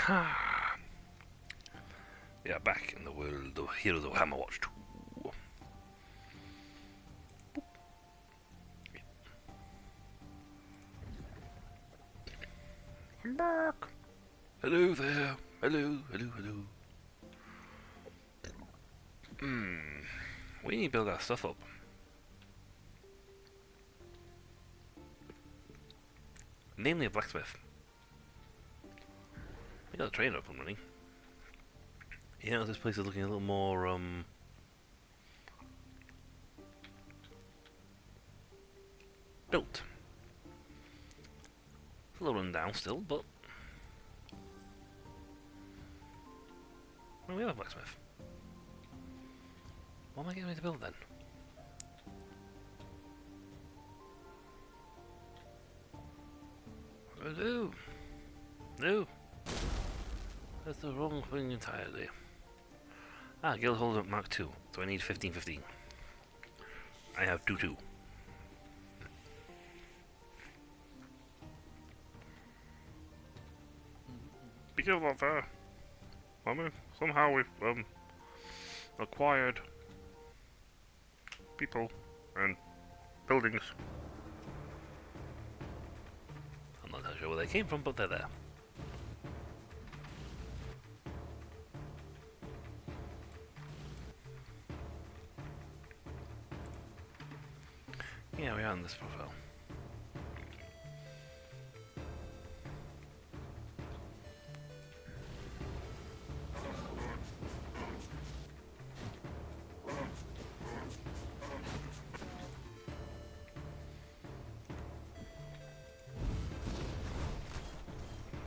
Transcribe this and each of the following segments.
We are back in the world of Heroes of Hammerwatch 2. I'm back. Hello there. Hello. We need to build our stuff up. Namely a blacksmith. We got a trainer up and running. Yeah, this place is looking a little more, built. It's a little run down still, but... Well, we have a blacksmith. What am I getting ready to build then? What do I do? No! That's the wrong thing entirely. Guild holds up Mark 2, so I need 1515. I have 2-2. Be careful out there. Somehow we've acquired people and buildings. I'm not entirely sure where they came from, but they're there. Yeah, we are on this profile.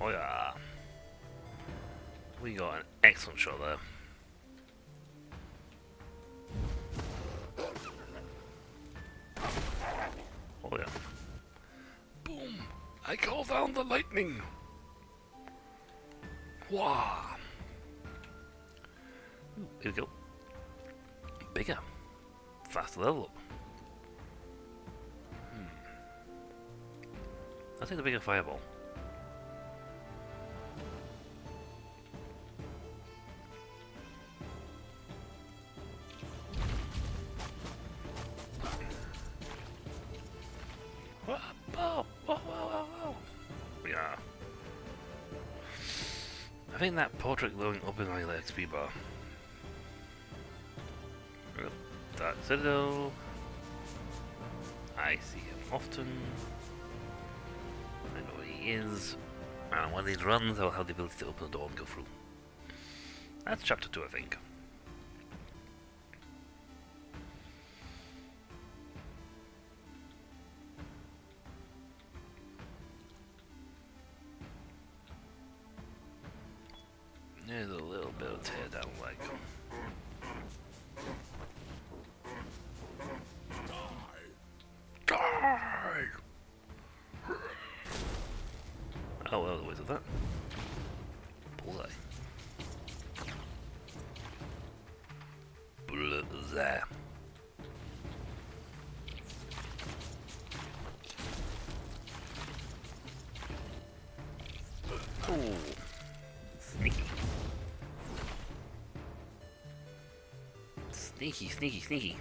Oh yeah. We got an excellent shot there. Oh yeah. Boom! I call down the lightning! Wow! Here we go. Bigger. Faster level up. I'll take the bigger fireball. Yeah. I think that portrait glowing up in my XP bar. That Citadel. I see him often. I know where he is. And when he runs, I'll have the ability to open the door and go through. That's chapter 2, I think. There's a little bit of tear down leg. Die! Oh, well, the ways of that. Bullseye. Bullseye. Oh, sneaky. Sneaky.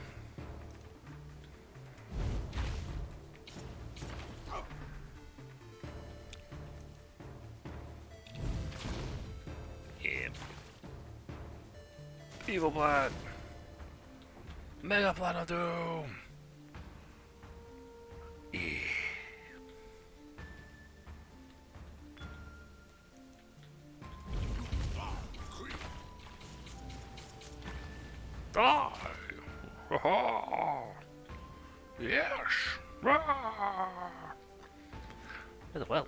Yeah. Evil Plat. Mega Plat of Doom. Yeah. Die! Oh, yes! Very well.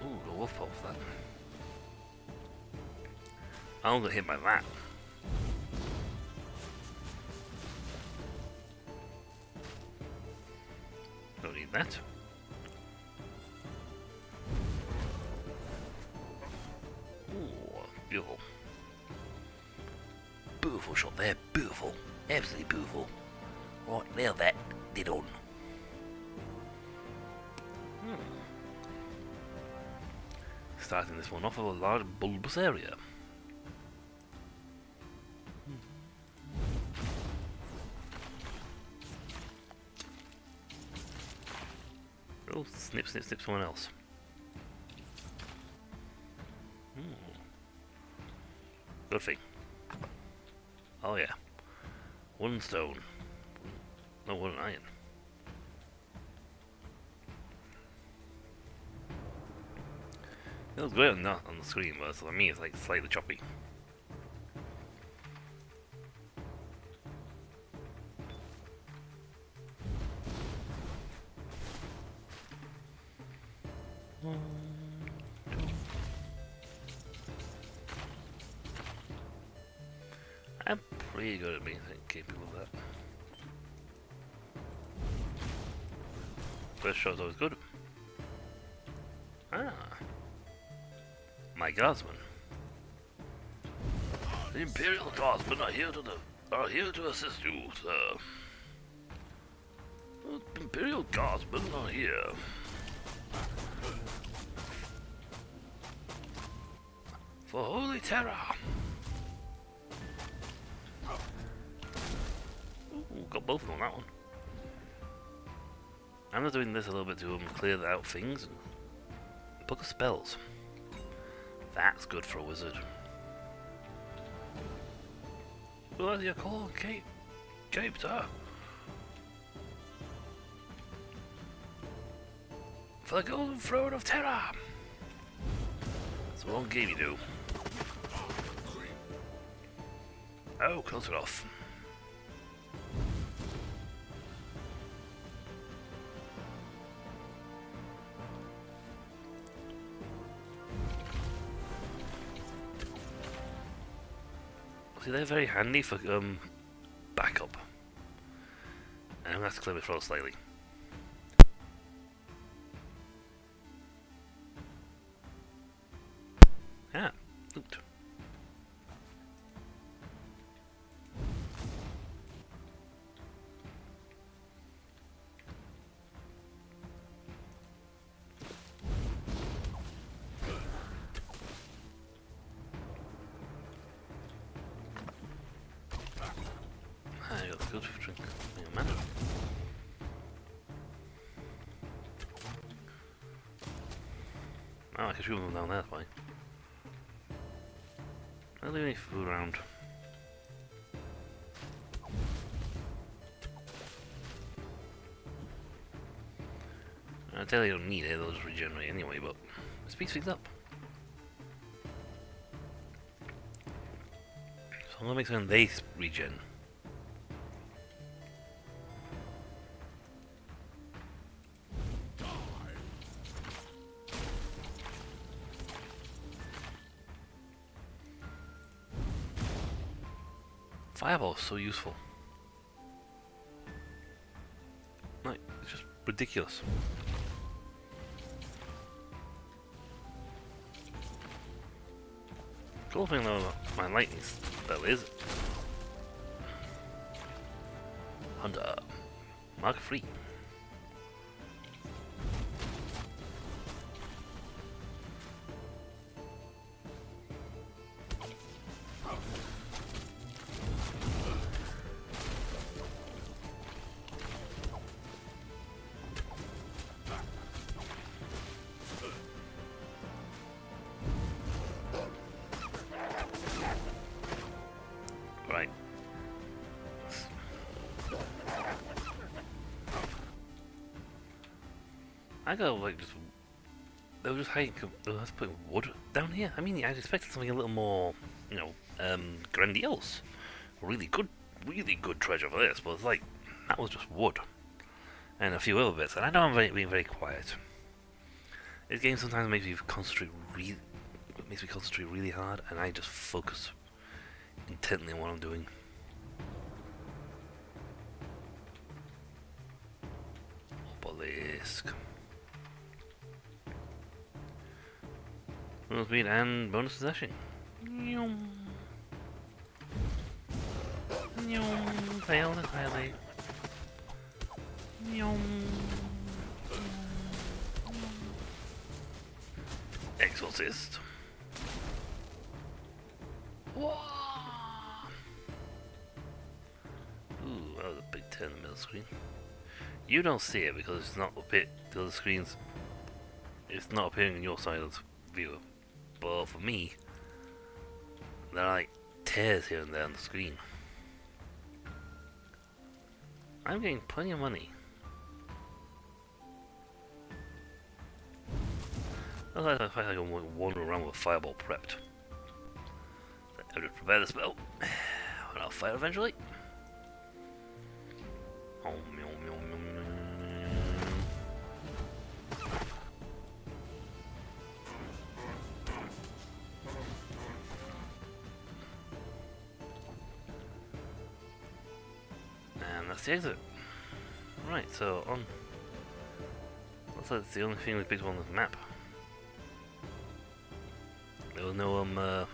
Ooh, the wolf pulse that. I'm gonna hit by that. Don't need that. Beautiful. Beautiful shot there, beautiful. Absolutely beautiful. Right, now that, did on. Starting this one off of a large bulbous area. Oh, snip, snip, snip someone else. Good thing. Oh yeah. One stone. No, one iron. It looks great on the screen, but for me it's like slightly choppy. I'm pretty good at being capable of that. First shot's always good. Ah. My guardsmen. The Imperial Guardsmen are here to assist you, sir. The Imperial Guardsmen are here. For Holy Terror. Ooh, got both of them on that one. I'm just doing this a little bit to clear out things. Book of Spells. That's good for a wizard. What do you call Cape, sir? For the Golden Throne of Terror! That's what game you do. Oh, close it off. See, they're very handy for backup. And I'm gonna have to clear my throat slightly. Ah, loot. I got the good drink. Hang on, man. Oh, I can shoot them down there, that's fine. I don't leave any food around. I tell you, don't need it, they'll just regenerate anyway, but it speeds things up. So I'm gonna make something they regen. Fireball is so useful. Like, it's just ridiculous. Cool thing though about my lightning spell is Hunter. Mark free. Right. I gotta like just. They were just hiding. Let's put wood down here. I mean, I expected something a little more, you know, grandiose. Really good treasure for this, but it's like that was just wood and a few other bits. And I know I'm being very quiet. This game sometimes makes me concentrate really hard, and I just focus intently on what I'm doing. Obelisk. Bonus speed and bonus possession. Failed entirely. Excellent. Exorcist. Whoa! Ooh, that was a big turn in the middle screen. You don't see it because it's not up it. The other screens, it's not appearing on your side of the viewer. But for me, there are like tears here and there on the screen. I'm getting plenty of money. I can wander around with a fireball prepped. I just prepare the spell, and I'll fire eventually. Oh, meow, meow, meow, meow. And that's the exit. Right, so on. Looks like it's the only thing we picked up on the map. There was no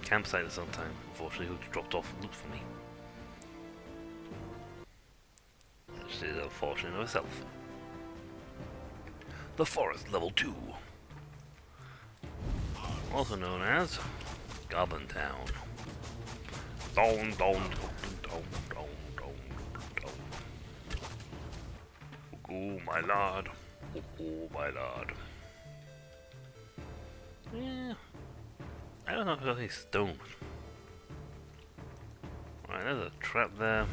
campsite at some time, unfortunately, who dropped off and looked for me. Which is unfortunate of itself. The Forest Level 2. Also known as Goblin Town. Down, down, down, down, down, down, down. Oh my lord. Oh my lord. Yeah. I don't know if I've got any stone. Right, there's a trap there.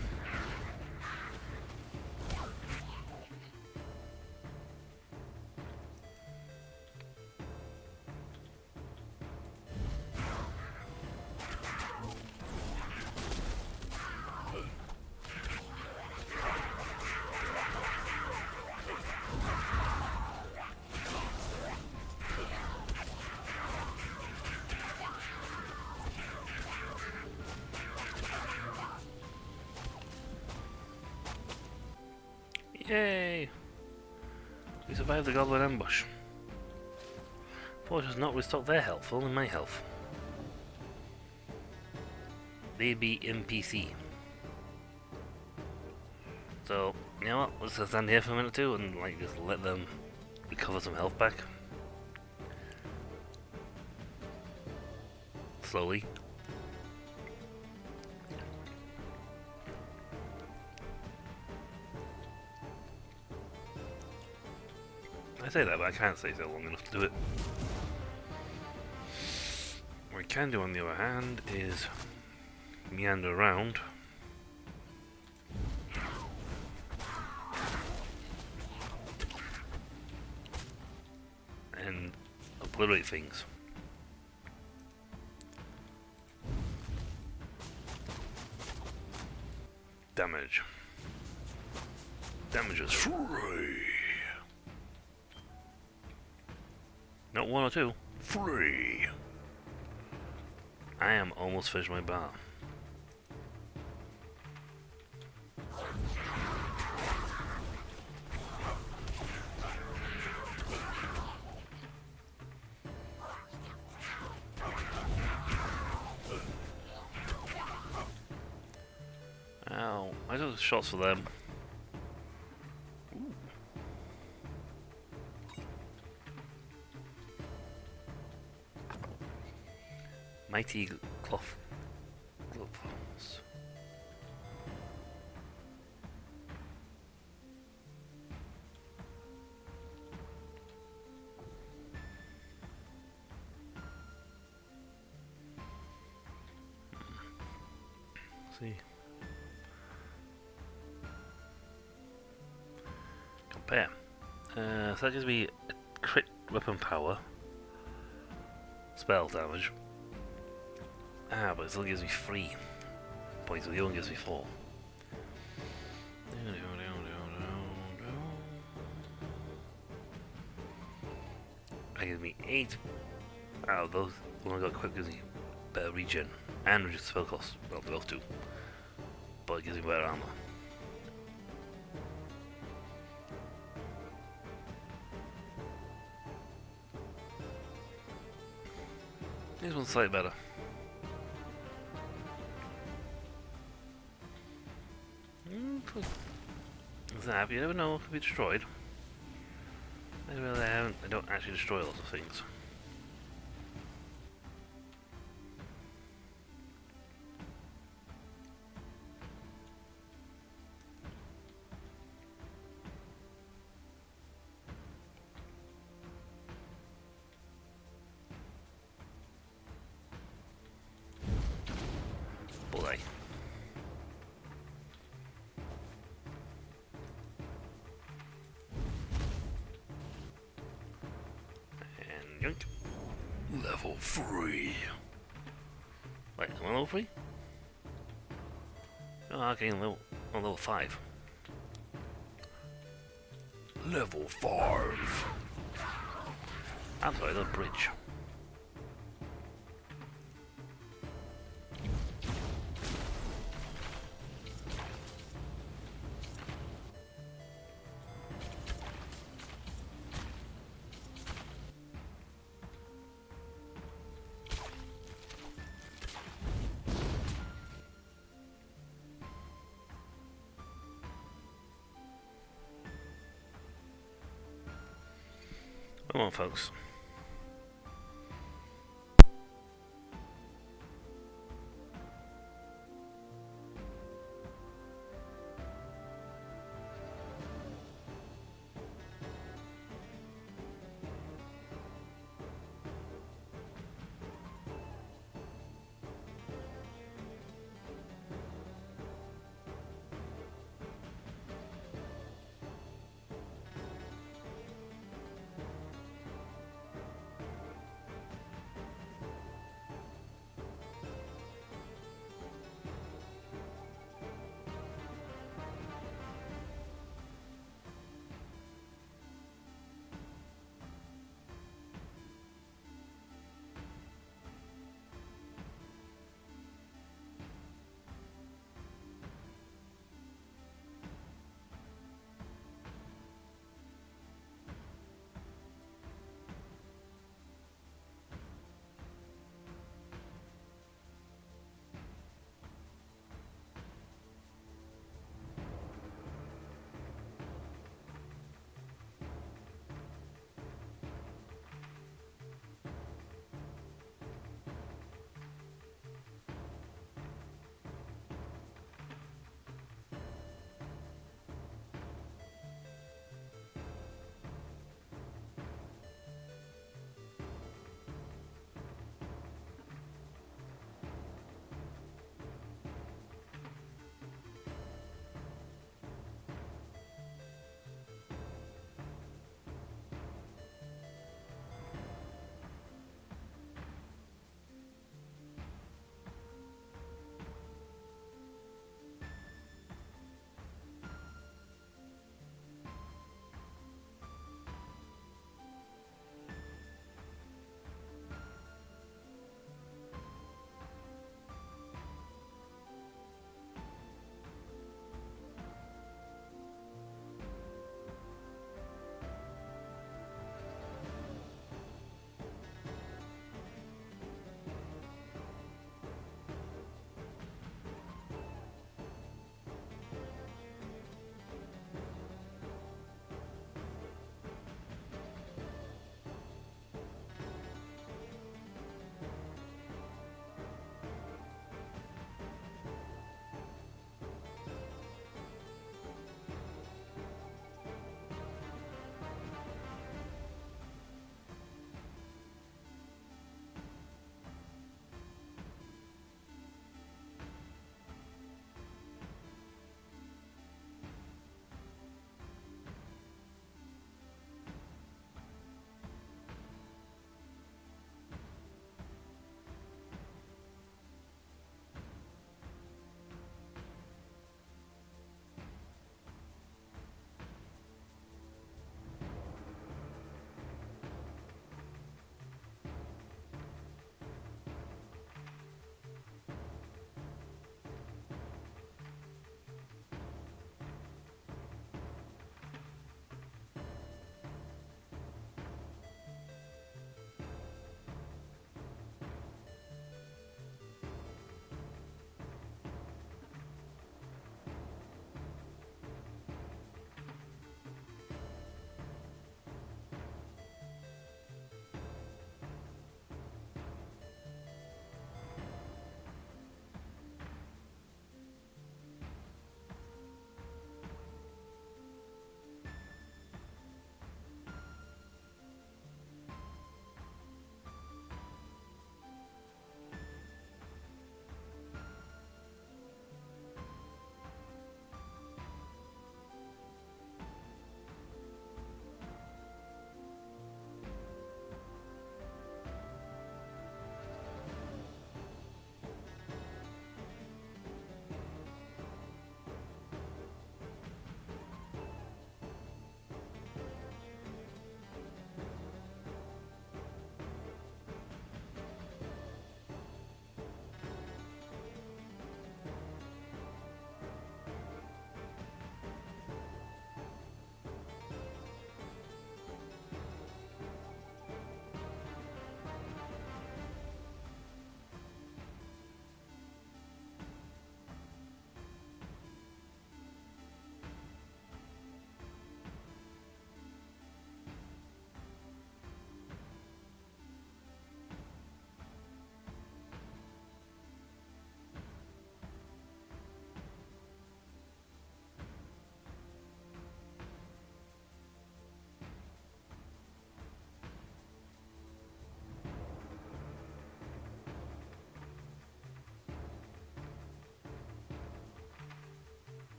Yay! We survived the goblin ambush. Forge has not restocked their health, only my health. They be NPC. So, you know what? Let's just stand here for a minute or two and like just let them recover some health back. Slowly. I say that, but I can't stay so long enough to do it. What I can do, on the other hand, is meander around and obliterate things. Damage. Damage is free. Not one or two. Free. I am almost finished my bar. Ow. I took shots for them. Ooh. Mighty cloth gloves. See. Compare. So that gives me a crit weapon power, spell damage. Ah, but it still gives me 3 points, so the other one gives me 4. That gives me 8. Out of those, the one I got quick gives me better regen and reduce spell cost. Well, they both do. But it gives me better armor. This one's slightly better. That you never know what can be destroyed. Maybe they don't actually destroy lots of things. Yoink. Level 3. Wait, am I level 3? Oh, okay, level 5. Level 5. I'm sorry, the bridge. Come on, folks.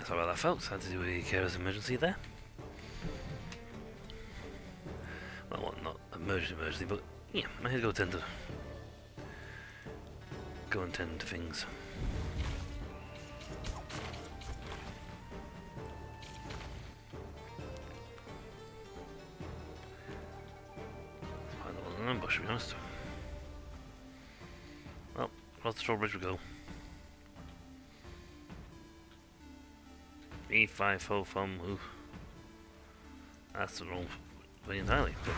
Sorry about that, folks. Had to do a careless emergency there. Well, not emergency, but yeah, I had to go and tend to things. Quite a little ambush, to be honest. Well, across the drawbridge we go. E5 full from ooh. That's the wrong way entirely. But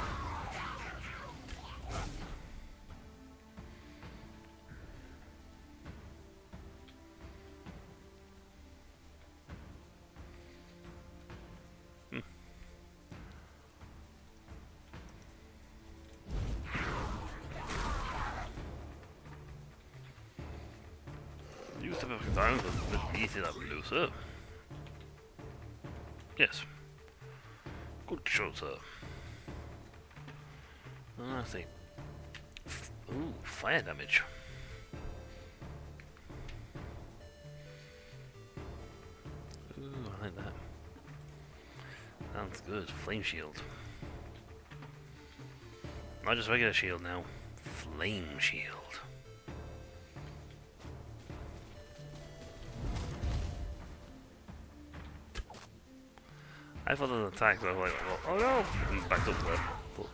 use the perfect time for the easy that blue, sir. Yes. Good show, sir. I see. Ooh, fire damage. Ooh, I like that. Sounds good. Flame shield. Not just regular shield now. Flame shield. I thought it was an attack, but I was like, oh no! And backed up there. But,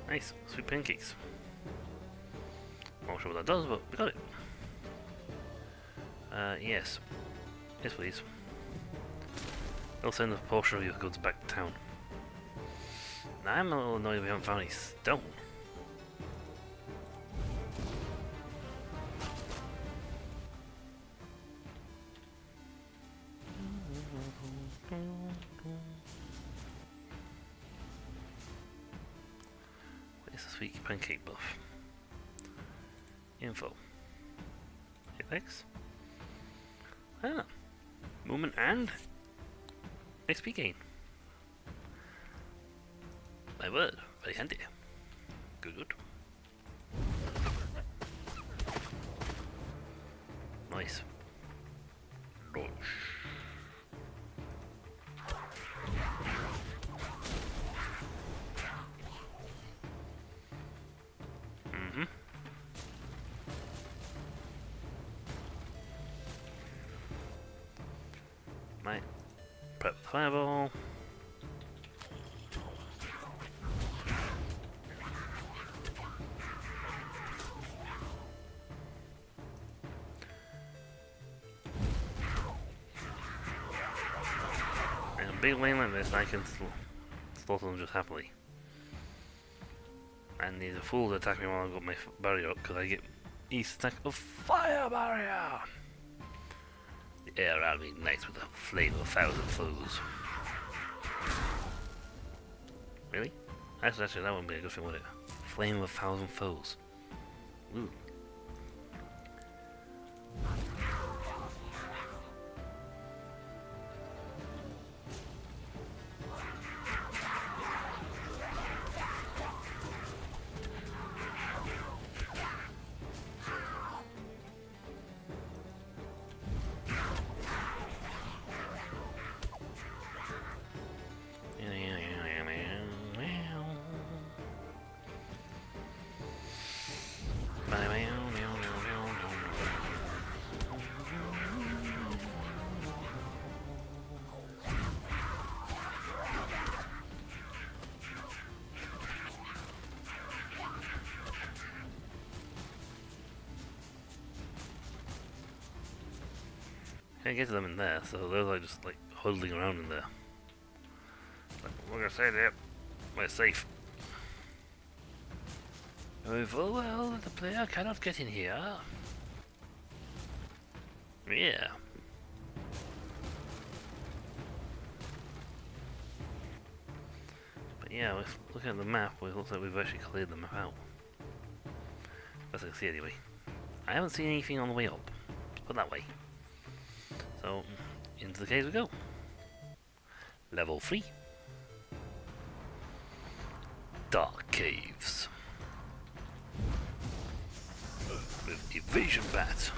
nice, sweet pancakes. Not sure what that does, but we got it. Yes. Yes, please. They'll send a portion of your goods back to town. Now, I'm a little annoyed we haven't found any stone. Where's the sweet pancake buff? Info. Apex? I don't know. Movement and XP gain. My word, very handy. Good, good. Nice. Dodge. Right. Prep the fireball. And a big lane like this, I can slaughter them just happily. And these are fools that attack me while I've got my barrier up, because I get each attack of fire barrier! The air around me ignites with the flame of 1,000 foes. Really? Actually, that wouldn't be a good thing, would it? Flame of 1,000 foes. Ooh. Can't get to them in there, so they're like just like huddling around in there. Like, we're gonna stay there. We're safe. Oh well, the player cannot get in here. Yeah. Yeah, looking at the map, it looks like we've actually cleared the map out. As I can see anyway. I haven't seen anything on the way up. Put that way. So, into the caves we go. Level 3. Dark Caves. With Evasion Bat.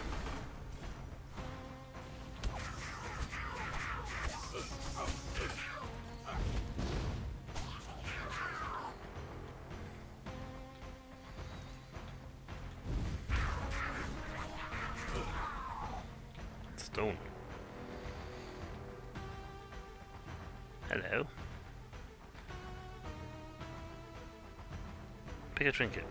Stone. Hello. Pick a trinket.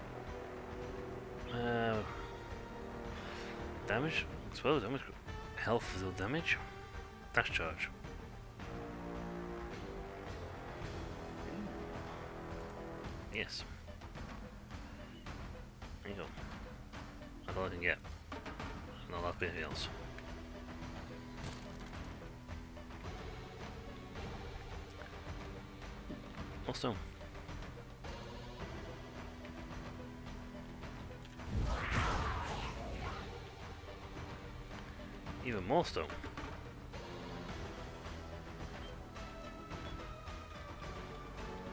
Damage? I suppose damage. Health deal damage. Dash charge. Yes. There you go. That's all I can get. No, that's anything else. More stone. Even more stone.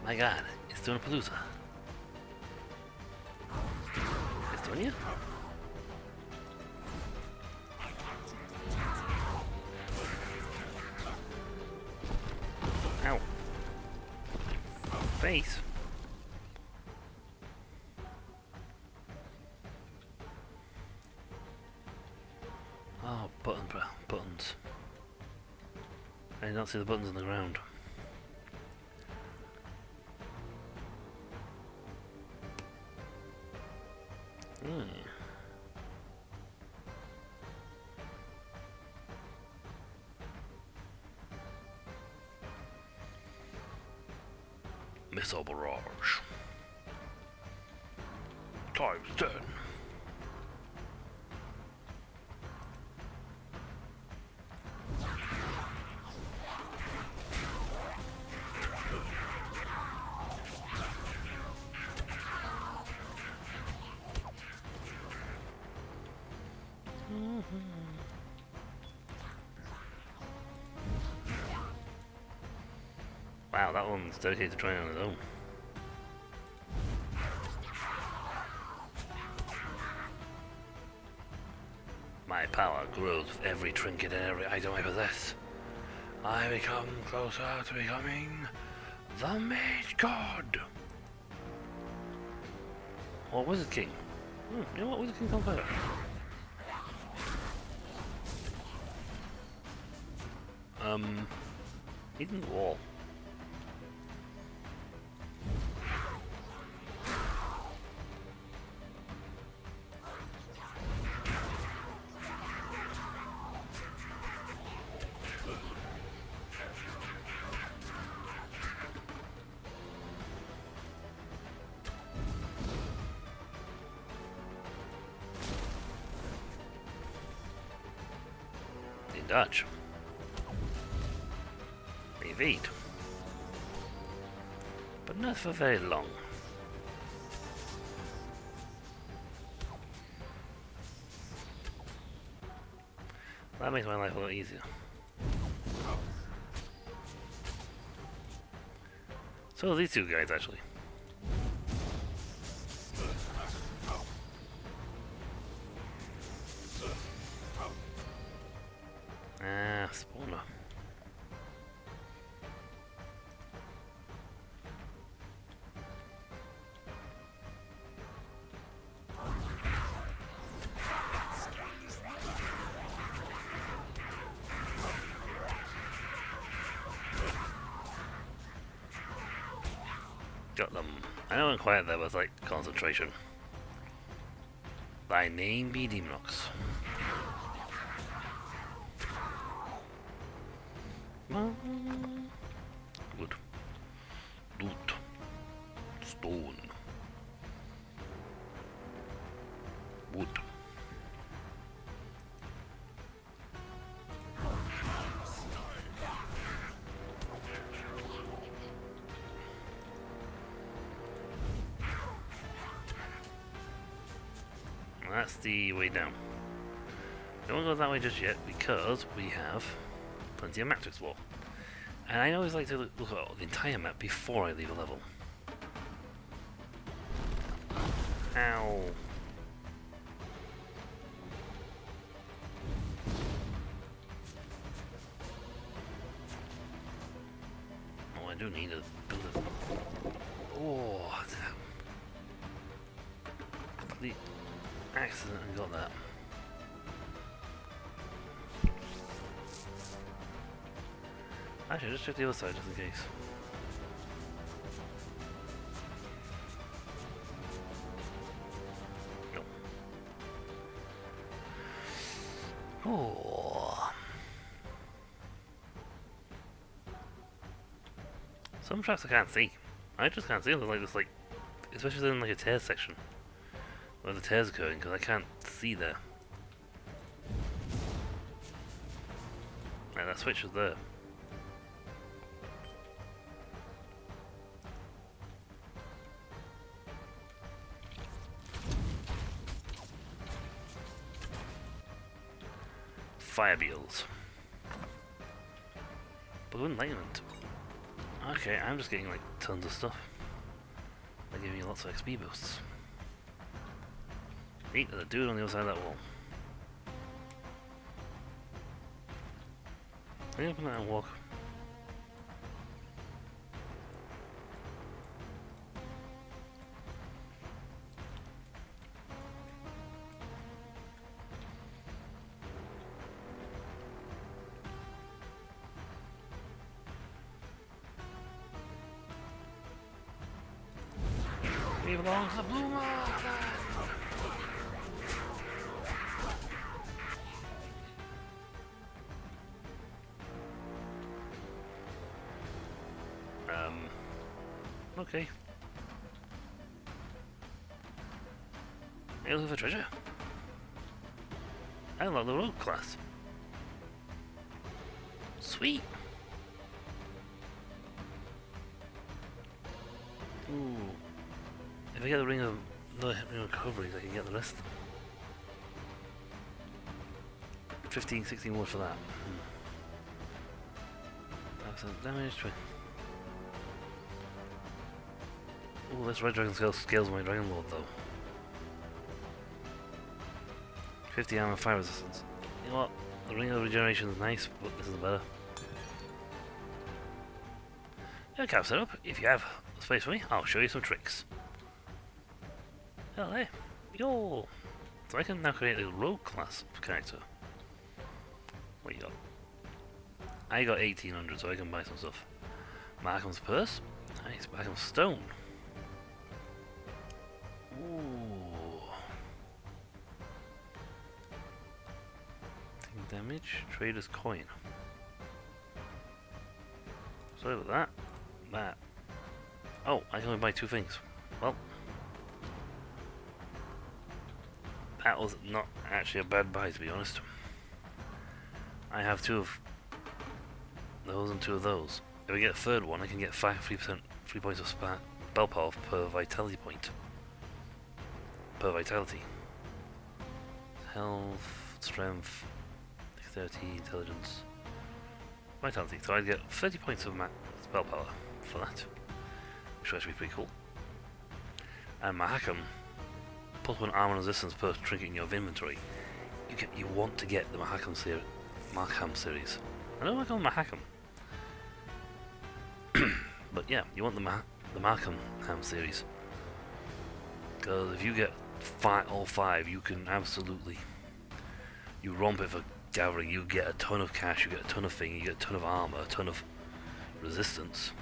My god, it's Stonapalooza. Estonia? Ow. Face. Oh, buttons. I did not see the buttons on the ground. Missile barrage. Times 10. Wow, that one's dedicated to trying on his own. My power grows with every trinket and every item I possess. I become closer to becoming the Mage God. Or Wizard King. You know what? Wizard King comes better. He's in the wall. In Dutch. Evade. But not for very long. That makes my life a lot easier. So these two guys actually. Ah, spawner. Got them. I know I'm quiet there, but it's like concentration. Thy name be Demonox. Wood. Loot. Stone. Wood. that's the way down. Don't go that way just yet because we have plenty of map to explore. And I always like to look at the entire map before I leave a level. Ow. Oh, I do need to build it. Oh, complete accident and got that. Actually, just check the other side just in case. No. Oh. Some traps I can't see. I just can't see them. Like this, like, especially in like a tear section where the tears are occurring, because I can't see there. And that switch is there. Fire beetles. Blue enlightenment. Okay, I'm just getting like tons of stuff. They're giving me lots of XP boosts. Eat the dude on the other side of that wall. Let me open that and walk. We belong to the Blue Mark! Okay. Are you looking for treasure? I unlocked the rogue class. Sweet! Ooh. If I get the ring of recoveries, I can get the rest. 15, 16 more for that. That's damage. Ooh, this red dragon scales my dragon lord though. 50 armor, fire resistance. You know what? The ring of regeneration is nice, but this is better. Yeah, cap setup. If you have space for me, I'll show you some tricks. Hell, hey, yo! So I can now create a rogue class character. What you got? I got 1800, so I can buy some stuff. Markham's purse. Nice. Markham's stone. Ooh. Taking damage. Trader's coin. Sorry about that. That. Oh, I can only buy 2 things. Well. That was not actually a bad buy, to be honest. I have 2 of those and 2 of those. If I get a third one, I can get 3% 3 points of spell power per vitality point. Per vitality. Health, strength, dexterity, intelligence, vitality. So I'd get 30 points of spell power for that, which would actually be pretty cool. And Mahakam, +1 armor resistance per trinket in your inventory. You want to get the Mahakam series. I know I call them Mahakam. But yeah, you want the Markham series. Because if you get all 5, you can absolutely... You romp it for gathering, you get a ton of cash, you get a ton of things, you get a ton of armor, a ton of resistance.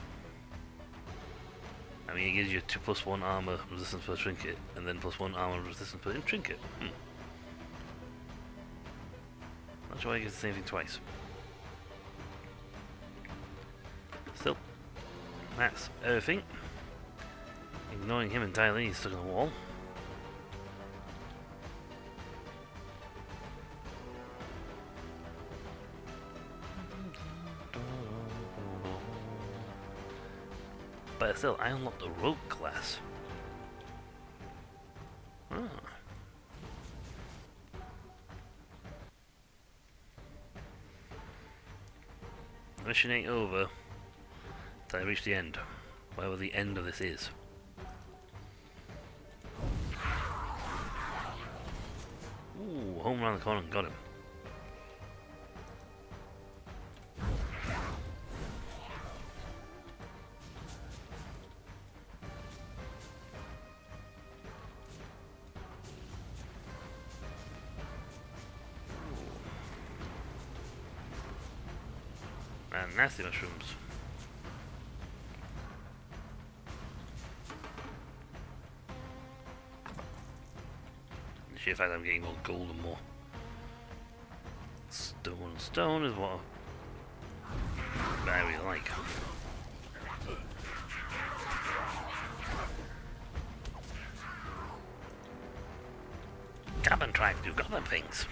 I mean, it gives you 2 +1 armor resistance per trinket, and then +1 armor resistance per trinket. Not sure I get the same thing twice. Still, that's everything. Ignoring him entirely, he's stuck on the wall. But still, I unlocked the rogue class. Ah. mission ain't over until I reach the end. Wherever the end of this is. Ooh, home around the corner, got him. And nasty mushrooms. The sheer fact I'm getting more gold and more stone. Stone is what I really like. Goblin trying to do goblin things.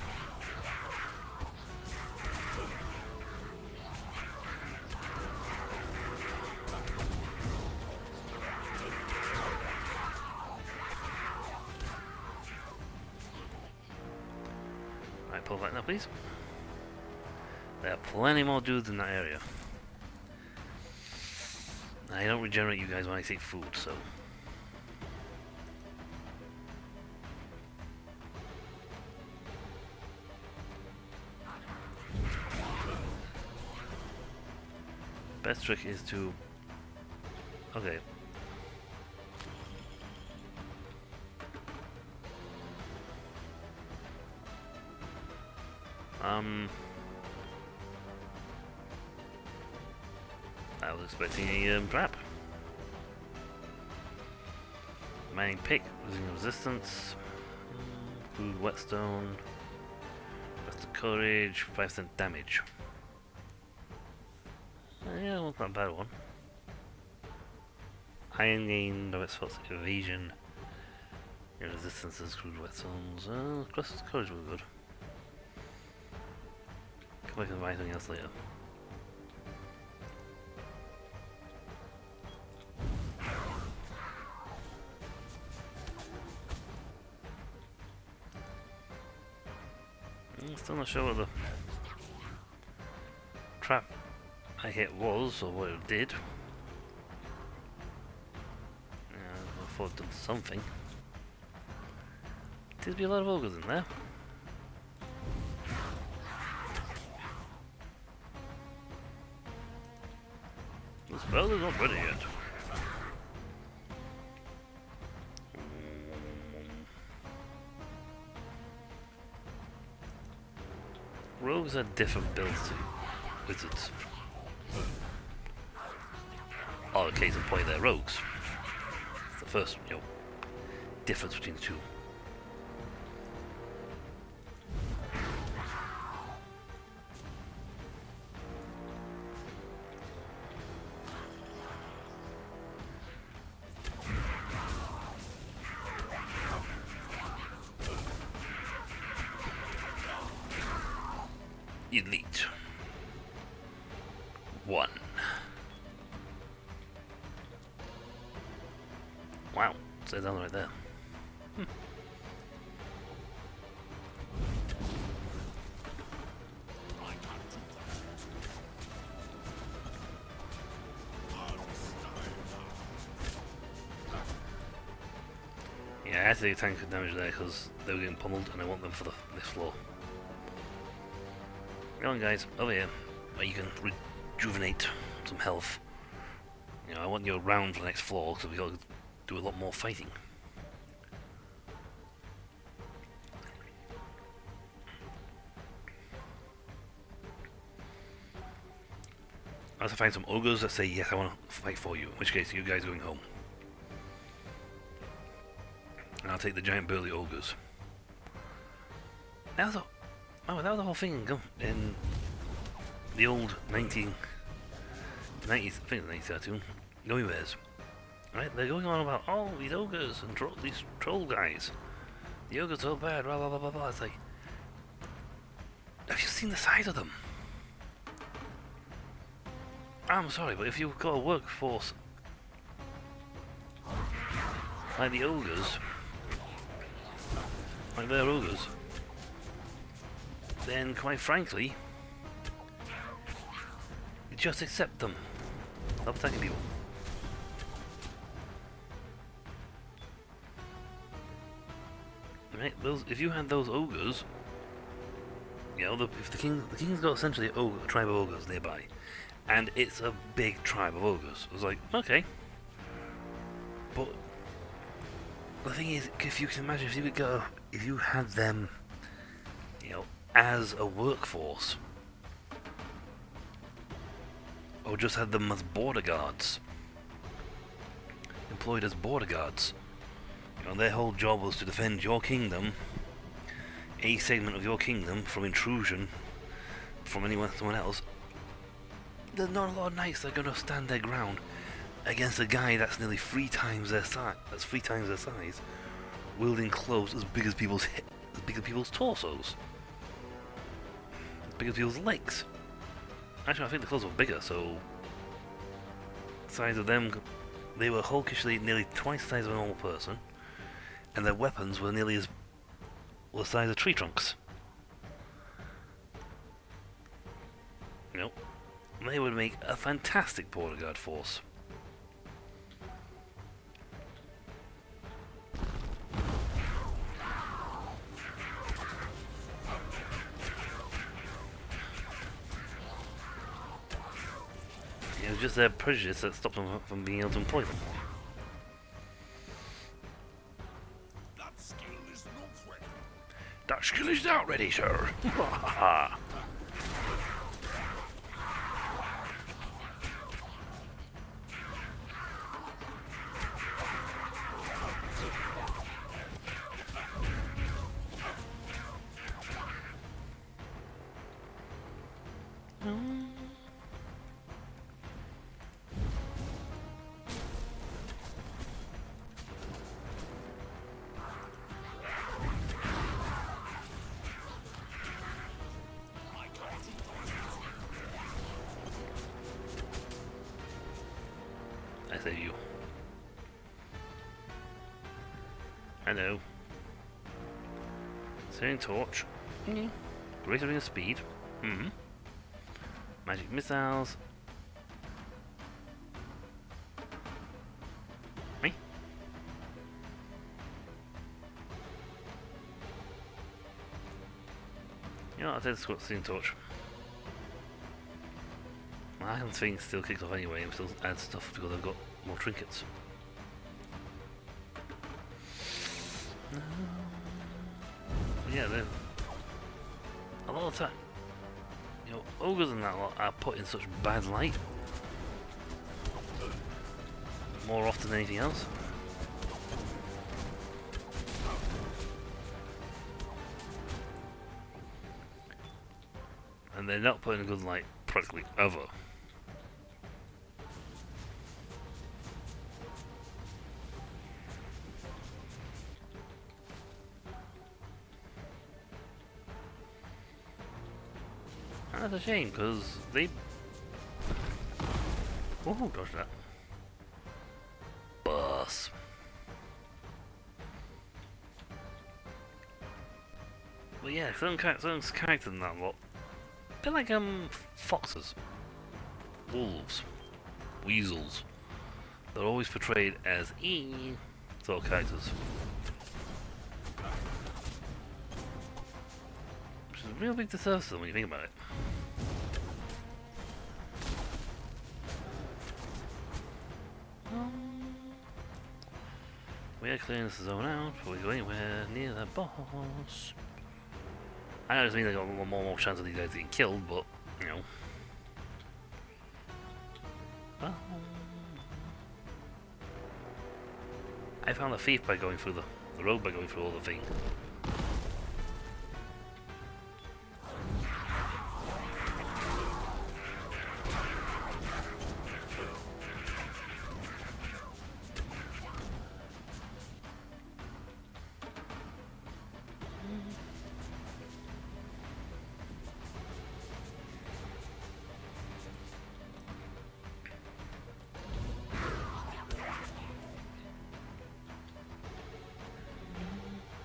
Right, pull back now, please. There are plenty more dudes in that area. I don't regenerate you guys when I take food, so... Best trick is to... Okay. I was expecting a trap. Mining pick, losing resistance. Food, whetstone. Rest of courage, 5% damage. Yeah, well, not a bad one. Iron gain, no spots, evasion. Your resistances, crude whetstones. Clusters of courage were good. Come back and buy something else later. Still not sure what the trap I hit was, or what it did. Yeah, I thought it did something. There'd be a lot of ogres in there. The spell is not ready yet. Rogues are different builds to wizards. Or case in point, they're rogues. It's the first, difference between the two. Elite 1. Wow, says that right there. Yeah, I had to do tank damage there because they were getting pummeled and I want them for this floor. Come on guys, over here, where you can rejuvenate some health. I want you around for the next floor, because we got to do a lot more fighting. I have to find some ogres that say, yes, I want to fight for you, in which case you guys are going home. And I'll take the giant burly ogres. That was the whole thing in the old 1990s, I think it's 90s cartoon, Gummy Bears. Right? They're going on about, oh, these ogres and these troll guys. The ogres are so bad, blah blah blah blah blah. It's like, have you seen the size of them? I'm sorry, but if you've got a workforce like the ogres, like they're ogres, then quite frankly, Just accept them. Stop attacking people. Right, if you had those ogres, you know, if the king's got essentially a tribe of ogres nearby, and it's a big tribe of ogres. It was like, okay, but the thing is, if you can imagine, if you had them, you know, as a workforce, or just had them as border guards, employed as border guards. You know, their whole job was to defend your kingdom, a segment of your kingdom, from intrusion from someone else. There's not a lot of knights that are going to stand their ground against a guy that's nearly 3 times their size. That's 3 times their size, wielding clubs as big as people's torsos, as big as people's legs. Actually, I think the clubs were bigger, so the size of them, they were hulkishly nearly twice the size of a normal person. And their weapons were nearly the size of tree trunks. You know, they would make a fantastic border guard force. It was just their prejudice that stopped them from being able to employ them. That skill is not ready, sir. I save you. I know. Searing torch. Greater ring of speed. Magic missiles. Me? You know what, I'll take the searing torch. My item thing still kicks off anyway and still adds stuff because I've got more trinkets. Yeah, a lot of time, you know, ogres and that lot are put in such bad light more often than anything else. And they're not put in a good light practically ever. And that's a shame, because they... Oh, dodge that. Boss. But yeah, certain characters in that lot, they're like, foxes. Wolves. Weasels. They're always portrayed as sort of characters. Which is a real big disservice to them when you think about it. We are clearing this zone out before we go anywhere near the boss. I know it means I got a lot more chance of these guys getting killed, but, you know. Well, I found a thief by going through the road by going through all the things.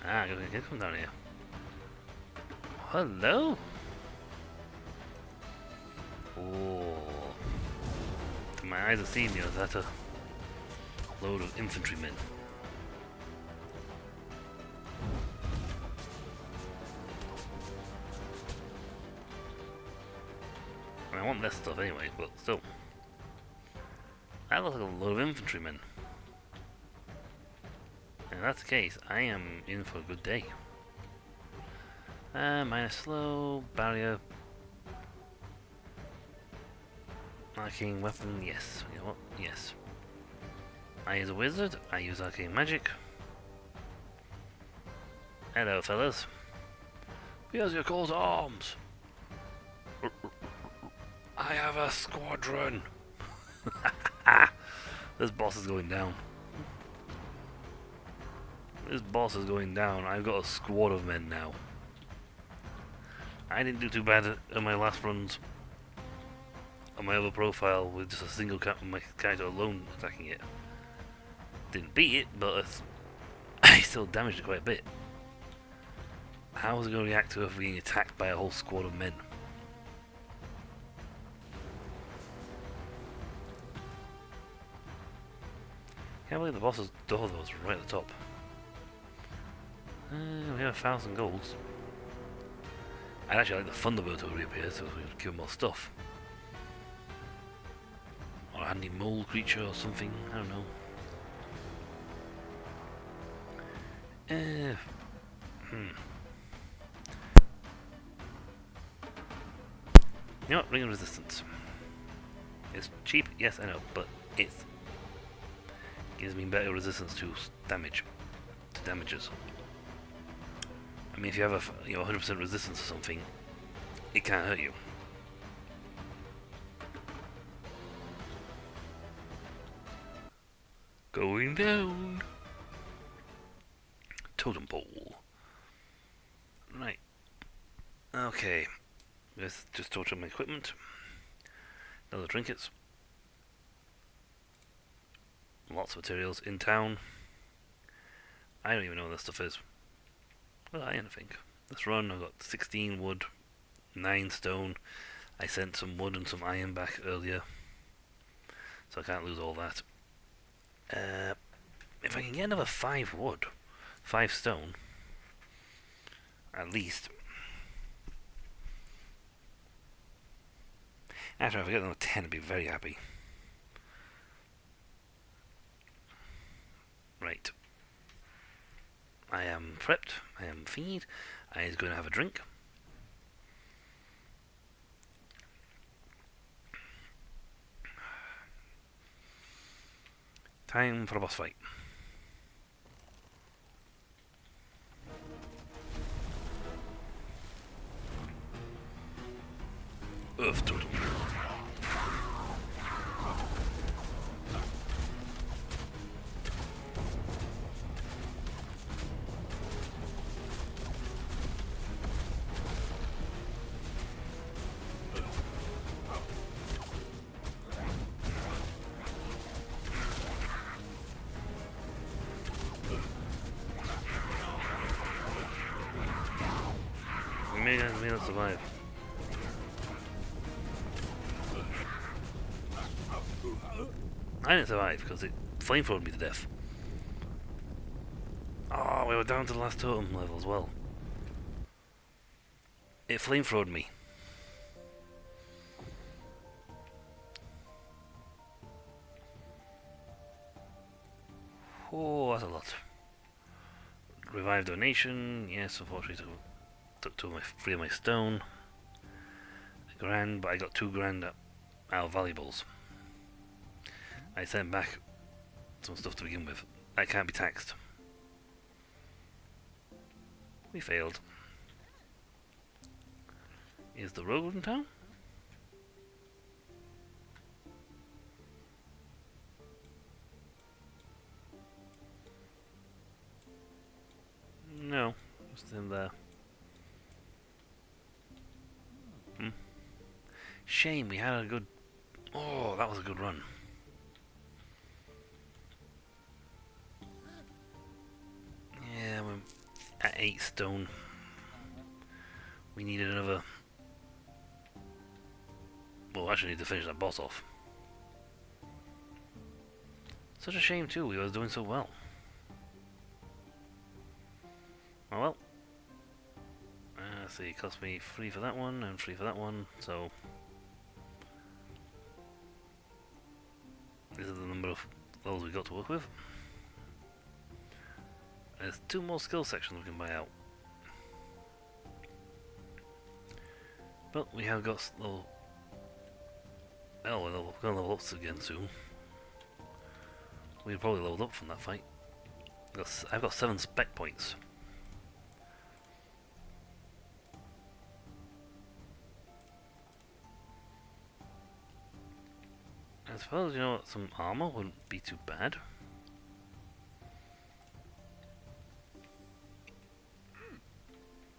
Ah, I come down here. Hello? Oh. My eyes have seen me, that's a load of infantrymen. I want this stuff anyway, but still. That looks like a load of infantrymen. And if that's the case, I am in for a good day. Minus slow, barrier. Arcane weapon, yes. You know what? Yes. I use a wizard, I use arcane magic. Hello, fellas. Here's your coat of arms. I have a squadron. This boss is going down. This boss is going down. I've got a squad of men now. I didn't do too bad in my last runs on my other profile with just a single my character alone attacking it. Didn't beat it, but I still damaged it quite a bit. How is it going to react to if being attacked by a whole squad of men? Can't believe the boss's door though is right at the top. We have 1,000 golds. I'd actually like the Thunderbird to reappear so we could give him more stuff. Or a handy mole creature or something, I don't know. You know what, Ring of Resistance. It's cheap, yes I know, but it gives me better resistance to damages. I mean, if you have a 100% resistance to something, it can't hurt you. Going down. Totem pole. Right. Okay. Let's just torture my equipment. Other trinkets. Lots of materials in town. I don't even know what this stuff is. Well, iron, I think. This run, I've got 16 wood, 9 stone. I sent some wood and some iron back earlier, so I can't lose all that. If I can get another 5 wood, 5 stone, at least. Actually, if I get another 10, I'd be very happy. Right. I am prepped, I am feed, I is going to have a drink. Time for a boss fight. Earth Totem. May not survive. I didn't survive because it flamethrowed me to death. Oh, we were down to the last totem level as well. It flamethrowed me. Oh, that's a lot. Revive donation, yes, unfortunately took 3 of my stone. $1,000, but I got $2,000 out of valuables. I sent back some stuff to begin with. That can't be taxed. We failed. Is the road in town? No, just in there. Shame, we had a good... Oh, that was a good run. Yeah, we're at 8 stone. We needed another... Well, we actually need to finish that boss off. Such a shame too, we was doing so well. Oh well. Let's see, it cost me 3 for that one and 3 for that one, so this is the number of levels we got to work with. There's 2 more skill sections we can buy out. But we have got level... well, we're going to level up again soon. We probably leveled up from that fight. I've got 7 spec points. I suppose, you know what, some armor wouldn't be too bad.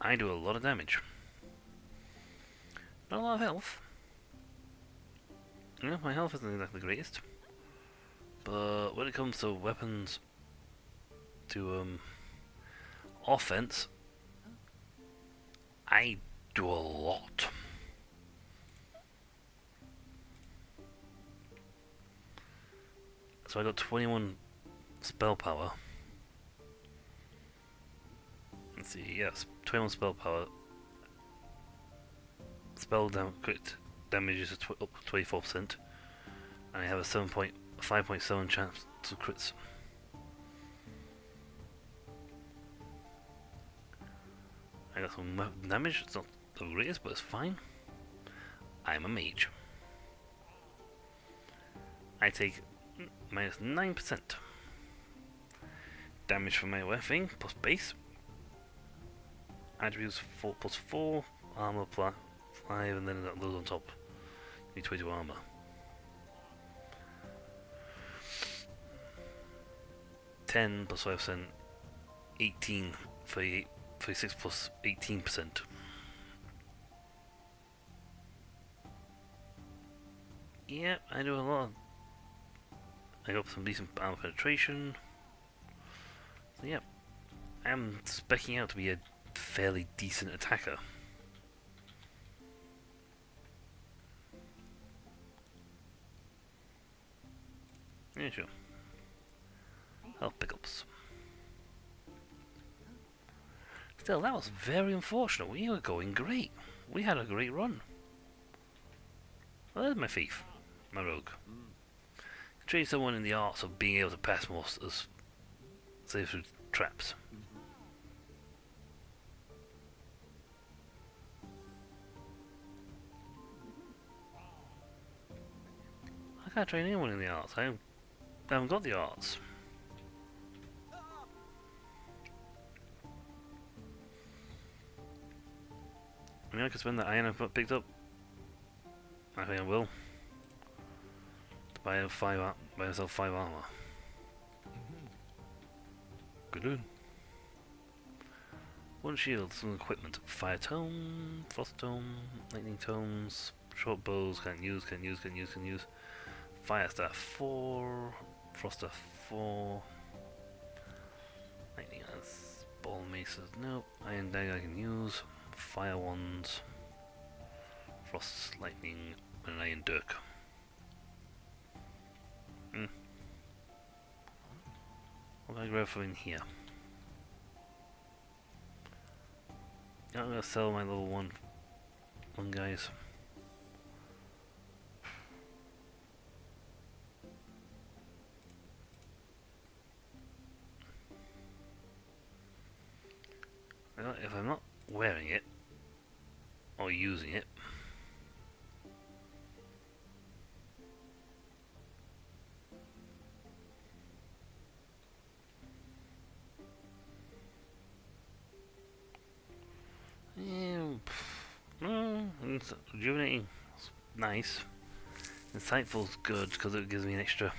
I do a lot of damage. Not a lot of health. Yeah, my health isn't exactly the greatest. But when it comes to weapons, to offense, I do a lot. So I got 21 spell power. Let's see, yes, 21 spell power. Spell crit damage is up 24%, and I have a 5.7 chance to crits. I got some damage. It's not the greatest, but it's fine. I'm a mage. I take minus 9% damage from my weapon plus base. Attributes 4 plus 4, armor plus 5, and then those on top. Need 22 armor. (10 plus 5%, 18 for 6 plus 18%. Yeah, I do a lot. I got some decent armor penetration. So yeah, I'm speccing out to be a fairly decent attacker. Yeah, sure. Health pickups. Still, that was very unfortunate. We were going great. We had a great run. Well, there's my thief. My rogue. Train someone in the arts of being able to pass monsters, say through traps. I can't train anyone in the arts. I haven't got the arts. I mean, I could spend that iron I've picked up. I think I will. To buy myself 5 armor. Good doing. 1 shield, some equipment. Fire tome, frost tome, lightning tomes, short bows, can use. Fire staff 4, frost staff 4, lightning ball maces, nope. Iron dagger I can use. Fire wands, frost lightning, and an iron dirk. What can I grab from in here? I'm gonna sell my level 1 guys. Well, if I'm not wearing it or using it, it's rejuvenating. It's nice. Insightful's good because it gives me an extra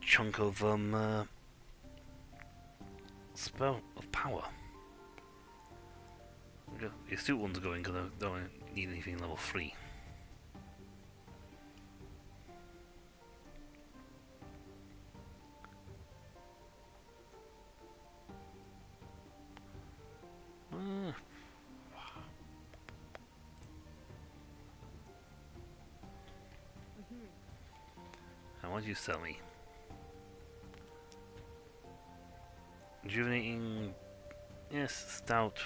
chunk of spell of power. The astute one's going because I don't need anything level 3. And what did you sell me? Rejuvenating. Yes, stout.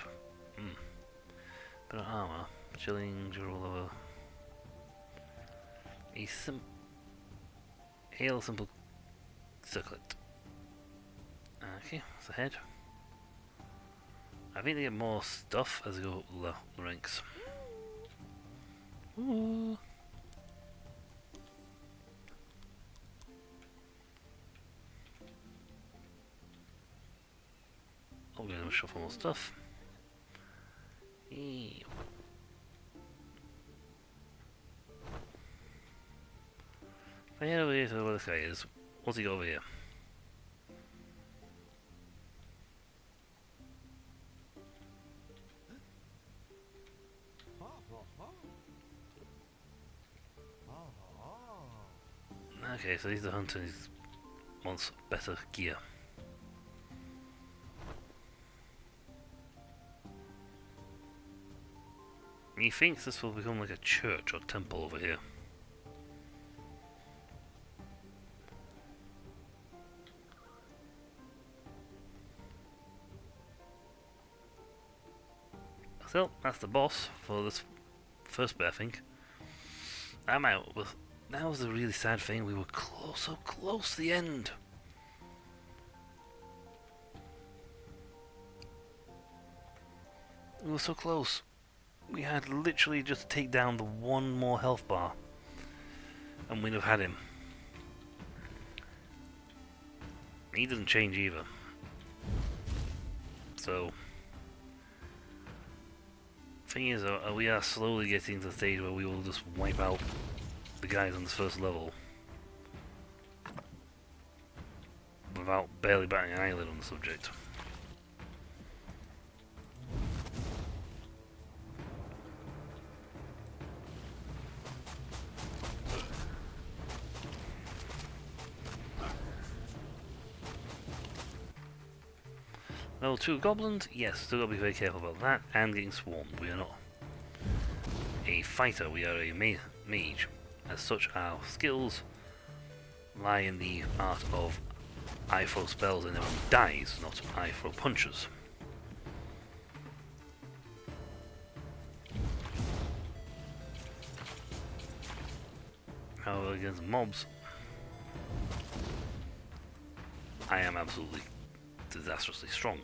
Bit of armor. Chilling, durable over. Ale simple circlet. Okay, what's ahead? I think they get more stuff as they go up the ranks. Ooh. Oh, we're gonna shuffle more stuff. Eee. If I head over here to where this guy is, what's he got over here? Okay, so he's the hunter, he wants better gear. He thinks this will become like a church or temple over here. So, that's the boss for this first bit, I think. I'm out with... That was the really sad thing, we were so close to the end. We were so close. We had literally just to take down the one more health bar. And we'd have had him. He doesn't change either. So... Thing is, we are slowly getting to the stage where we will just wipe out the guys on this first level without barely batting an eyelid on the subject. Level 2 goblins, yes, still gotta be very careful about that, and getting swarmed. We are not a fighter, we are a mage. As such, our skills lie in the art of I throw spells and everyone dies, not I throw punches. However, against mobs, I am absolutely disastrously strong.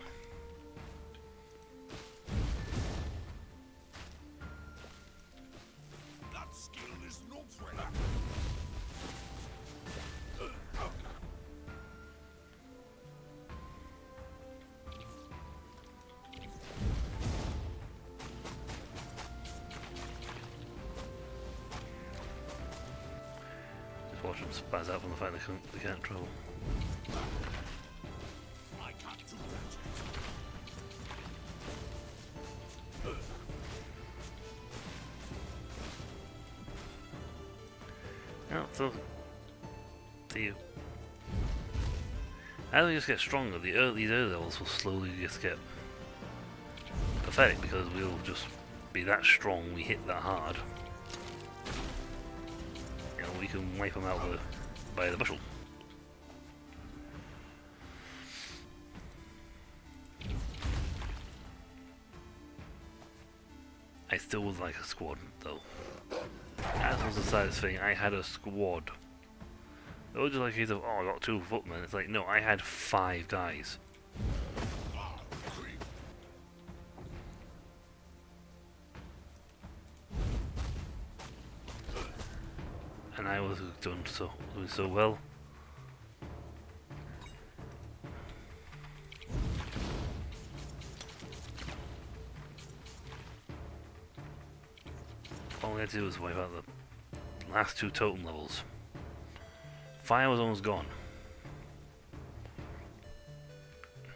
That skill is not ready. Just watch them spaz out from the fact they can't travel. I can't do that. Yeah, so see you. As we just get stronger, these early levels will slowly just get pathetic because we'll just be that strong, we hit that hard. You know, we can wipe them out by the bushel. I still would like a squad though. As was the saddest thing, I had a squad. It was just like a case of, oh, I got 2 footmen. It's like, no, I had 5 guys. And I was doing so well. All I had to do was wipe out the last 2 totem levels. Fire was almost gone.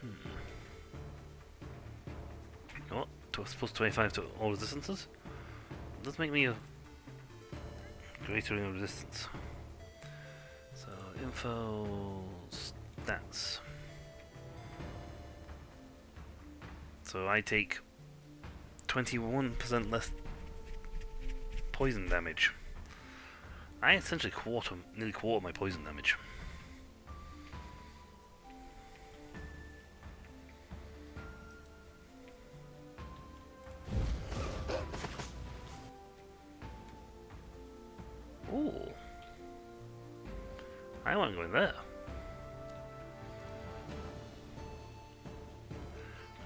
You know what? Plus 25 to all resistances? Does make me a greater in resistance. So, info... stats. So I take 21% less poison damage. I essentially nearly quarter my poison damage. I want to go in there.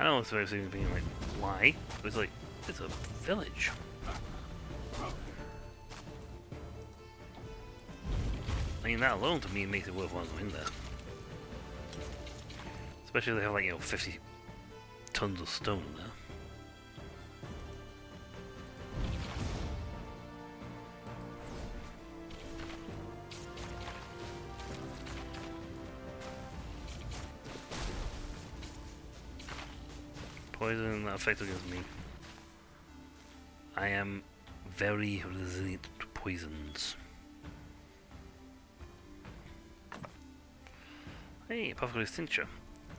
I know it's very things being like, why? But it's like, it's a village. I mean, that alone to me makes it worthwhile going in there. Especially if they have like, 50 tons of stone in there. Poison that effect against me. I am very resilient to poisons. Hey, Apothecary's Tincture.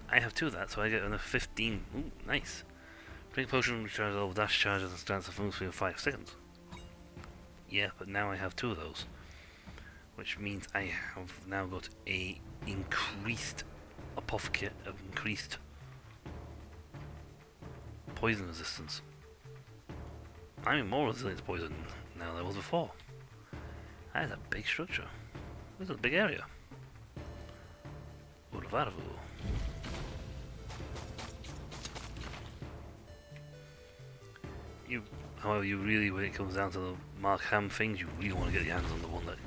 I have 2 of that, so I get another 15. Ooh, nice. Drink a potion, recharges all dash charges and stands for moves for 5 seconds. Yeah, but now I have 2 of those. Which means I have now got a increased Apothecary, increased poison resistance. I'm more resilient to poison now than I was before. That is a big structure. This is a big area. Urvaru. However, you really, when it comes down to the Markham things, you really want to get your hands on the one that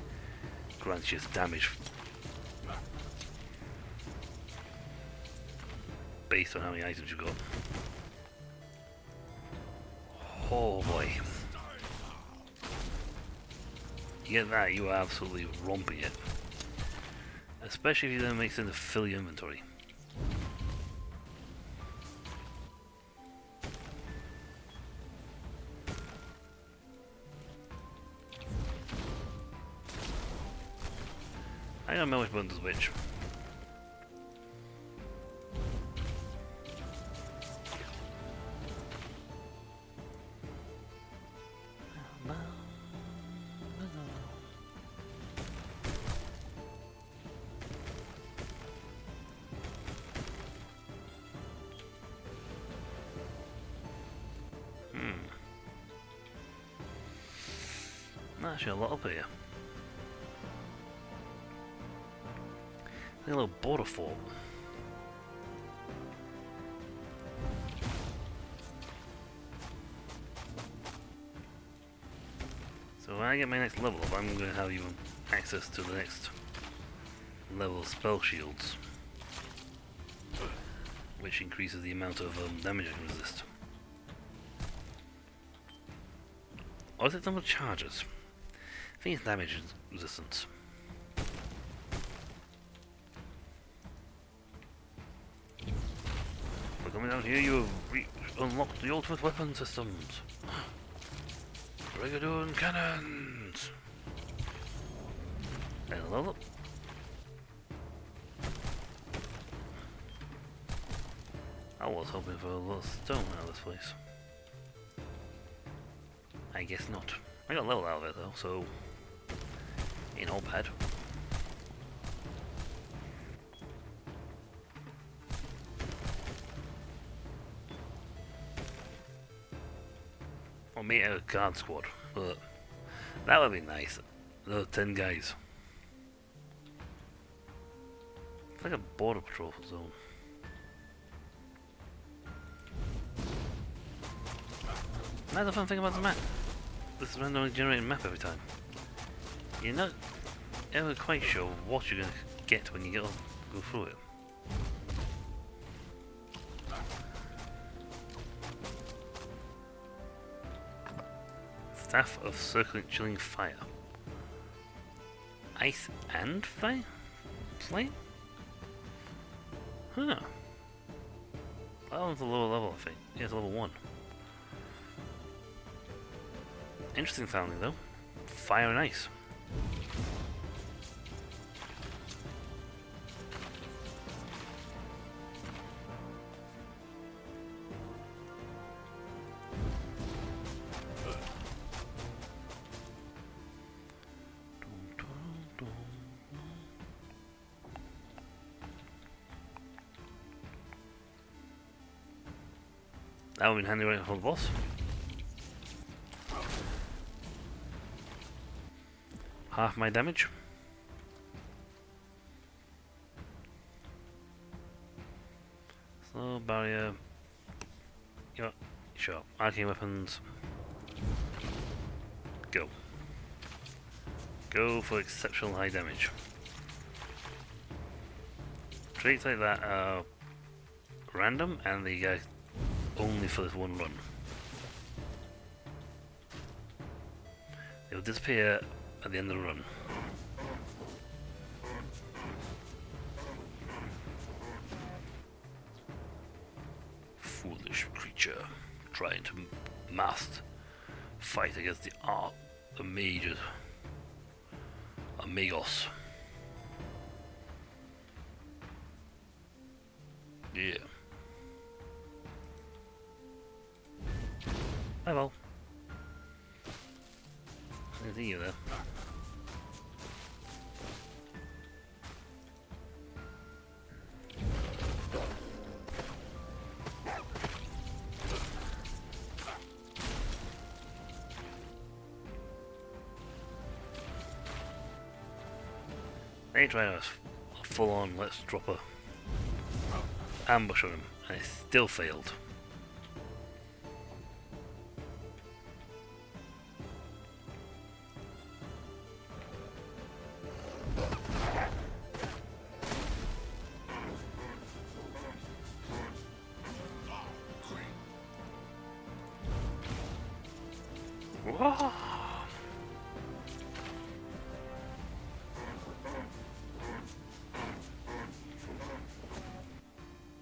grants you damage based on how many items you got. Oh boy. You get that, you are absolutely romping it. Especially if you then make sense to fill your inventory. I don't know which button does which. Actually, a lot up here. A little border fort. So when I get my next level up, I'm going to have even access to the next level of spell shields, which increases the amount of damage I can resist. Or is it number of charges? I think it's damage resistance. We're coming down here, you have unlocked the ultimate weapon systems. Brigadoon cannons! Hello. I was hoping for a lot of stone out of this place. I guess not. I got a level out of it though, so ain't all bad. Or meet a guard squad, but that would be nice. Those 10 guys. It's like a border patrol zone. That's the fun thing about the map. This is randomly generated map every time. You're not ever quite sure what you're going to get when you go through it. Staff of Circling Chilling Fire. Ice and fire? Flame? Huh. That one's a lower level, I think. Yeah, it's level 1. Interesting sounding though. Fire and ice. That would be handy right for the boss. Half my damage. Slow barrier. You know, sure. Arcane weapons. Go. Go for exceptional high damage. Traits like that are random and they go only for this one run. They will disappear at the end of the run. Foolish creature trying to fight against the mages. Amigos. Yeah. Hi, Val. I see you there. They tried a full on let's drop a ambush on him and it still failed. Whoa.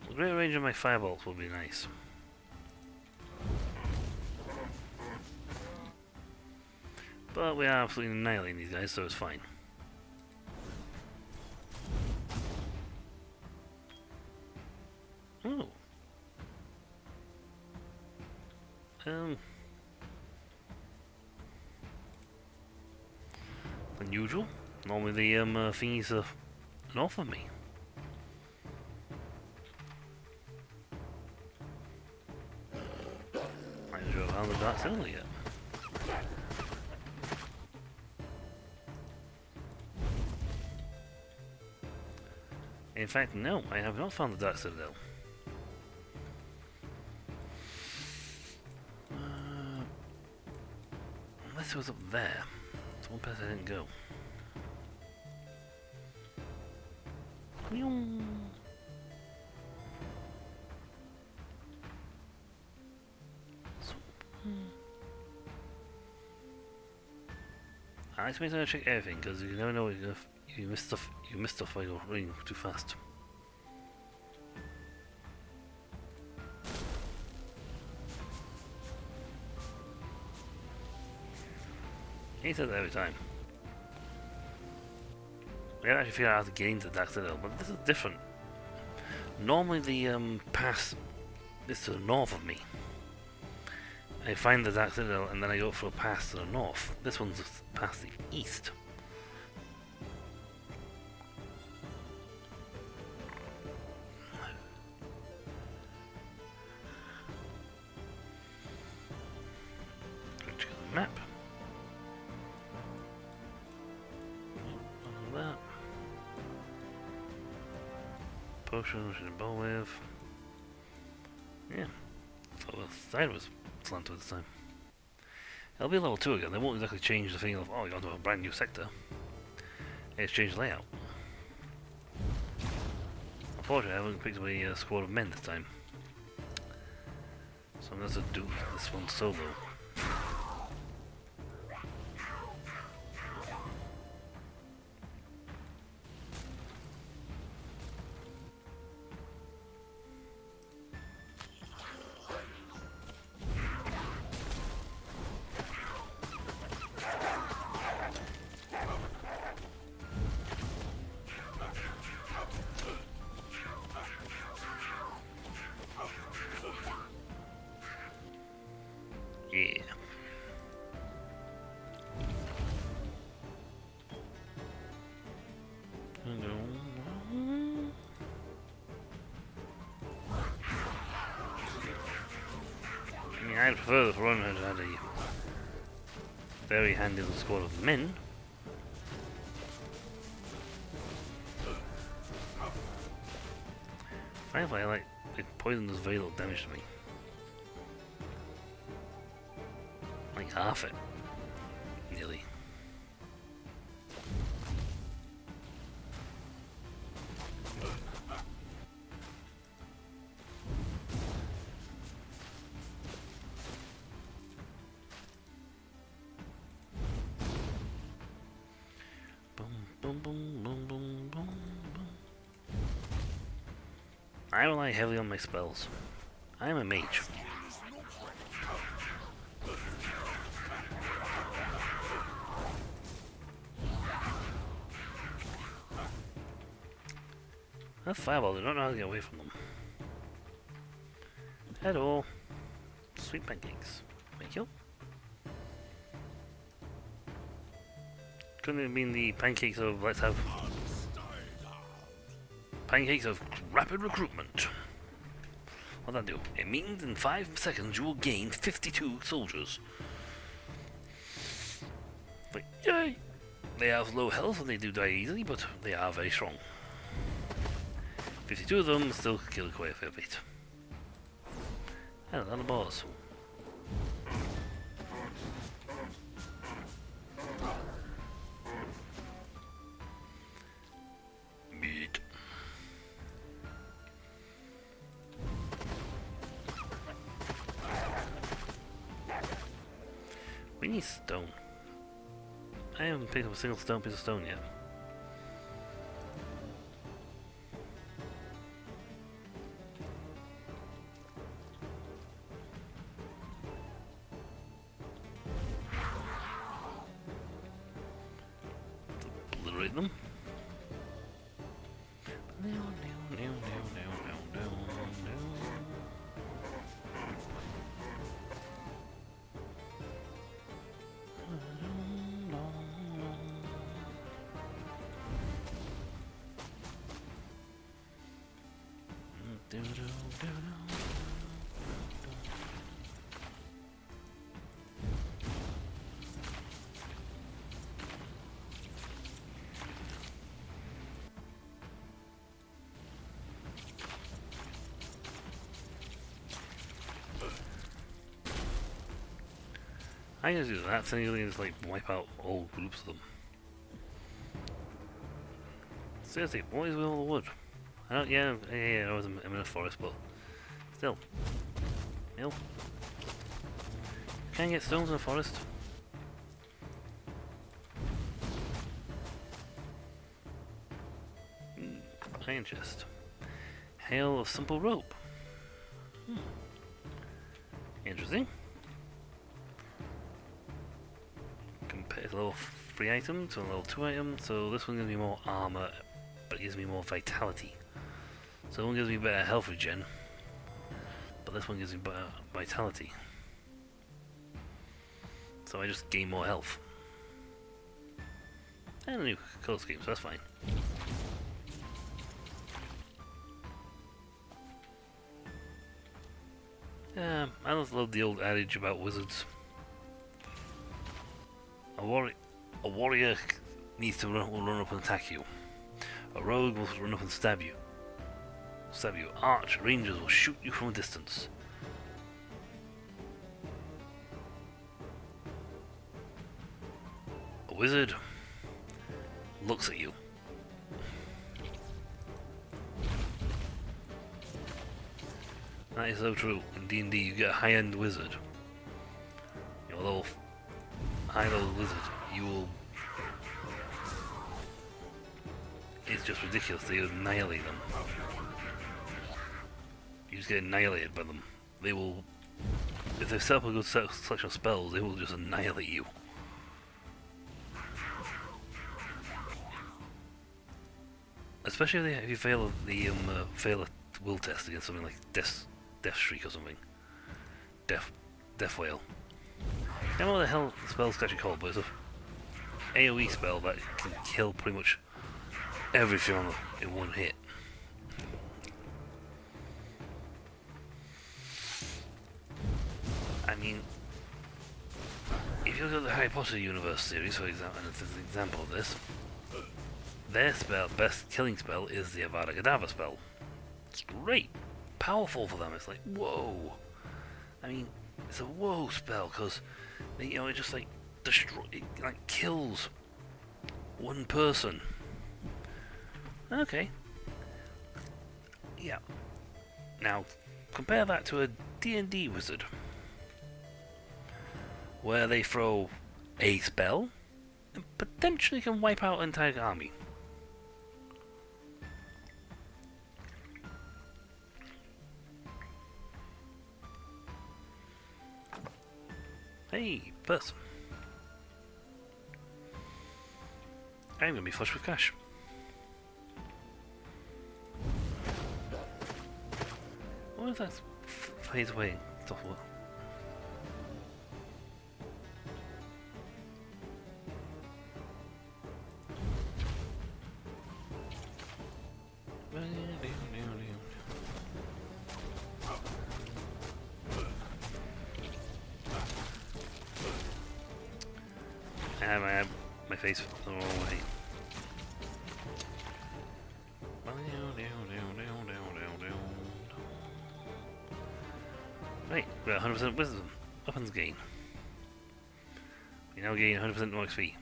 A great range of my firebolts will be nice. But we are absolutely annihilating these guys, so it's fine. Oh. Unusual. Normally the thingies are north of me. Might as well have the dark cylinder yet. In fact, no, I have not found the Dark Citadel. Unless it was up there. It's one place I didn't go. I like to make sure I check everything because you never know if you miss stuff. You miss stuff by running too fast. He says that every time. I gotta actually figure out how to get into the Dark Citadel, but this is different. Normally the pass is to the north of me. I find the Dark Citadel and then I go for a pass to the north. This one's past the east. Check the map. That. Potion, which is a bow with. Yeah. So the side was slanted this time. It'll be level 2 again. They won't exactly change the thing of, oh, you're onto a brand new sector. It's changed layout. Unfortunately, I haven't picked up a squad of men this time. So I'm going to do this one solo. Yeah. I mean, I'd prefer the Forerunner had a very handy little squad of men. Frankly, I like poison does very little damage to me. Like half it. Nearly. Boom, boom, boom, boom, boom, boom. I rely heavily on my spells. I am a mage. That fireball, I don't know how to get away from them. Hello. Sweet pancakes. Thank you. Couldn't it have been the pancakes of, let's have pancakes of rapid recruitment. What'd that do? It means in 5 seconds you will gain 52 soldiers. Like, yay! They have low health and they do die easily, but they are very strong. 52 of them still kill quite a fair bit. And another boss. Meat. We need stone. I haven't picked up a single piece of stone yet. Obliterate them. I just do that, so you just like wipe out all groups of them. Seriously, what is with all the wood? I don't, yeah, I was in a forest, but still. Hill. Can't get stones in a forest. Iron chest. Hail of simple rope. Interesting. Compare level 3 item to a level 2 item, so this one gives me more armor, but it gives me more vitality. So one gives me better health regen, but this one gives me better vitality. So I just gain more health. And a new color scheme, so that's fine. Yeah, I just love the old adage about wizards. A warrior needs to will run up and attack you. A rogue will run up and stab you. Arch rangers will shoot you from a distance. A wizard looks at you. That is so true. In D&D, you get a high-end wizard. Your little high-level wizard. You will. It's just ridiculous. They annihilate them. You just get annihilated by them. They will. If they set up a good selection of spells, they will just annihilate you. Especially if you fail a will test against something like Death Streak or something. Death Whale. I don't know what the hell the spell's actually called, but it's a AoE spell that can kill pretty much everything in one hit. I mean, if you look at the Harry Potter universe series, for example, and it's an example of this, their best killing spell is the Avada Kedavra spell. It's great. powerful for them. It's like, whoa. I mean, it's a whoa spell because, you know, it just like it like kills one person. Okay. Yeah. Now, compare that to a D&D wizard, where they throw a spell and potentially can wipe out an entire army. Hey, person. I'm gonna be flush with cash. What if that fades away? Stop what? I have my face the wrong way. Right, we're at 100% wisdom. Weapons gain. We now gain 100% more XP.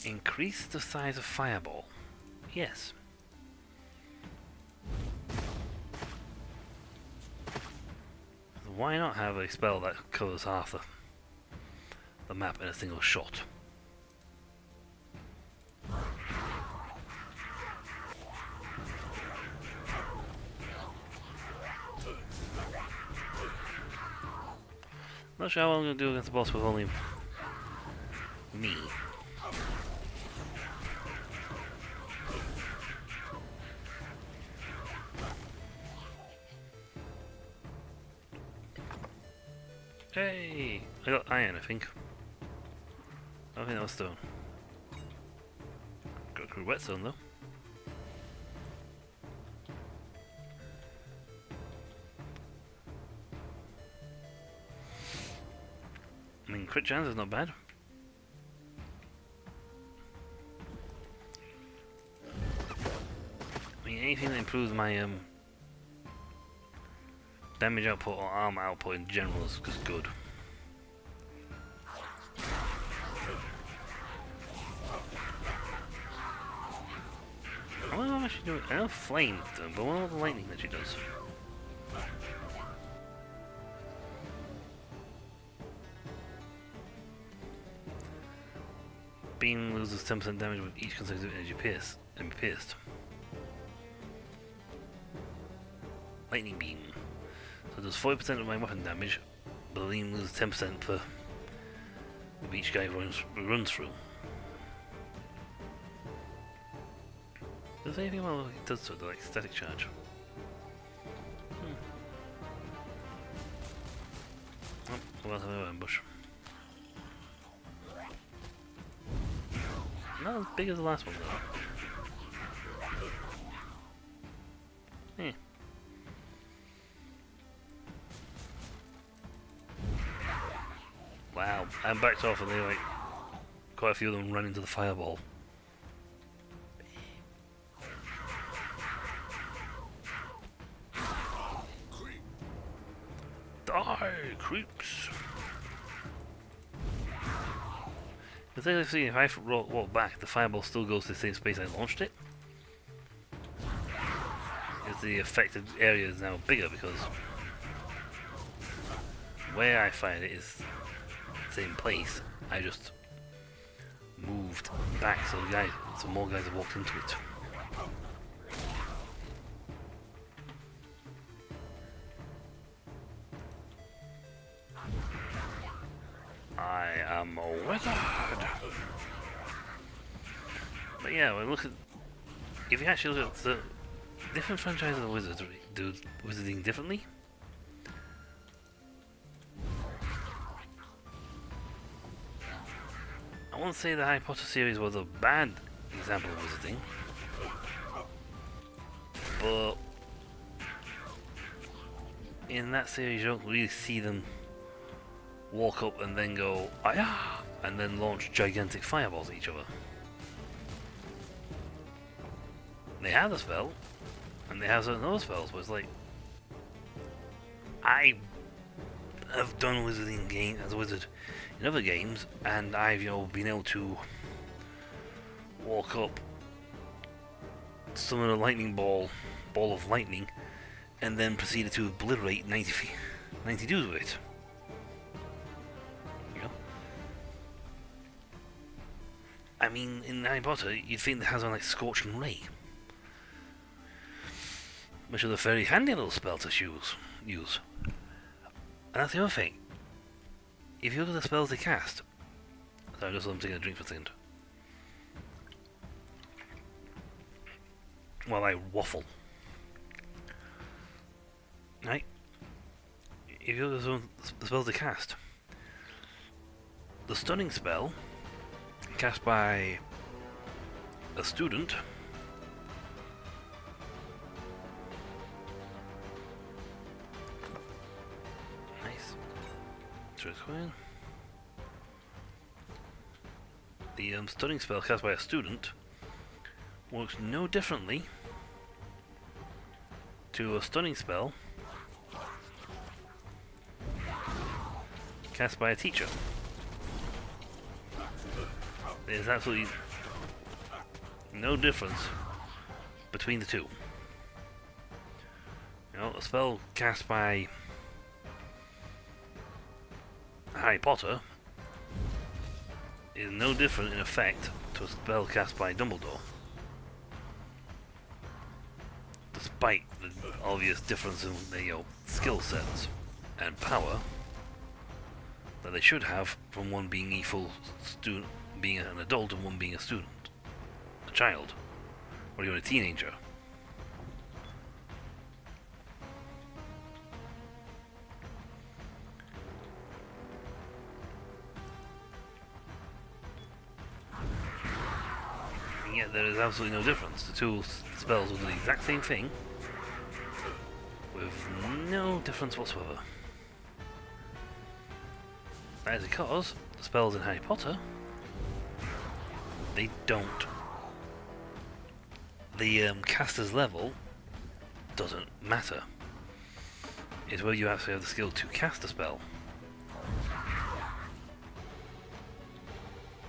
Increase the size of fireball. Yes. Why not have a spell that covers half the map in a single shot? Not sure how I'm going to do against the boss with only me. Hey! I got iron, I think. I don't think that was stone. Got a crude whetstone though. I mean, crit chance is not bad. I mean, anything that improves my damage output or armor output in general is just good. I wonder what she doing. I know flame, but I wonder what the lightning that she does. Beam loses 10% damage with each consecutive energy pierced. Lightning beam. So it does 40% of my weapon damage, but the beam loses 10% for with each guy runs through. Does anything about what it does to it, like static charge? Oh, we'll have an ambush. Not as big as the last one though. Wow, I'm backed off and they like quite a few of them run into the fireball. Die, creeps! Because if I walk back, the fireball still goes to the same space I launched it. Because the affected area is now bigger because where I fired it is the same place. I just moved back so more guys have walked into it. I am a wizard. But yeah, when look at if you actually look at the different franchises of wizards do wizarding differently. I won't say the Harry Potter series was a bad example of wizarding, but in that series you don't really see them walk up and then go "Ayah!" and then launch gigantic fireballs at each other. they have the spell, and they have certain other spells, but it's like, I have done wizarding game as a wizard in other games, and I've, you know, been able to walk up, summon a lightning ball of lightning, and then proceeded to obliterate 90 dudes with it. You know? I mean, in Harry Potter, you'd think that has on like Scorching Ray, which is a very handy little spell to use. And that's the other thing. If you look at the spells they cast, sorry, just let them take a drink for a second. While I waffle. Right? If you look at the spells they cast, the stunning spell cast by a student the stunning spell cast by a student works no differently to a stunning spell cast by a teacher. There's absolutely no difference between the two. You know, a spell cast by Harry Potter is no different in effect to a spell cast by Dumbledore, despite the obvious difference in their skill sets and power that they should have, from one being a full student, being an adult, and one being a student, a child, or even a teenager. And yet there is absolutely no difference. The two spells will do the exact same thing, with no difference whatsoever. That is because the spells in Harry Potter, they don't. The caster's level doesn't matter. It's where you actually have the skill to cast a spell.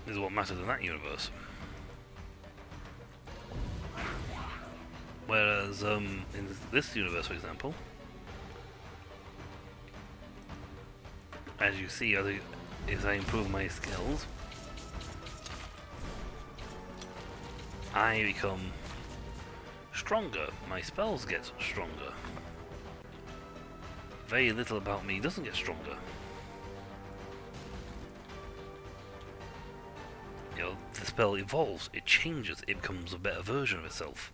This is what matters in that universe. Whereas in this universe, for example, as you see, as I improve my skills, I become stronger. My spells get stronger. Very little about me doesn't get stronger. You know, the spell evolves, it changes, it becomes a better version of itself.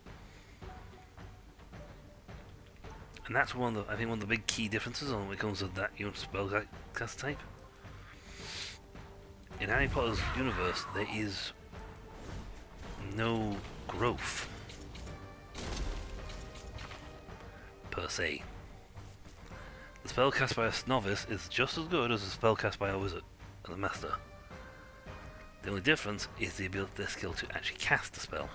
And that's one of the big key differences when it comes to that spell cast type. In Harry Potter's universe, there is no growth per se. The spell cast by a novice is just as good as a spell cast by a wizard and a master. The only difference is the ability, their skill to actually cast the spell.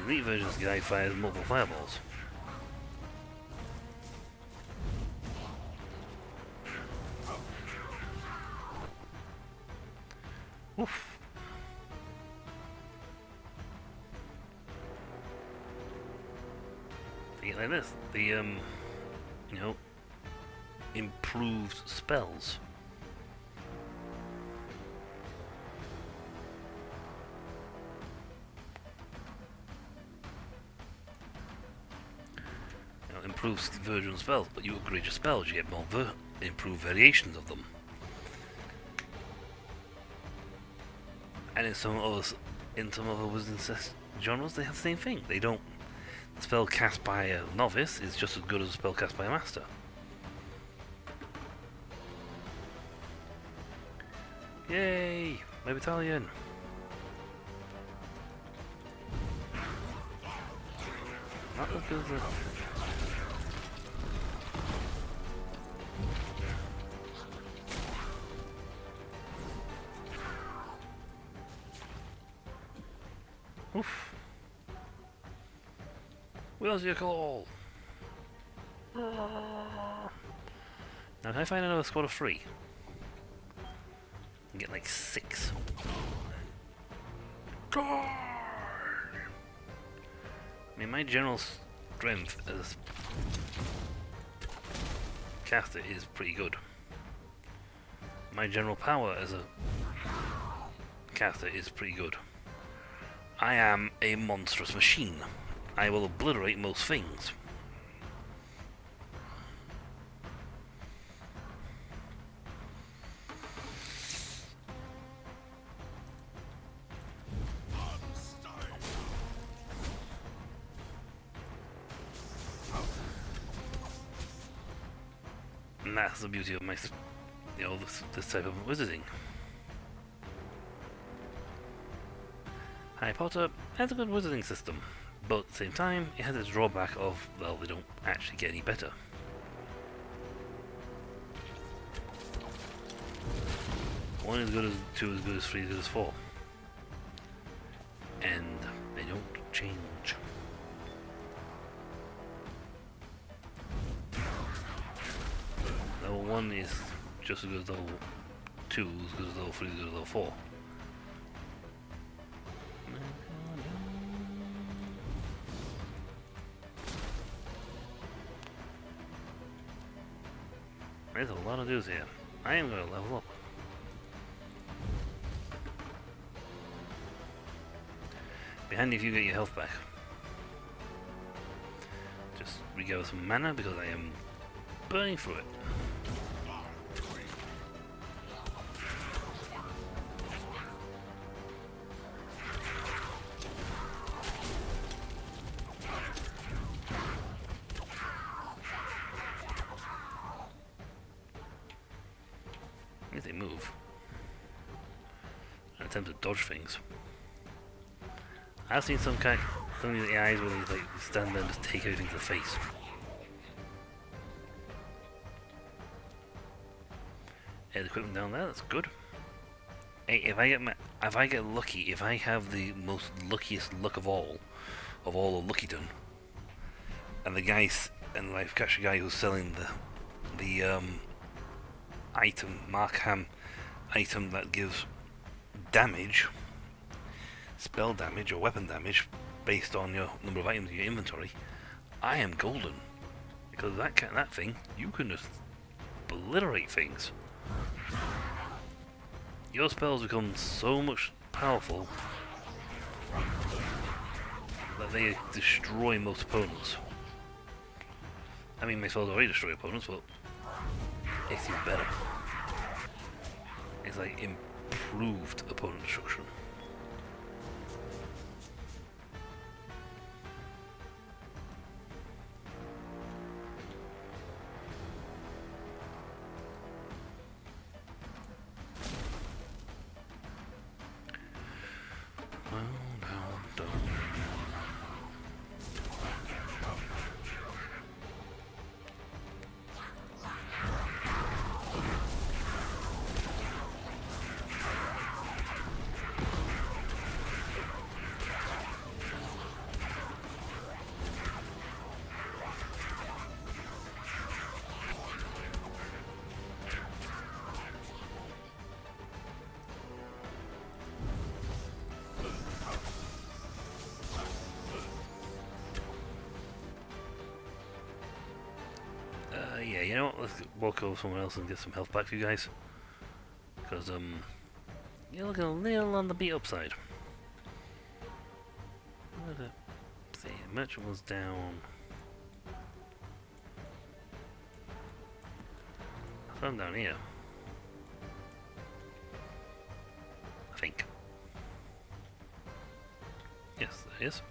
The elite version's guy fires multiple fireballs. Oof. Think like this, the improved spells. Improved version of spells, but you upgrade your spells, you get more improved variations of them. And in some other wizarding genres, they have the same thing. They don't. The spell cast by a novice is just as good as a spell cast by a master. Yay! My battalion! Not as good as the... Oof. Where's your call? Now can I find another squad of 3? And get like 6. I mean, my general strength as caster is pretty good. My general power as a caster is pretty good. I am a monstrous machine. I will obliterate most things. And that's the beauty of my, this type of wizarding. Harry Potter has a good wizarding system, but at the same time, it has its drawback of, well, they don't actually get any better. One is good as 2 is good as 3 is good as 4. And they don't change. Level 1 is just as good as level 2, as good as level 3, as good as level 4. There's a lot of dudes here. I am going to level up. Be handy if you get your health back. Just regather some mana because I am burning through it. If they move, and attempt to dodge things. I've seen some of these AIs where they like stand there and just take everything to the face. Air equipment down there, that's good. Hey, if I get lucky, if I have the most luckiest luck of all the lucky done, and I've catch a guy who's selling the item, Markham item that gives damage, spell damage or weapon damage based on your number of items in your inventory, I am golden. Because that thing, you can just obliterate things. Your spells become so much powerful that they destroy most opponents. I mean, my spells already destroy opponents, but it's even better. It's like improved opponent destruction. Yeah, you know what, let's walk over somewhere else and get some health back for you guys. Because, you're looking a little on the beat up side. See, merchant was down. I found down here. I think. Yes, there he is.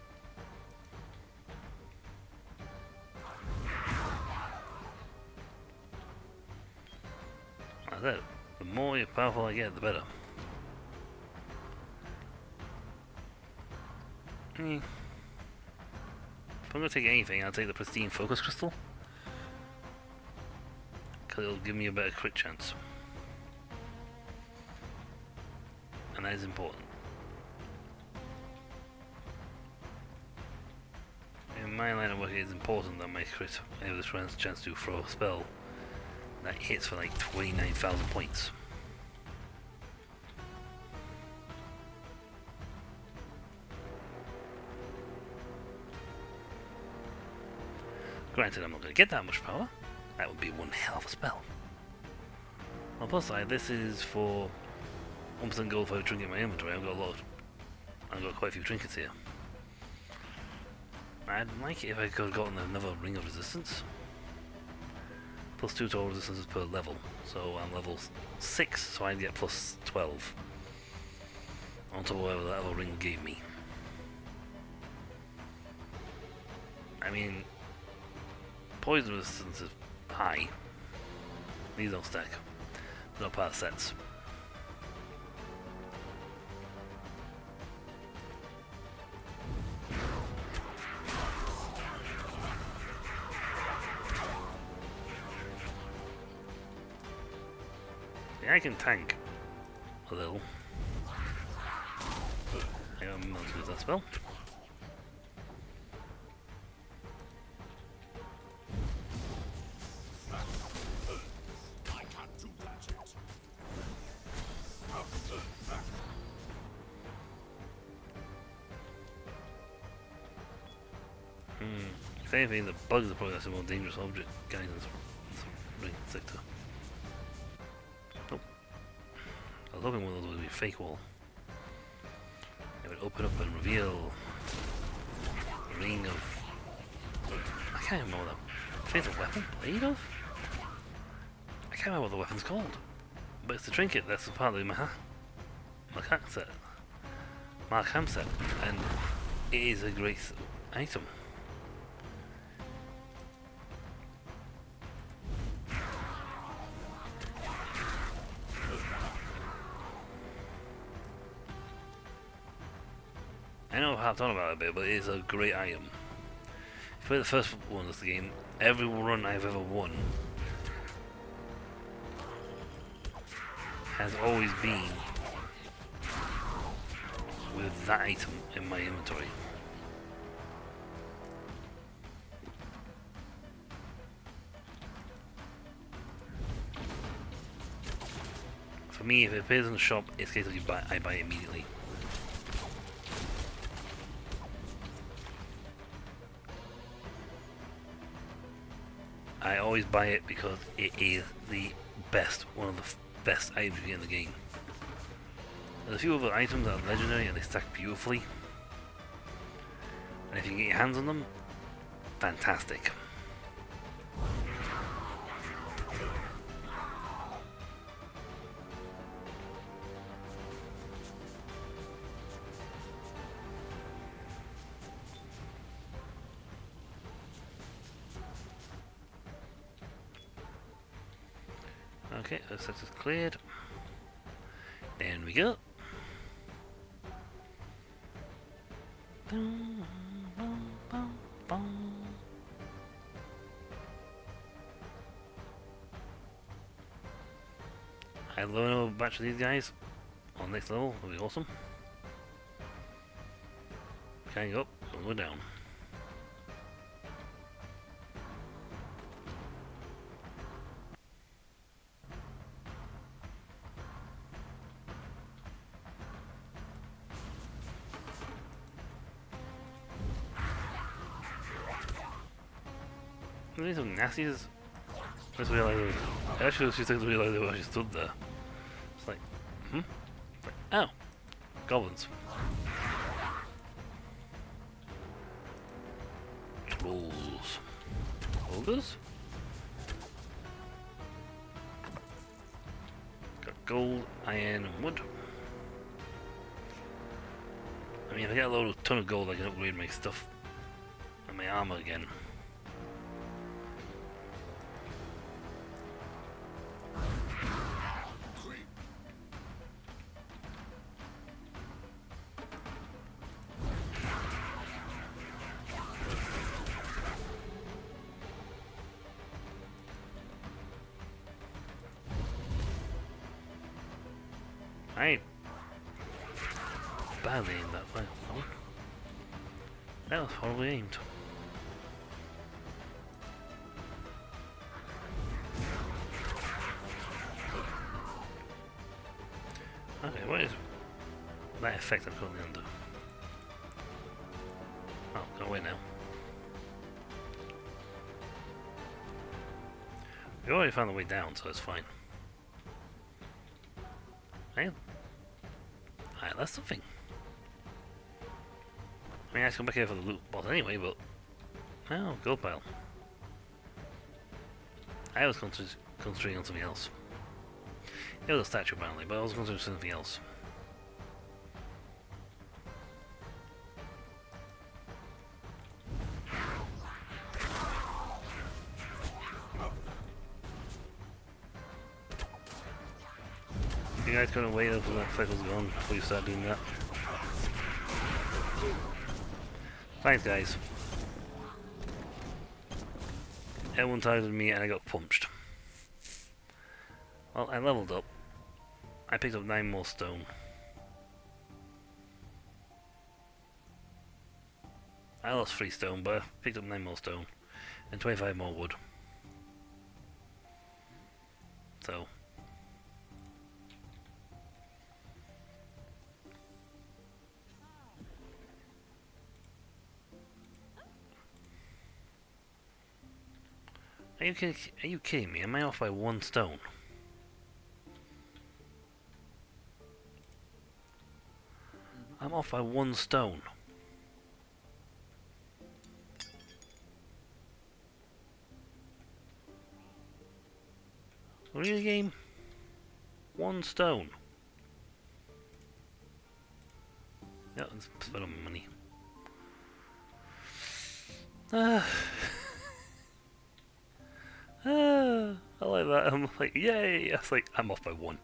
That's it. The more powerful I get, the better. If I'm gonna take anything, I'll take the Pristine Focus Crystal. Because it'll give me a better crit chance. And that is important. In my line of work, it is important that my crit, I have this chance to throw a spell that hits for like 29,000 points. Granted, I'm not going to get that much power. That would be one hell of a spell. On the plus side, this is for 1% gold for a trinket in my inventory. I've got quite a few trinkets here. I'd like it if I could have gotten another Ring of Resistance. Plus 2 to all resistances per level. So I'm level 6, so I'd get plus 12. On top of whatever that other ring gave me. I mean, poison resistance is high. These don't stack. They're not part of sets. Yeah, I can tank a little. I got to use that spell. I can't do that yet. If anything, the bugs are probably the more dangerous object guys in this ring sector. Nope. I was hoping one of those would be a fake wall. It would open up and reveal a ring of... I can't remember what that fatal weapon blade of? I can't remember what the weapon's called. But it's the trinket that's part of the Markham set. Markham set. And it is a great item. I know I've harped on about it a bit, but it is a great item. If you play the first one of the game, every run I've ever won has always been with that item in my inventory. For me, if it appears in the shop, it's a case of I buy it immediately. I always buy it because it is the best, one of the best items you get in the game. There's a few other items that are legendary and they stack beautifully. And if you can get your hands on them, fantastic. Okay, the sector's cleared. Down we go. I learn a batch of these guys on next level, that'll be awesome. Can't go up, so we'll go down. These are nasties. I just realized I actually just realized they were actually stood there. It's like, It's like, oh, goblins. Trolls. Ogres? Got gold, iron, and wood. I mean, if I get a ton of gold, I can upgrade my stuff and my armor again. I badly aimed that one. That was horribly aimed. Okay, what is that effect I'm currently under? Oh, go away now. We already found the way down, so it's fine. Hey, that's something. I mean, I have to come back here for the loot boss anyway, but... Oh, gold pile. I was concentrating on something else. It was a statue apparently, but I was concentrating on something else. You guys couldn't wait until that cycle's gone before you start doing that. Thanks, guys. Everyone targeted me and I got punched. Well, I leveled up. I picked up 9 more stone. I lost 3 stone, but I picked up 9 more stone. And 25 more wood. So... Are you kidding me? Am I off by 1 stone? I'm off by 1 stone. Really, game? 1 stone. Yeah, let's spend on my money. I like that. I'm like, yay! I was like, I'm off by 1.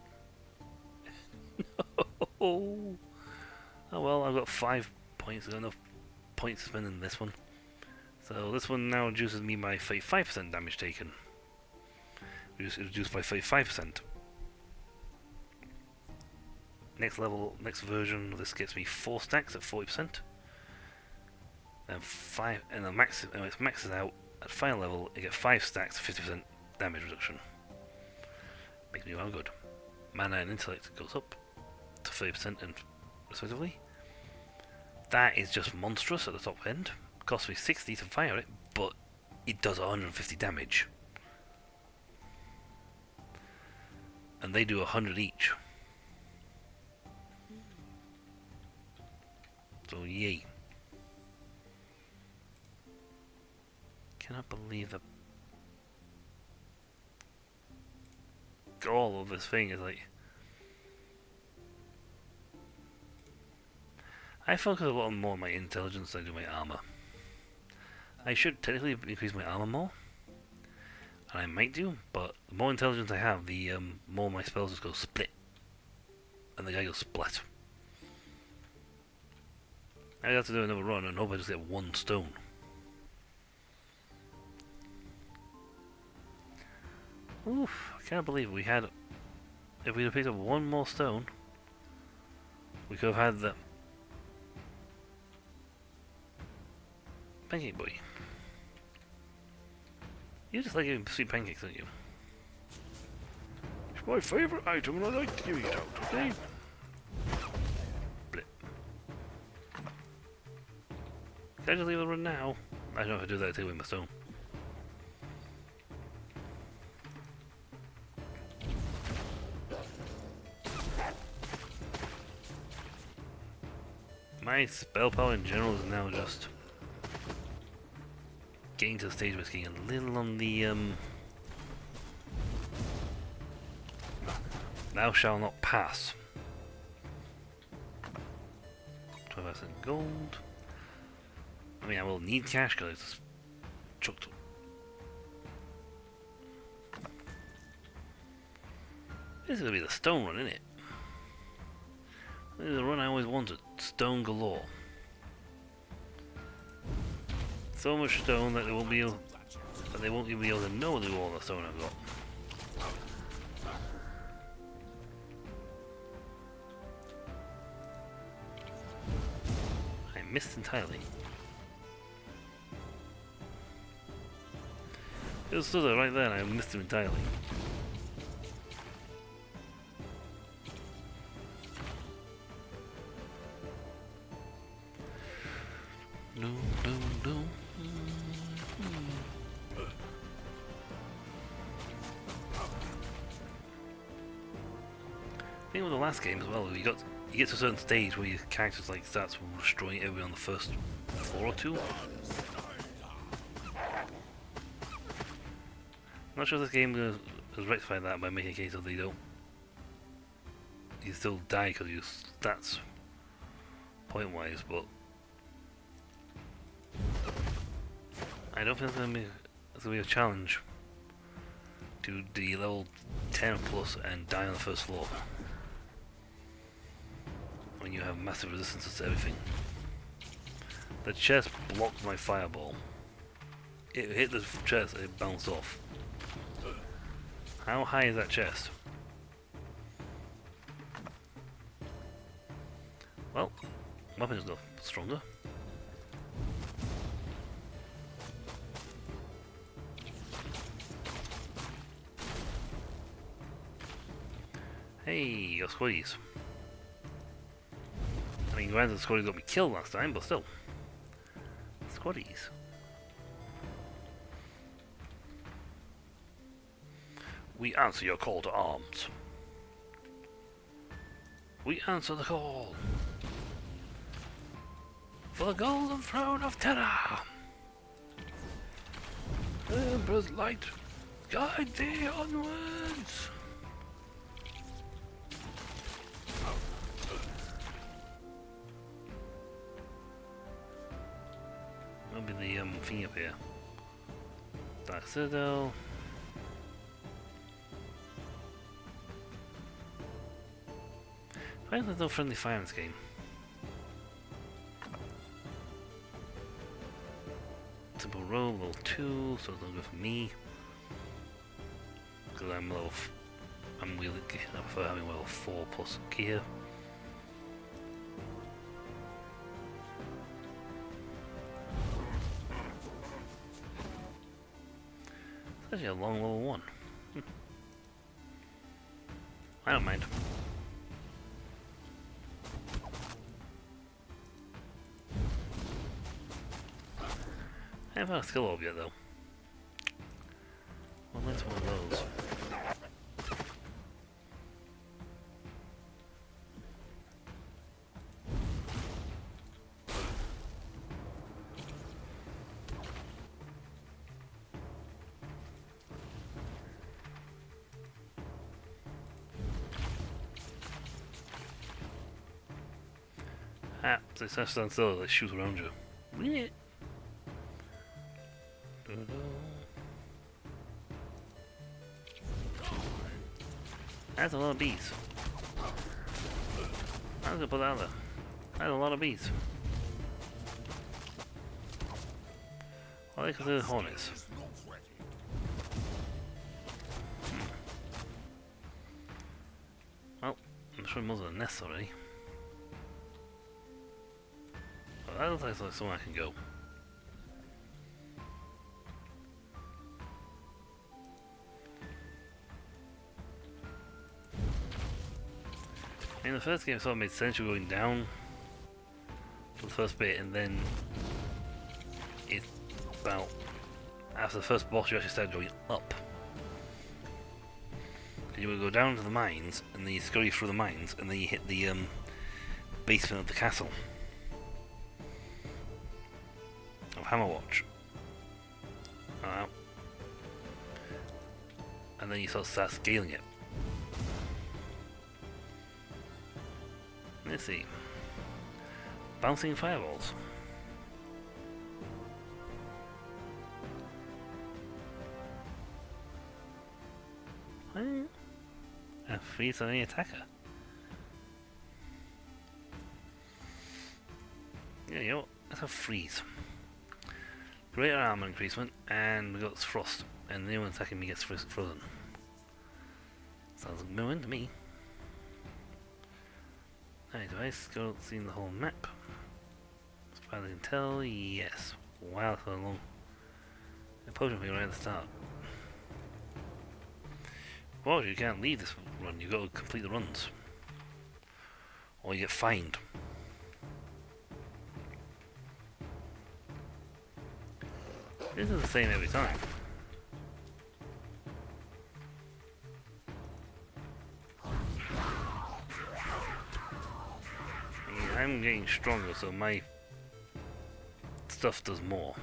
No. Oh well, I've got 5 points. I've got enough points to spend in this one. So this one now reduces me by 35% damage taken. Reduced by 35%. Next level, next version, this gets me 4 stacks at 40%. And 5, and the max, and it maxes out at final level. You get 5 stacks, 50% damage reduction. Makes me well good. Mana and intellect goes up to 30% and respectively. That is just monstrous at the top end. Costs me 60 to fire it, but it does 150 damage. And they do 100 each. So yay. Cannot believe the goal of this thing is like... I focus a lot more on my intelligence than I do my armor. I should technically increase my armor more, and I might do, but the more intelligence I have, the more my spells just go split, and the guy goes splat. I have to do another run and hope I just get 1 stone. Oof, I can't believe we had... If we'd have picked up 1 more stone, we could have had the... Pancake boy. You just like eating sweet pancakes, don't you? It's my favourite item and I like to give it out, okay? Blip. Can I just leave the run now? I don't know if I do that too with my stone. My spell power in general is now just getting to the stage where it's getting a little on the thou shall not pass. 12% gold. I mean, I will need cash because I just chucked. This is gonna be the stone run, isn't it? This is the run I always wanted. Stone galore. So much stone that they won't even be able to know all the stone I've got. missed entirely. It was stood there right there and I missed him entirely. No, no, no. I think with the last game as well, you get to a certain stage where your character's like starts destroying everyone on the first floor or two. Not sure if this game has rectified that by making a case of they don't. You still die because your stats point wise, but I don't think it's gonna be a challenge to the level 10 plus and die on the first floor when you have massive resistances to everything. The chest blocked my fireball. It hit the chest and it bounced off. How high is that chest? Well, weapons got stronger. Hey, your squaddies. I mean, granted, the squaddies got me killed last time, but still. Squaddies. We answer your call to arms. We answer the call. For the golden throne of Terra. The Emperor's light, guide thee onwards. Maybe the thing up here. Dark Citadel. Why is there no friendly fire in this game? Simple roll, level 2, so it's not good for me. Because I'm level I'm really I prefer having level 4 plus gear. It's actually a long level 1. I don't mind. I haven't found a skill orb yet though. Well, that's one of those. Ah, so it's not stand still, they shoot around you. Yeah. That's a lot of bees. I'm gonna put that there. That's a lot of bees. What are they considered hornets? Well, I'm sure most of the nests already. But that looks like somewhere I can go. In the first game, it sort of made sense you were going down for the first bit, and then it's about after the first boss, you actually start going up. You would go down to the mines, and then you scurry through the mines, and then you hit the basement of the castle of Hammerwatch. And then you sort of start scaling it. Let's see. Bouncing fireballs. A freeze on any attacker. Yeah, you know what? Let's have freeze. Greater armor increasement, and we got frost, and anyone attacking me gets frozen. Sounds like a win to me. Alright, device, go see the whole map. far as I can tell, yes. Wow, so long. A potion for you right at the start. Well, you can't leave this run, you've got to complete the runs. Or you get fined. This is the same every time. I mean, I'm getting stronger, so my stuff does more.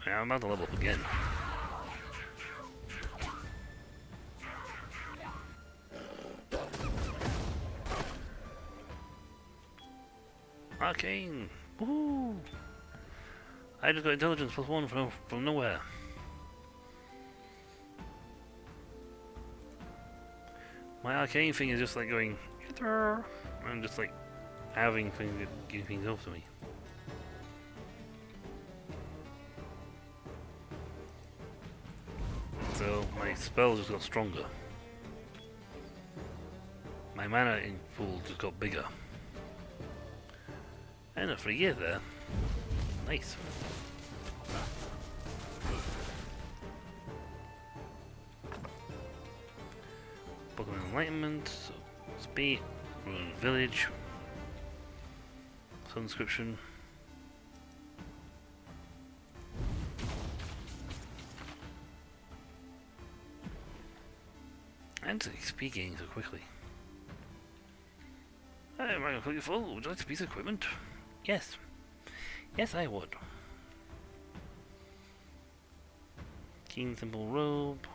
Yeah, I'm about to level up again. Arcane! Woohoo! I just got intelligence +1 from nowhere. My arcane thing is just like going, and just like having things that give things off to me. So my spell just got stronger. My mana in pool just got bigger. And a free year there. Nice. Pokemon Enlightenment, so Speed, Ruined Village, Sunscription. And XP gaining so quickly. Hey, am I completely full? Would you like a piece of equipment? Yes. Yes, I would. King Simple Robe.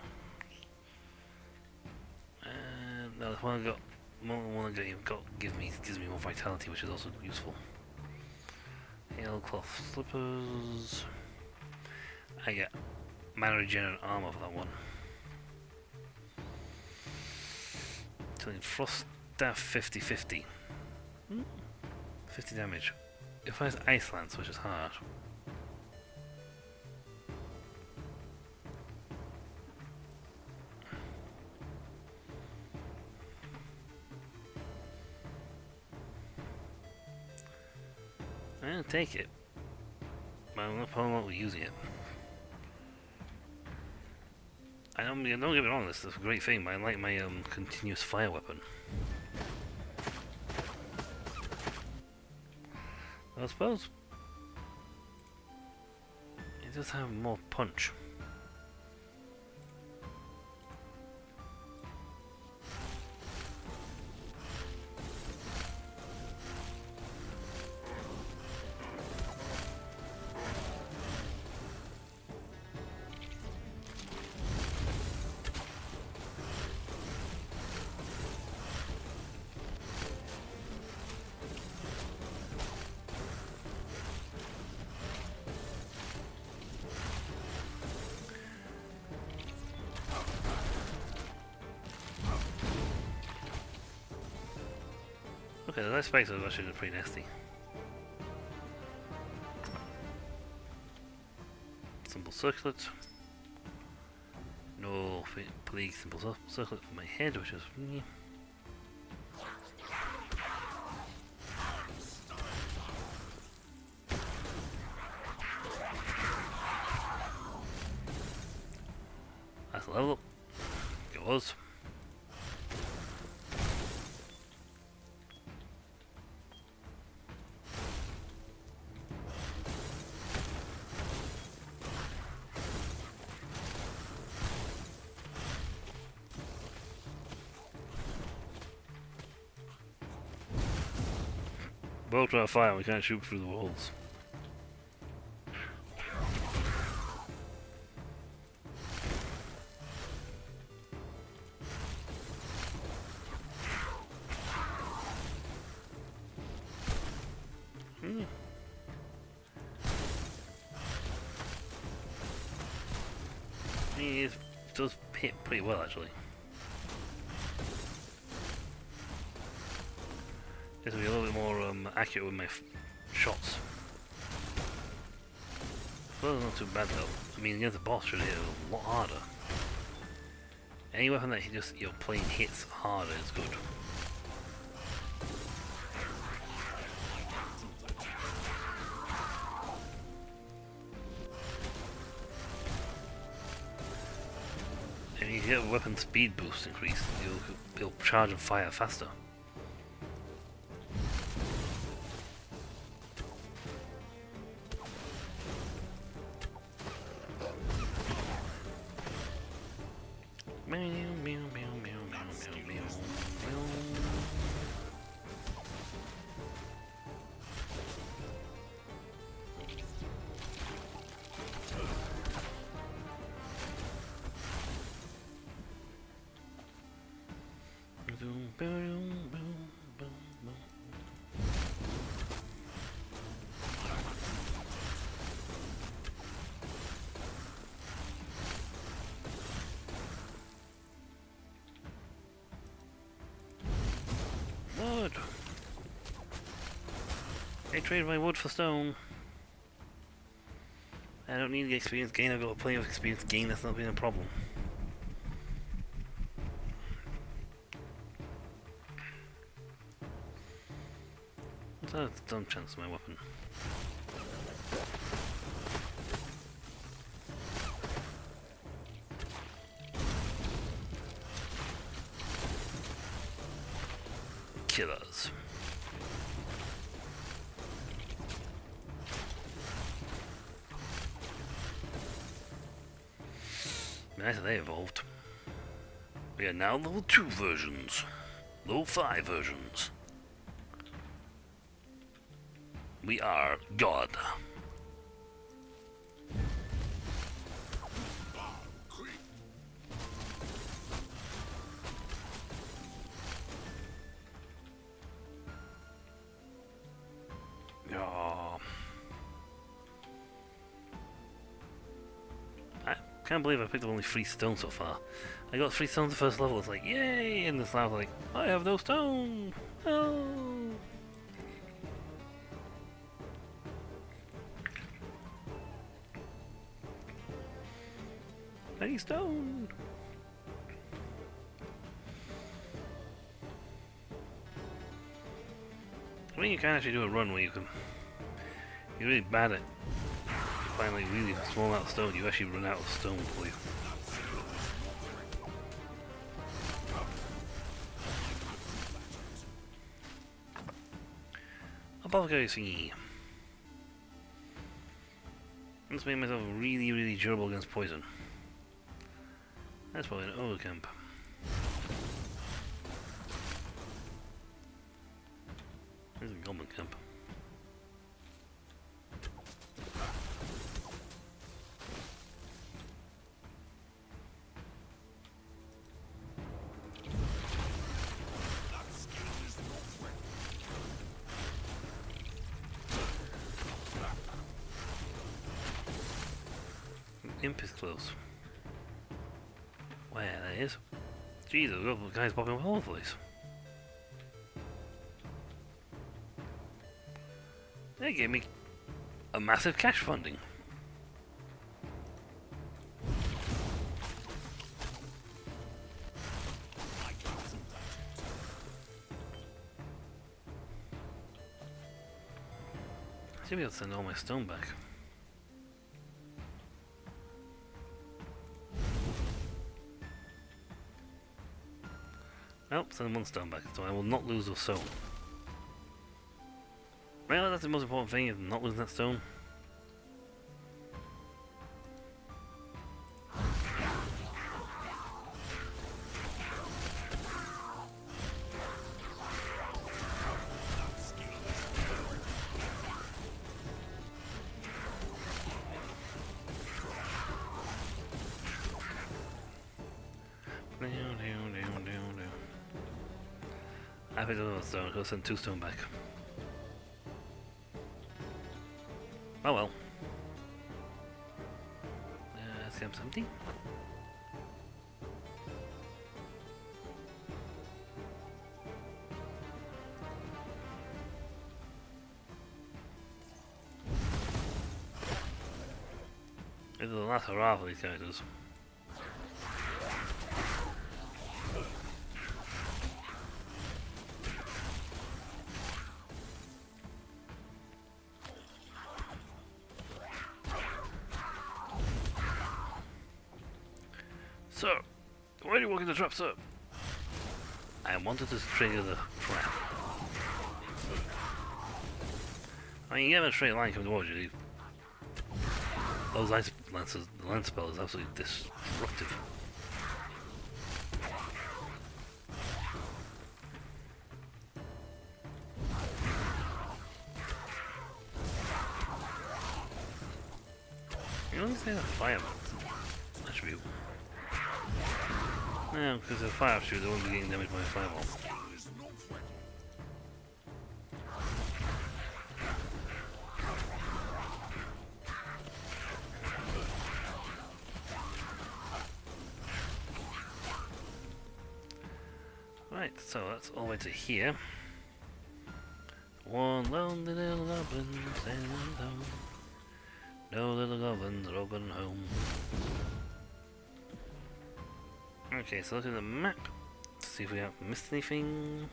And now the one I got gives me more vitality, which is also useful. Hailcloth slippers. I get mana regenerate armor for that one. Telling Frost Staff 50-50. 50 damage. It fires Ice Lance, which is hard. I'll take it. But I'm not using it. Don't get me wrong, this is a great thing, but I like my continuous fire weapon. I suppose it does have more punch. Okay, the last spikes are actually pretty nasty. Simple circlet. No plague simple circlet for my head, which is me. That's a level up. It was. Both are fire, we can't shoot through the walls. It does hit pretty well, actually. This will be a little bit more accurate with my shots. Well, not too bad though. I mean, against the boss should hit a lot harder. Any weapon that just plain hits harder is good. And you get a weapon speed boost increase, you'll charge and fire faster. Wood! I trade my wood for stone. I don't need the experience gain, I've got plenty of experience gain, that's not been a problem. What's that dumb chance of my weapon? Killers. Nice that they evolved. We are now level 2 versions. Level 5 versions. We are God. I can't believe I picked up only 3 stones so far. I got 3 stones the first level, it's like, yay! And this now like, I have no stone! Oh! I need stone! I mean, you can actually do a run where you can... You're really bad at... Finally, really small amount of stone, you actually run out of stone for you. Apothecary. Let's make myself really, really durable against poison. That's probably an overcamp. There's a goblin camp. Imp is close. Wow, that is. Jesus, we've got guys popping all over the place. They gave me a massive cash funding. I should be able to send all my stone back. Well, send 1 stone back, so I will not lose a stone. Well, that's the most important thing, is not losing that stone. I picked another stone, I'll send 2 stone back. Oh well. Scam something. That's a half of these characters. So, why do you walk in the trap, sir? I wanted to trigger the trap. I mean, you have a straight line coming towards you. Those ice lances, the lance spell is absolutely destructive. You only say that fire attribute. No, because of fire attribute, they won't be getting damaged by a fireball. Right, so that's all the way to here. One lonely little goblin standing alone. No little goblins are all going home. Okay, so look at the map to see if we have missed anything.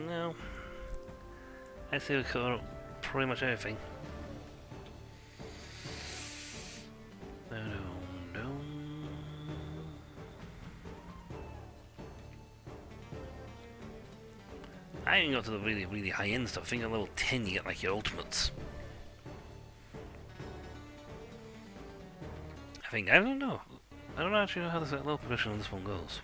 No. I say we covered pretty much everything. No. I haven't got to the really high end stuff. I think at level 10 you get like your ultimates. I don't know. I don't actually know how this level progression on this one goes.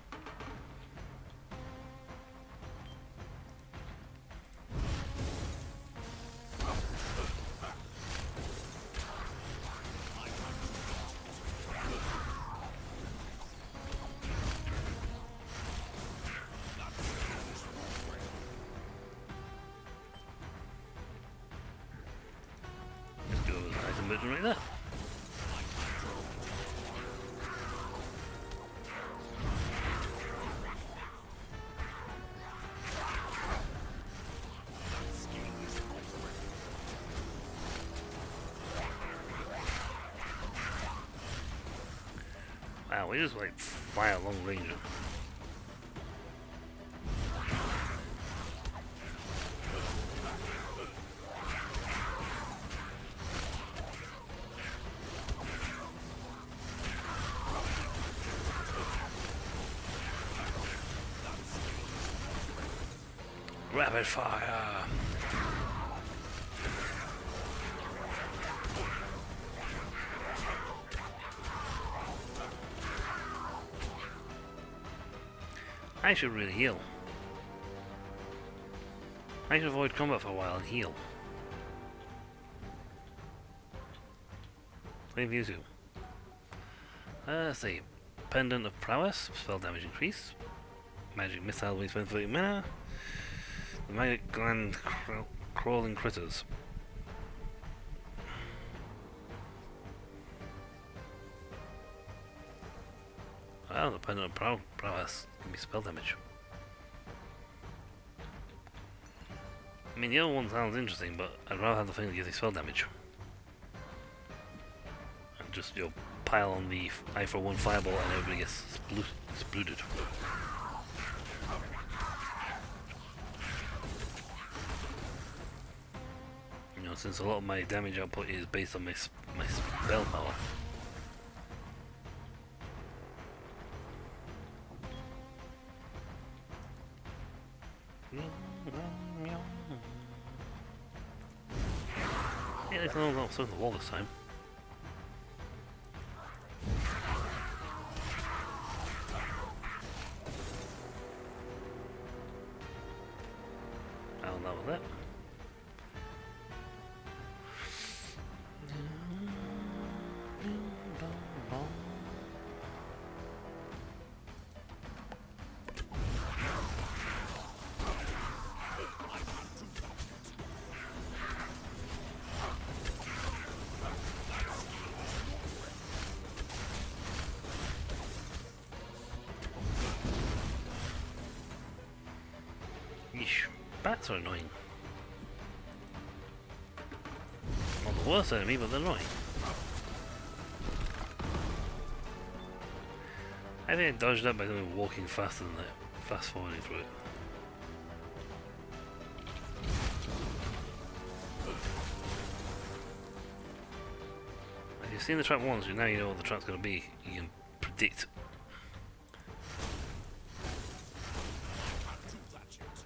Let's go with the item button right there. Wow, we just like fire long range. Rapid fire! I should really heal. I should avoid combat for a while and heal. What do you do? Let's see. Pendant of Prowess, spell damage increase. Magic Missile when you spend 30 mana. The Magic Gland Crawling Critters. Wow, the Pendant of Prowess give me spell damage. I mean, the other one sounds interesting, but I'd rather have the thing that gives me spell damage. And just, you know, pile on the eye for one fireball and everybody gets exploded. You know, since a lot of my damage output is based on my spell power. Yeah, there's no outside the wall this time. I'll know that. Yeesh, bats are annoying. Not the worst enemy, but they're annoying. I think I dodged that by doing walking faster than that, fast forwarding through it. If you've seen the trap once, now you know what the trap's going to be. You can predict. Can't do that yet.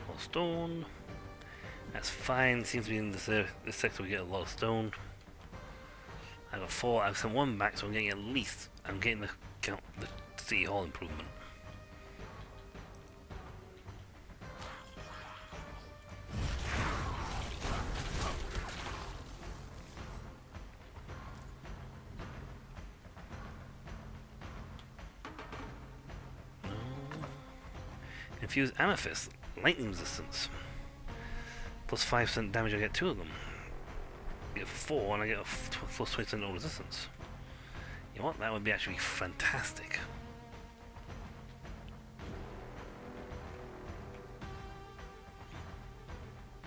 More stone. That's fine. Seems to be in this sector we get a lot of stone. I got 4. I've sent 1 back, so I'm getting at least. I'm getting the City Hall improvement. Infuse Amethyst, lightning resistance. Plus 5% damage, I get 2 of them. I get 4 and I get a plus 20% no resistance. You know what? That would be actually fantastic.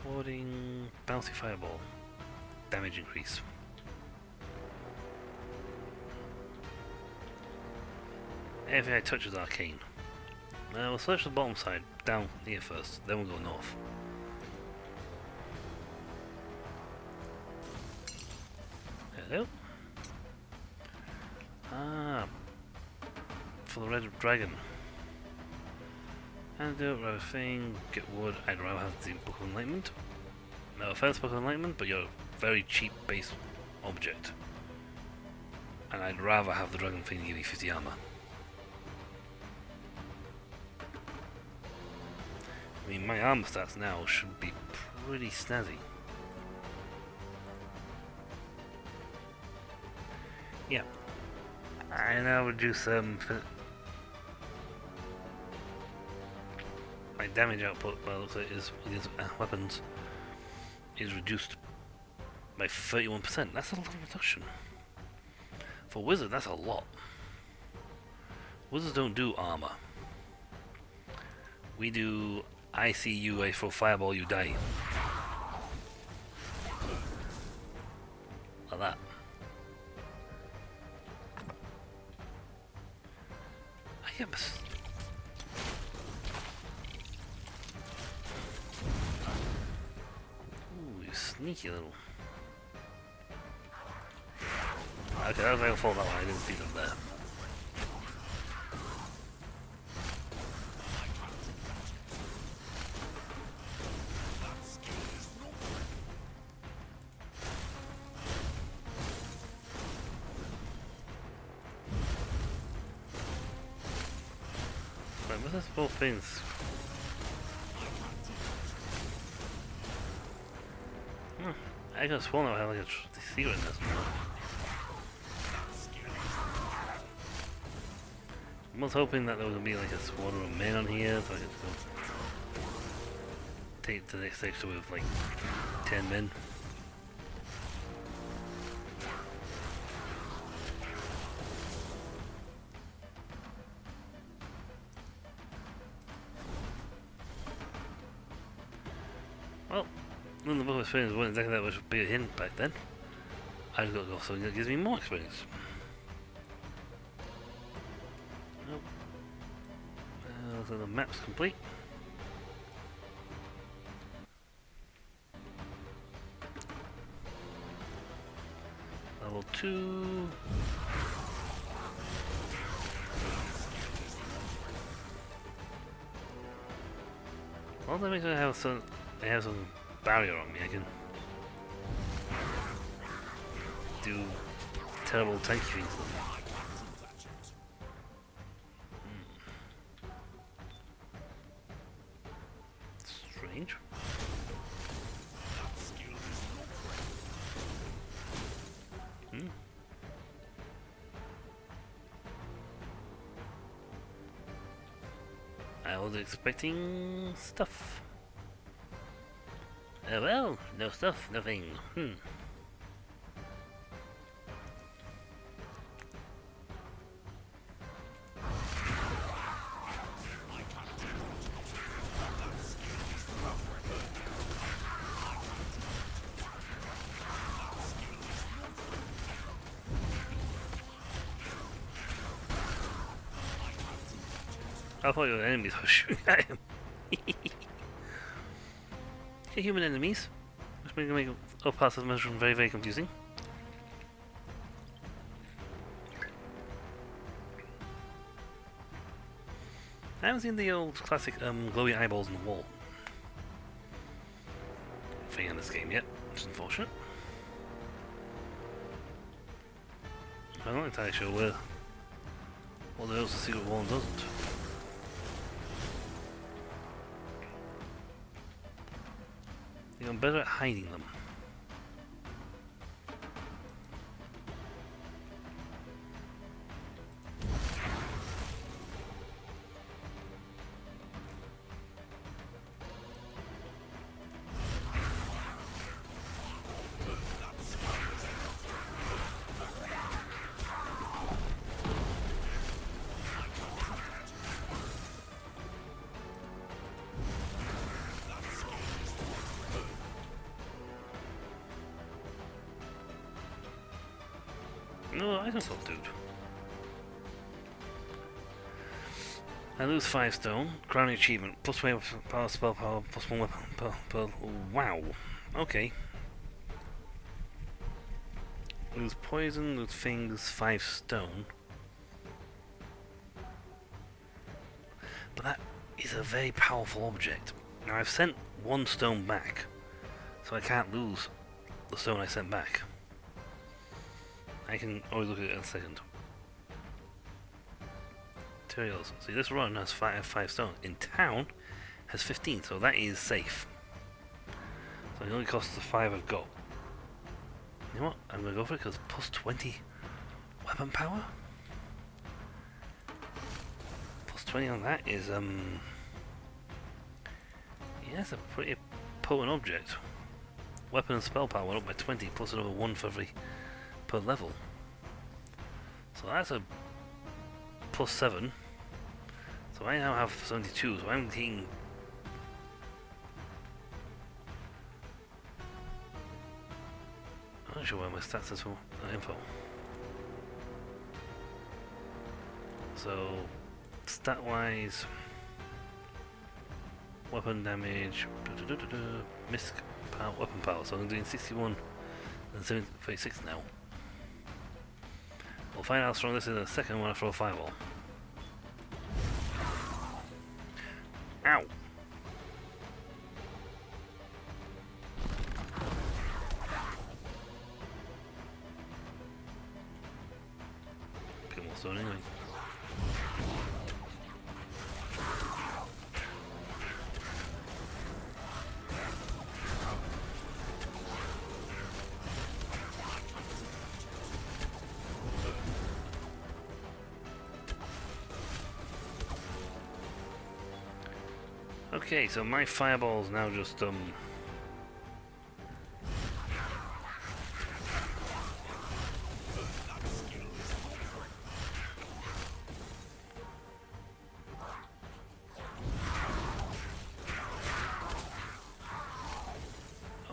Warding, bouncy fireball, damage increase. Everything I touch is arcane. We'll search the bottom side, down here first, then we'll go north. Hello? Ah, for the red dragon. Antidote, rather thing, get wood. I'd rather have the Book of Enlightenment. No offense, Book of Enlightenment, but you're a very cheap base object. And I'd rather have the dragon thing give you 50 armor. I mean, my armor stats now should be pretty snazzy. Yeah. I now reduce my damage output, by looks like it is against weapons, is reduced by 31%. That's a lot of reduction. For wizard, that's a lot. Wizards don't do armor. We do I see you, I throw fireball, you die. Like that. I am. Ooh, you sneaky little. Okay, that was my fault that one. I didn't see them there. What's this both things? I could have sworn I had like a secret in this. I was hoping that there was gonna be like a squadron of men on here, so I could go take the next sector with like 10 men. Well, in the book of experience wasn't exactly that much big a hint back then. I just got to go something that gives me more experience. Nope. So the map's complete. Level 2. Well, that makes me have some. I have some barrier on me. I can do terrible tanky things. Strange. I was expecting stuff. Well, no stuff, nothing. I thought your enemies were shooting at him. Okay, human enemies. Which make all parts of the mission very, very confusing. I haven't seen the old classic glowy eyeballs on the wall thing in this game yet, which is unfortunate. I'm not entirely sure what the hell's the secret wall doesn't. I'm better at hiding them. No, I don't dude. I lose 5 stone. Crowning achievement. Plus 1 power, spell power, plus 1 weapon. Pearl. Wow. Okay. Lose poison, lose things, 5 stone. But that is a very powerful object. Now I've sent 1 stone back, so I can't lose the stone I sent back. I can always look at it in a second. Materials. See, this run has 5 stone. In town, has 15, so that is safe. So it only costs the 5 I've got. You know what? I'm gonna go for it because plus 20 weapon power. Plus 20 on that is yeah, it's a pretty potent object. Weapon and spell power went up by 20, plus another 1 for every per level. So that's a plus 7. So I now have 72, so I'm getting I'm not sure where my stats is for info. So stat wise, weapon damage, misc power, weapon power, so I'm doing 61 and 36 now. We'll find out how strong this is in a second when I throw a fireball. Ow! Get more stone anyway. Okay, so my fireball's now just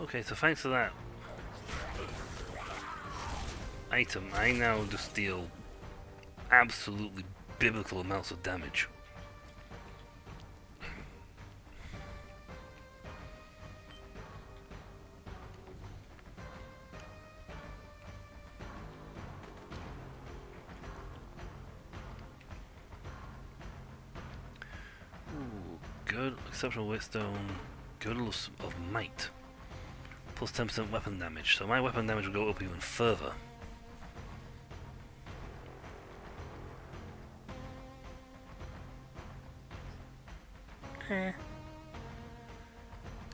okay, so thanks to that item, I now just deal absolutely biblical amounts of damage. Good, exceptional whetstone, girdle of might, plus 10% weapon damage. So my weapon damage will go up even further.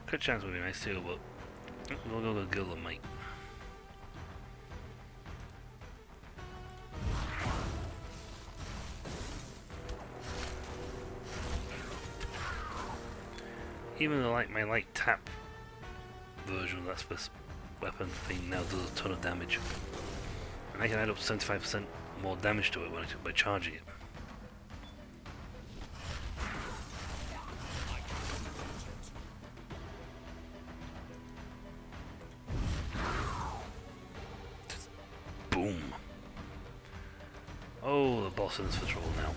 Crit chance would be nice too, but we'll go with girdle of might. Even though my light tap version of that weapon thing now does a ton of damage, and I can add up 75% more damage to it by charging it. Just boom! Oh, the boss is for trouble now.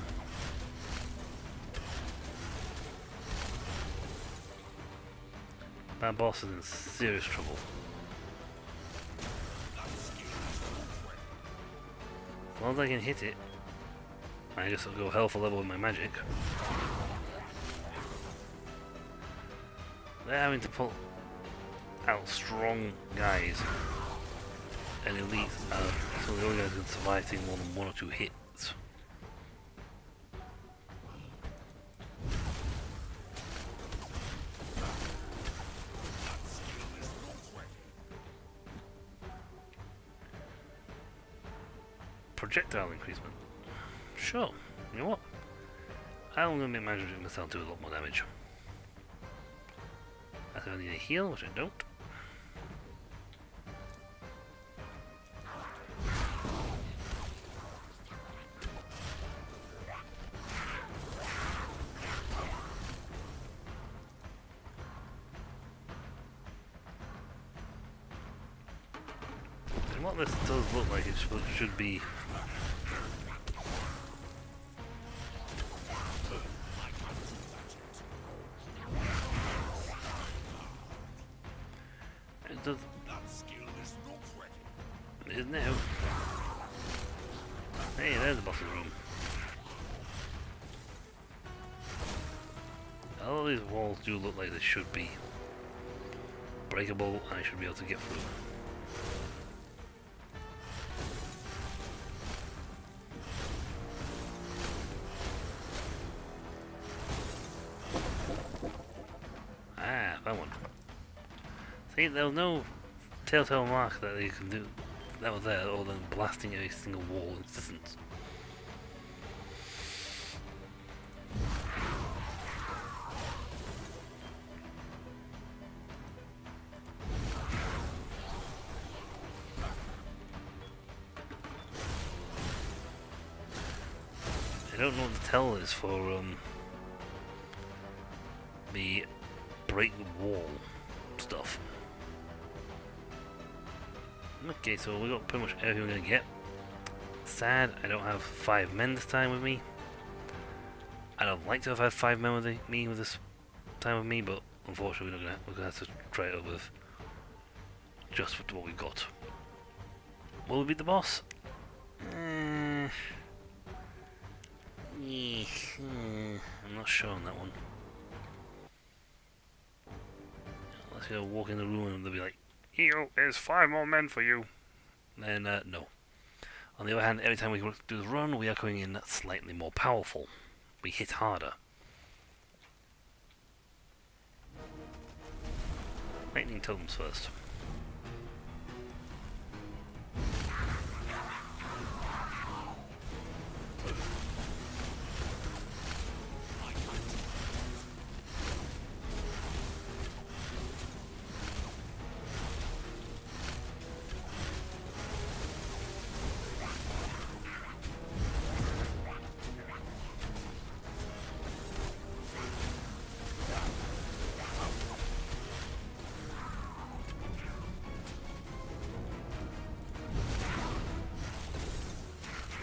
That boss is in serious trouble. As long as I can hit it, I just go hell for level with my magic. They're having to pull out strong guys and elites, so the only guys can survive taking more than 1 or 2 hits. Projectile increasement. Sure, you know what? I'm gonna make magic myself do a lot more damage. I think I need a heal, which I don't. And what this does look like, it should be. It does. That skill is not ready. Isn't it? Hey, there's the boss's room. All these walls do look like they should be breakable, and I should be able to get through. Ah, that one. See, there was no telltale mark that you can do that was there, other than blasting a single wall in distance. I don't know what the tell is for the break the wall stuff. Okay, so we got pretty much everything we're gonna get. Sad, I don't have 5 men this time with me. I'd have liked to have had 5 men with me with this time with me, but unfortunately we're gonna have to try it out with just with what we got. Will we beat the boss? I'm not sure on that one. Let's go walk in the room and they'll be like, "Here, there's 5 more men for you." Then, no. On the other hand, every time we do this run, we are coming in slightly more powerful. We hit harder. Lightning totems first.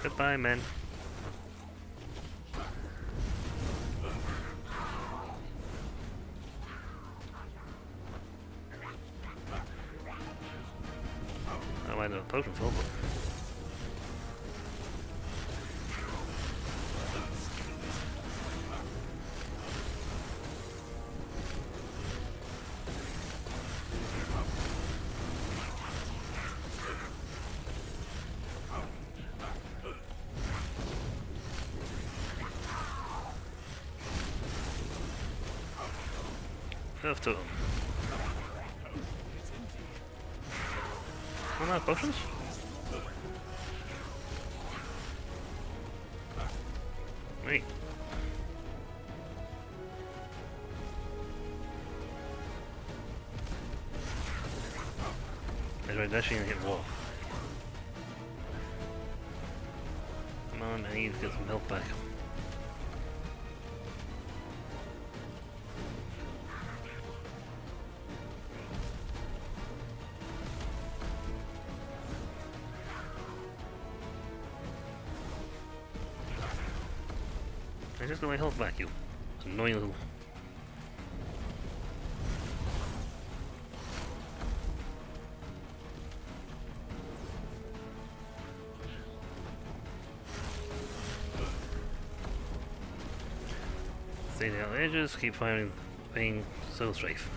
Goodbye, men. I might have a potion full, but Earth Totem. Oh no, potions? Wait. As I dashing and hit wall. Come on, I need to get some health back. I just got my health back, you annoying little. Stay out the edges, keep firing, being so strafe.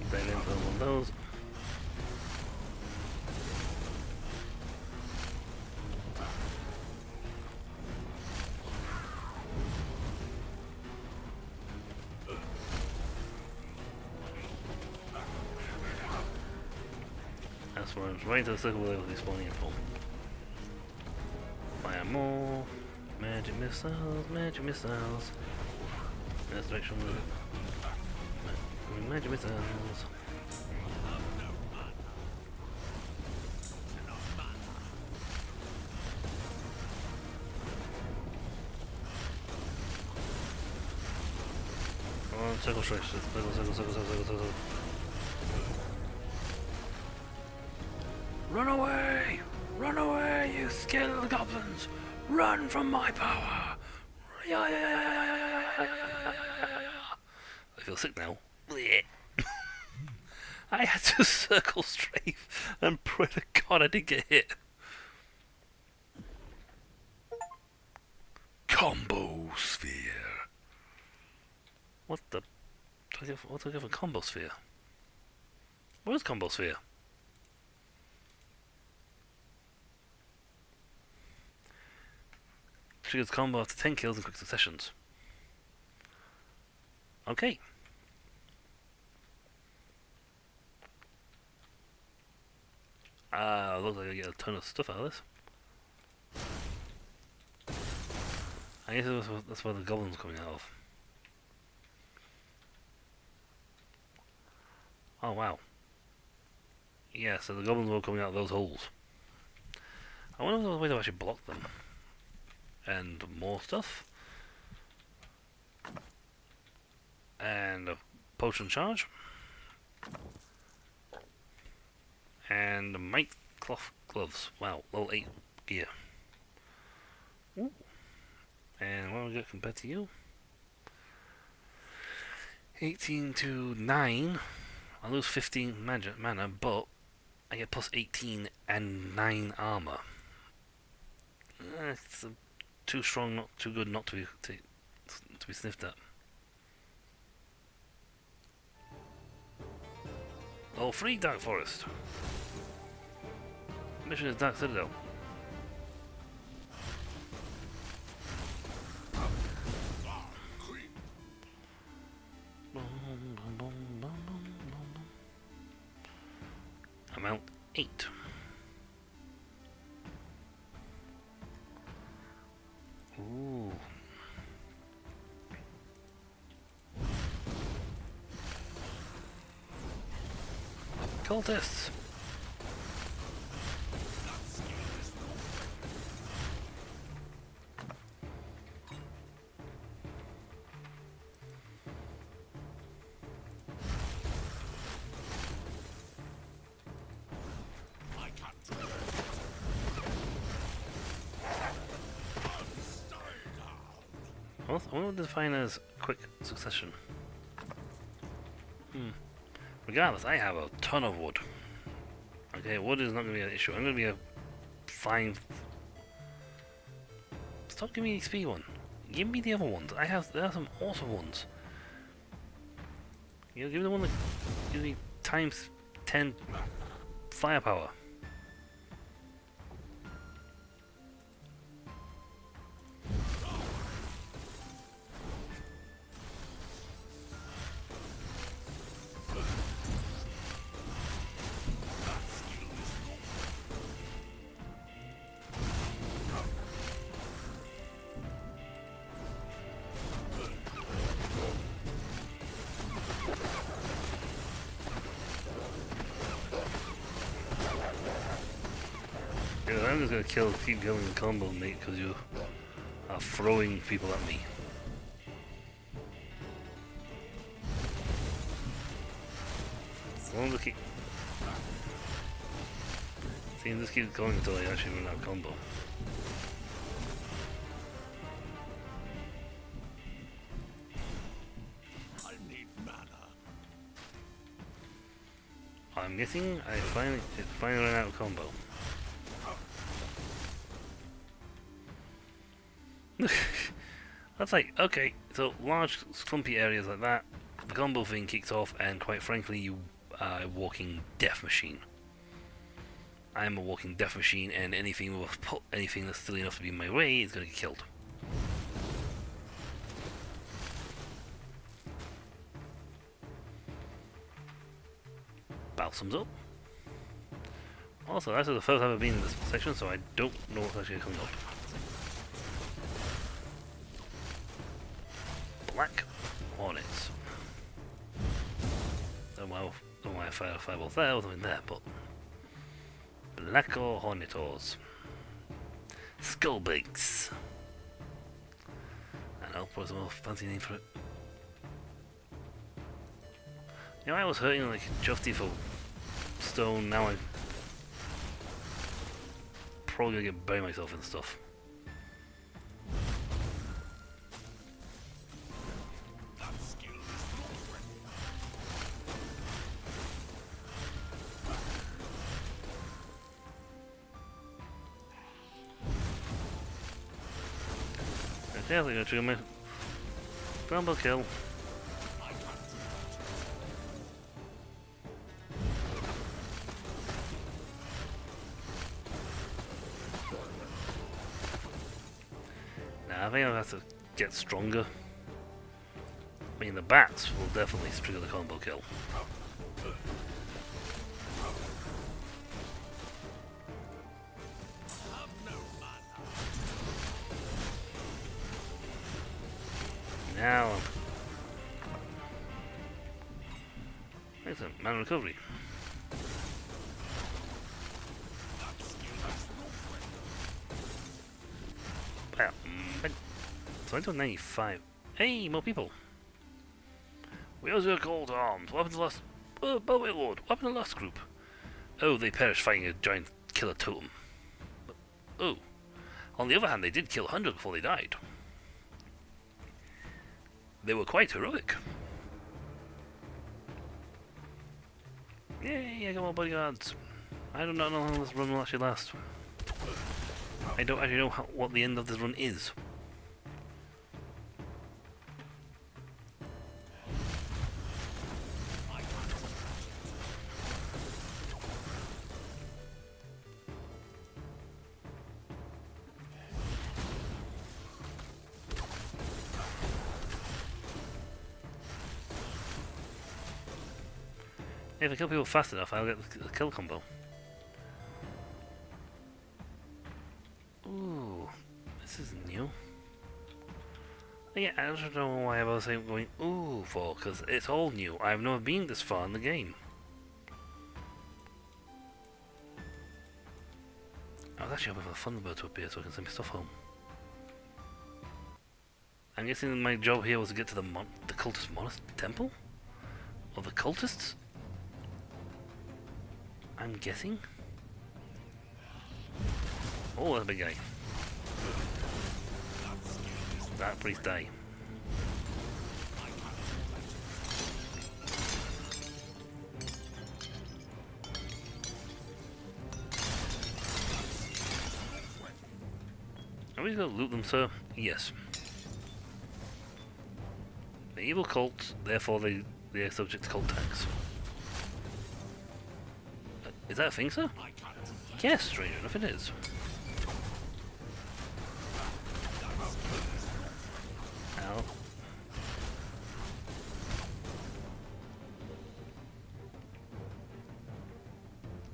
Stay in for one of those. That's where it's right to the circle where they'll be spawning in from. Fire more. Magic missiles, magic missiles. Let's make sure magic missiles. Come on, circle strikes. Circle. Run away! Run away, you skilled goblins! Run from my power! I feel sick now. I had to circle strafe and pray to God I didn't get hit. Combo sphere. What the? What do I get for combo sphere? Where's combo sphere? Triggers combo after 10 kills in quick successions. Okay. Looks like I get a ton of stuff out of this. I guess that's where the goblins are coming out of. Oh wow. Yeah, so the goblins were coming out of those holes. I wonder if there's a way to actually block them. And more stuff. And a potion charge. And might cloth gloves. Wow, level 8 gear. Ooh. And what do we get compared to you? 18 to 9. I lose 15 mana, but I get plus 18 and 9 armor. It's too strong, not too good, not to be sniffed at. Level 3 Dark Forest. Mission is Dark Citadel. Amount 8. Ooh. Cultists. I wonder what to define as quick succession. Regardless, I have a ton of wood. Okay, wood is not going to be an issue. I'm going to be a fine... Stop giving me the XP one. Give me the other ones. There are some awesome ones. You know, give me the one that gives me times 10 firepower. I'm just gonna keep killing the combo, mate, because you are throwing people at me. As long as I keep... See, just keep going until I actually run out of combo. I need mana. I'm guessing it finally ran out of combo. That's like, okay, so large, clumpy areas like that, the combo thing kicks off, and quite frankly, you are a walking death machine. I'm a walking death machine, and anything that's silly enough to be in my way is going to get killed. Balsam's up. Also, this is the first time I've been in this section, so I don't know what's actually coming up. Black Hornets. Don't know why I fired a fireball there, or something there, but... Black Hornetors. Skullbigs. I know, probably some more fancy name for it. You know, I was hurting like Justy for stone, now I'm probably gonna get bury myself in stuff. Yeah, they're gonna trigger me. Combo kill. Nah, I think I'll have to get stronger. I mean, the bats will definitely trigger the combo kill. Now, excellent, mana recovery. Wow, so I do 95. Hey, more people. Where's your gold arms? What happened to the last... Oh, Bellway Lord, what happened to the last group? Oh, they perished fighting a giant killer totem. Oh, on the other hand, they did kill 100 before they died. They were quite heroic. Yay, I got more bodyguards. I do not know how long this run will actually last. I don't actually know what the end of this run is. If I kill people fast enough, I'll get the kill combo. Ooh, this is new. Yeah, I don't know why I was going ooh for, because it's all new. I've never been this far in the game. I was actually hoping for the Thunderbird to appear so I can send my stuff home. I'm guessing my job here was to get to the cultist temple? Or the cultists? I'm guessing? Oh, that's a big guy. That priest die. Are we going to loot them, sir? Yes. The evil cult, therefore they are subject to cult tax. Is that a thing, sir? Yes, strange enough it is. Ow.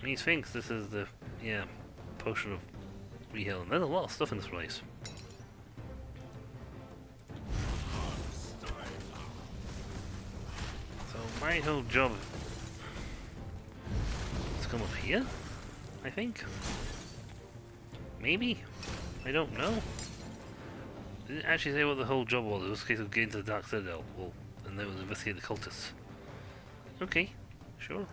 He thinks this is the, potion of rehealing. There's a lot of stuff in this place. So my whole job is to come up here, I think. Maybe? I don't know. It didn't actually say what the whole job was. It was a case of getting to the Dark Citadel, and then it was investigate the cultists. Okay, sure.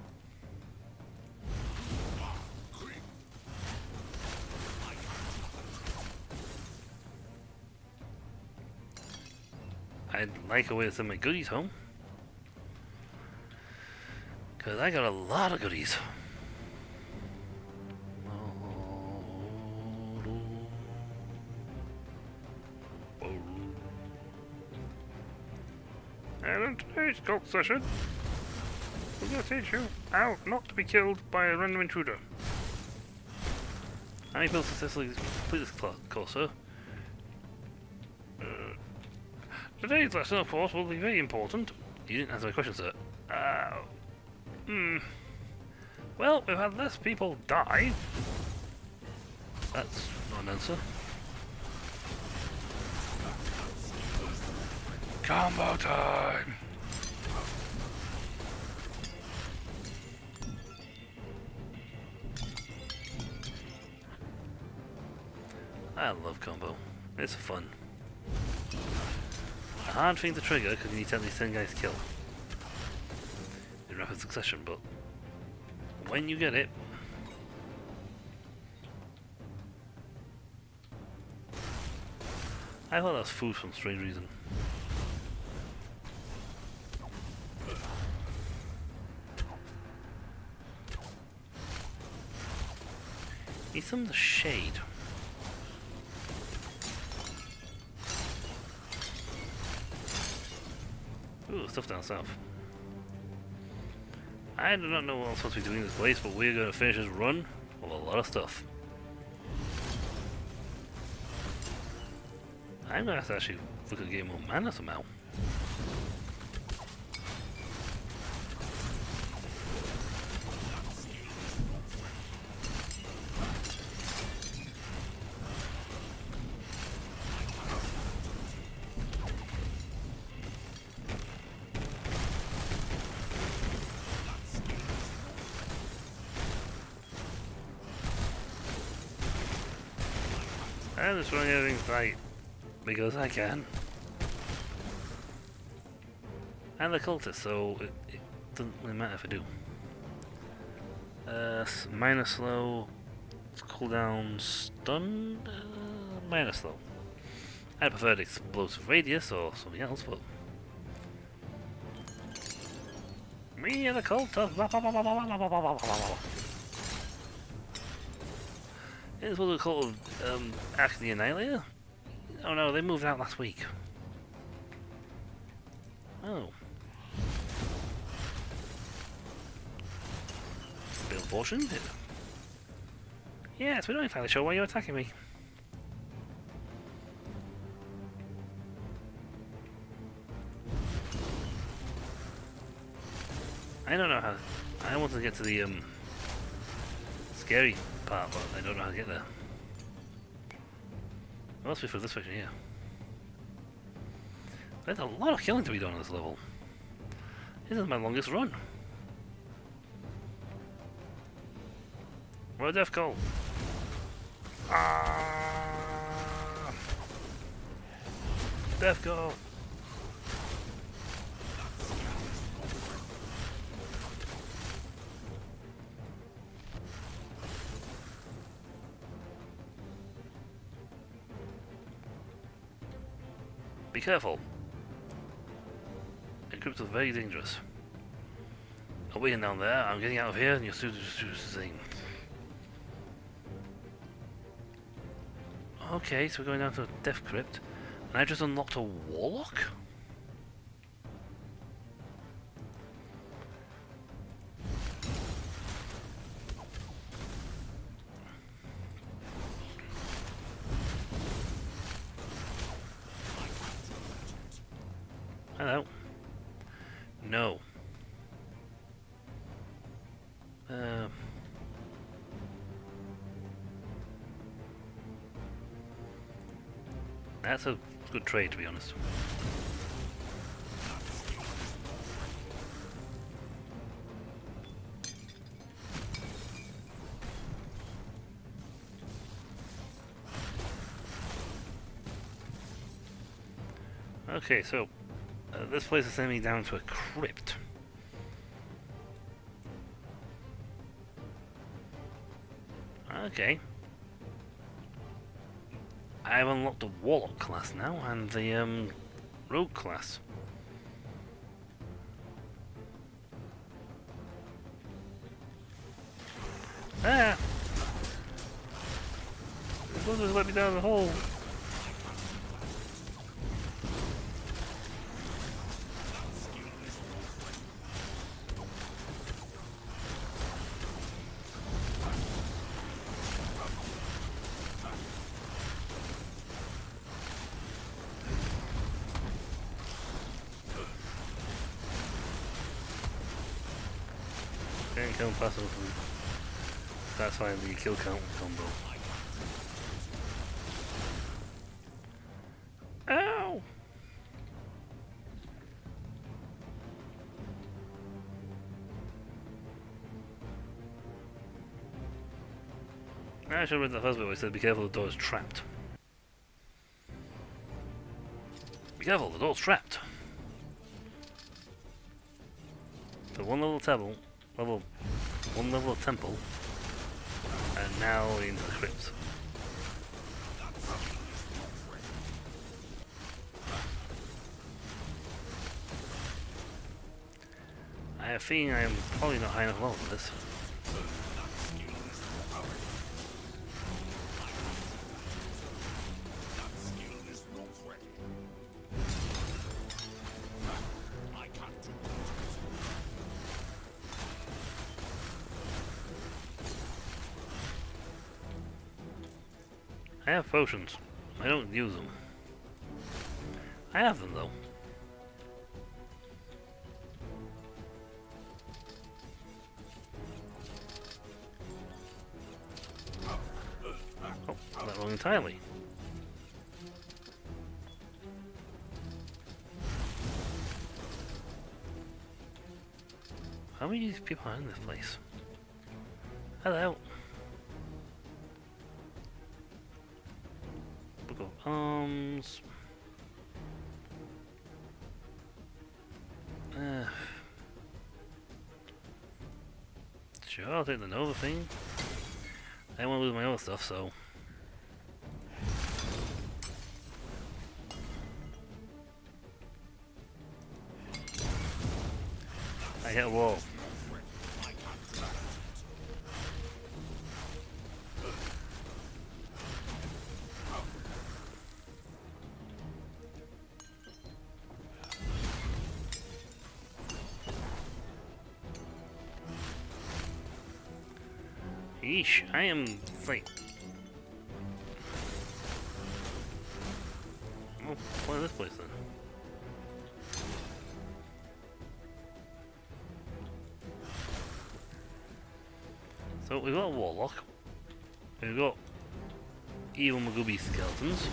I'd like a way to send my goodies home. Because I got a lot of goodies. In today's cult session, we're going to teach you how not to be killed by a random intruder. How you build successfully complete this course, sir? Today's lesson, of course, will be very important. You didn't answer my question, sir. Well, we've had less people die. That's not an answer. Combo time! I love combo. It's fun. A hard thing to trigger because you need to at least 10 guys kill in rapid succession, but when you get it, I thought that was food for some strange reason. Need some of the shade. Ooh, stuff down south. I do not know what I'm supposed to be doing in this place, but we're going to finish this run with a lot of stuff. I'm going to have to actually look at getting more mana somehow. I'm just running everything right because I can. And the cultist, so it doesn't really matter if I do. Minor slow, cooldown, stun, minor slow. I preferred explosive radius or something else, but me and the cultist. This was called Ash the Annihilator? Oh no, they moved out last week. Oh. Bit unfortunate, isn't it? Yes, we're not entirely sure why you're attacking me. I don't know how. I want to get to the scary part, but I don't know how to get there. It must be for this section here. There's a lot of killing to be done on this level. This is my longest run. Where's Death Call? Ah! Death Call! Be careful. The crypts are very dangerous. I'm waiting down there, I'm getting out of here, and you're still the same. Okay, so we're going down to a Death Crypt, and I just unlocked a Warlock? Hello. No. That's a good trade, to be honest. Okay, so this place is sending me down to a crypt. Okay. I've unlocked the Warlock class now and the Rogue class. Ah! This one just let me down the hole. can't kill him fast enough to satisfy the kill count combo. Ow! I should have read the first bit where it said be careful, the door is trapped. Be careful, the door's trapped. So one level of temple, and now into the crypts. I have a feeling I am probably not high enough level for this. I have potions. I don't use them. I have them though. Oh, that wrong entirely. How many people are in this place? Hello. Book of Arms. Sure, I'll take the Nova thing. I don't want to lose my other stuff, so. I hit a wall. Yeesh, I am like. Oh, what is this place then? So we've got a warlock. We've got evil Magooby skeletons.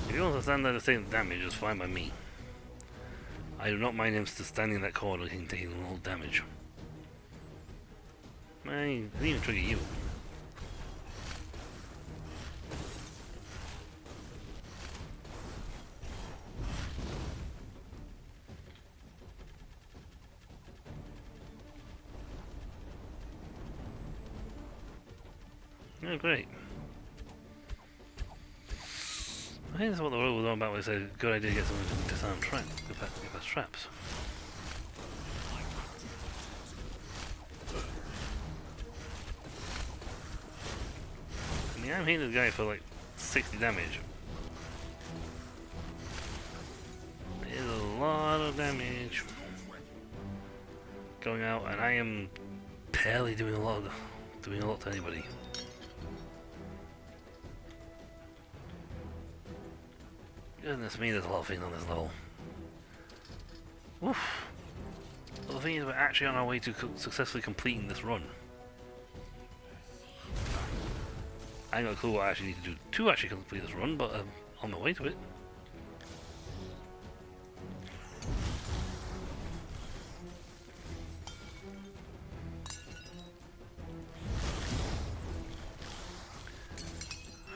If you want to stand there to take damage, it's fine by me. I do not mind him still standing in that corner and taking a little damage. I didn't even trigger you. Oh, great. I think that's what the rule was on about when they said, good idea to get someone to disarm traps, get past traps. I mean, I'm hitting this guy for like 60 damage. It's a lot of damage going out, and I am barely doing a lot to anybody. Goodness me, there's a lot of things on this level. Oof. Well, the thing is, we're actually on our way to successfully completing this run. I ain't got a clue what I actually need to do to actually complete this run, but I'm on my way to it.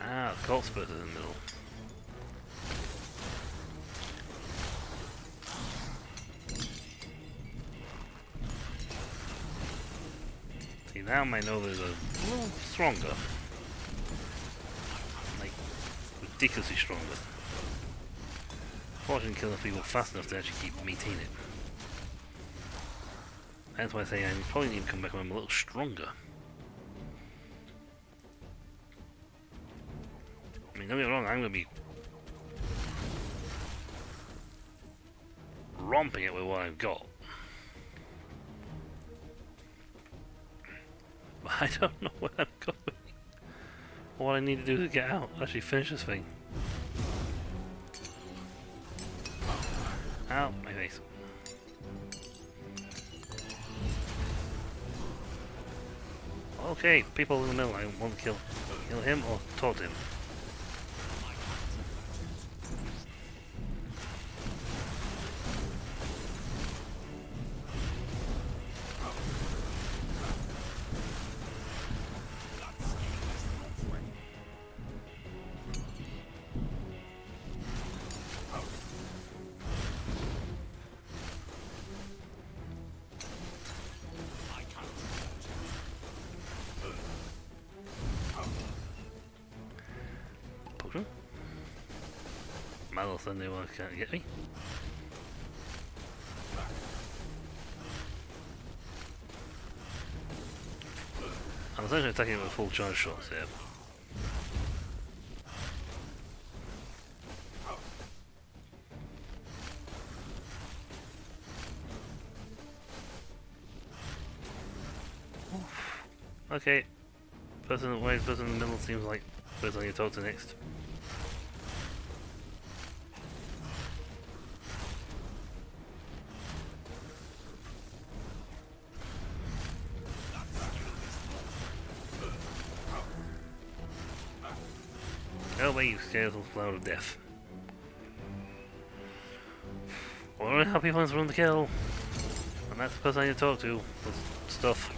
Ah, the Cult Spurt is in the middle. See, now my Nova is a little stronger. Like, ridiculously stronger. Fortunately, killing people fast enough to actually keep maintaining it. That's why I say I probably need to come back when I'm a little stronger. I mean, don't get me wrong, I'm gonna be... romping it with what I've got. But I don't know where I'm going. What I need to do to get out. Actually finish this thing. Ow, my face. Okay, people in the middle, I want to kill him or talk to him. Potion? Malus then they can't get me. I'm essentially attacking it with full charge shots, yeah. Okay. Person in the middle seems like the person you talk to next. Oh wait, you scared the flower of death. I don't know how people run the kill. And that's the person I need to talk to with stuff.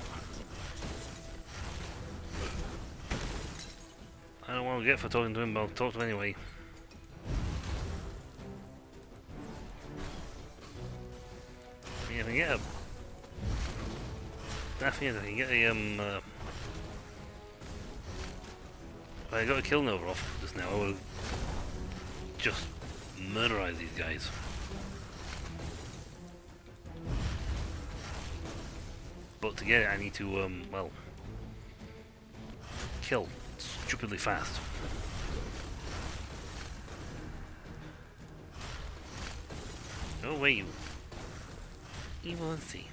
I don't want to get for talking to him, but I'll talk to him anyway. Yeah, I can get a... Nothing is, I can get a, I got a kill Nova off just now, I would just murderize these guys. But to get it I need to, well, kill stupidly fast. Oh wait, you evil and see.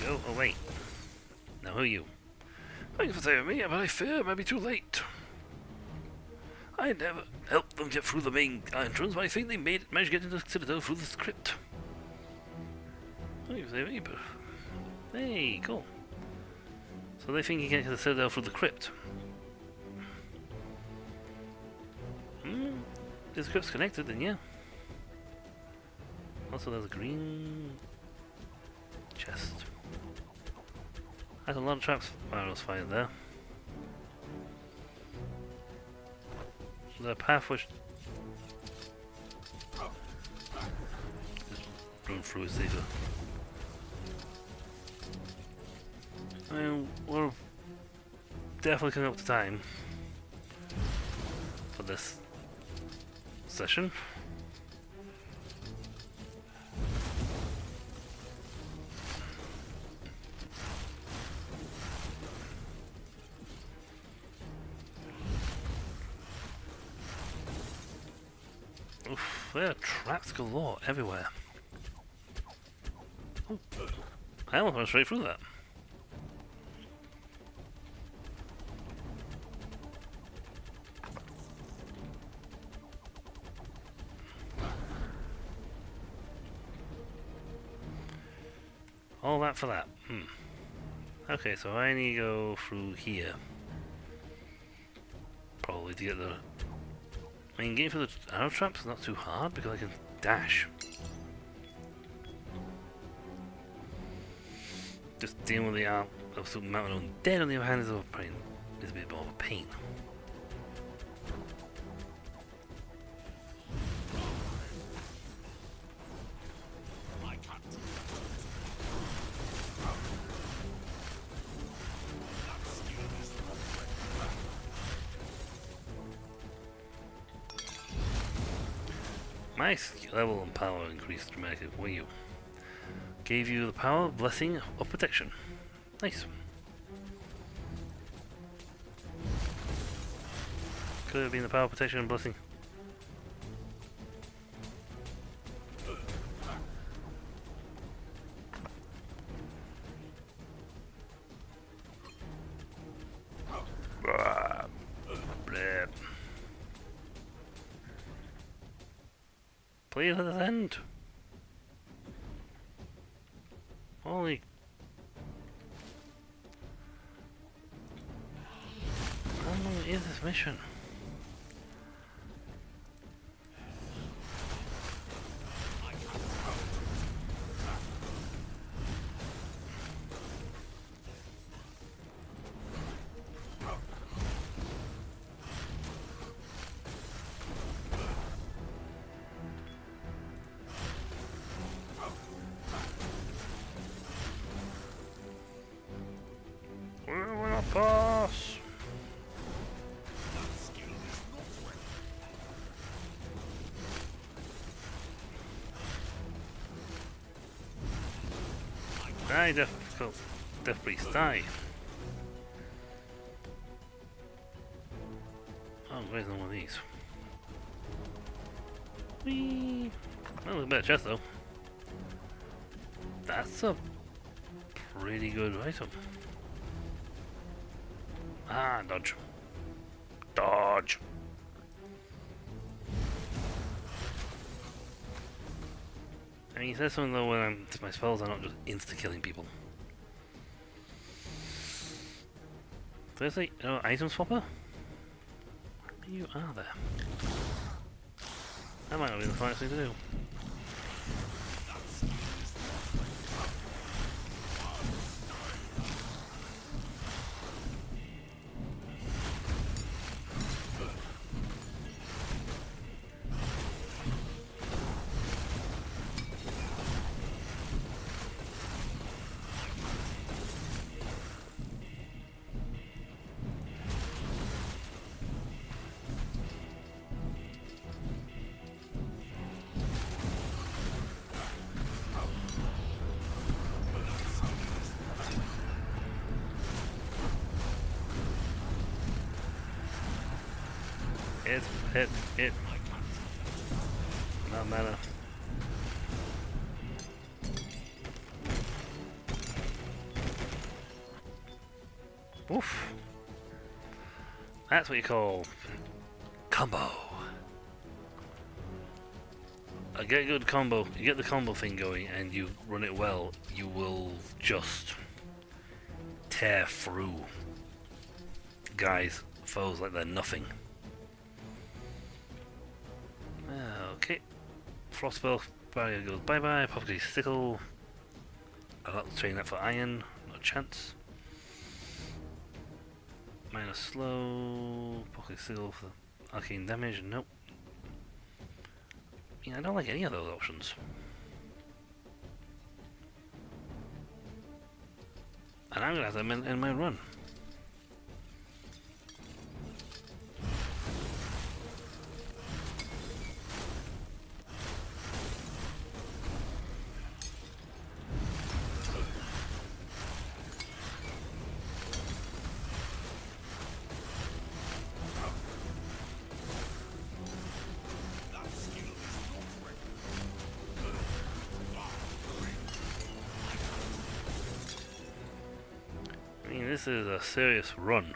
Oh wait. Now who are you? Thanks for saving me, but I fear it might be too late. I never helped them get through the main entrance, but I think they managed to get into the Citadel through the crypt. Thanks for saving me, but... Hey, cool. So they think you can get to the Citadel through the crypt. If the crypt's connected, then yeah. Also there's a green... chest. There's a lot of traps I was fighting there. The path which... run through is either. I mean, we're definitely coming up to time for this session. Oof, there are traps galore everywhere. Oh, I almost went straight through that. All that for that. Okay, so I need to go through here. Probably to get the... I mean, getting for the arrow traps is not too hard because I can dash. Just dealing with the art of some mountain undead on the other hand is a bit more of a pain. Nice level and power increased dramatically. Were you? Gave you the power, blessing, or protection. Nice. Could have been the power, protection, and blessing. Please let us end. Holy. How long is this mission? We're not boss. Die, Death Priest, die. Oh, where's one of these? Whee! Well, a better chest though. That's a pretty good item. Ah, dodge. Dodge! I mean, he says something though when my spells are not just insta-killing people. There's a item swapper? You are there. That might not be the smartest thing to do. Hit. No matter. Oof. That's what you call combo. A get good combo. You get the combo thing going and you run it well, you will just tear through guys, foes like they're nothing. Okay, Frostspell barrier goes bye bye. Apothecary Sickle. I'll train that for iron, no chance. Minus slow. Apothecary Sickle for arcane damage, nope. I don't like any of those options. And I'm gonna have to end my run. This is a serious run.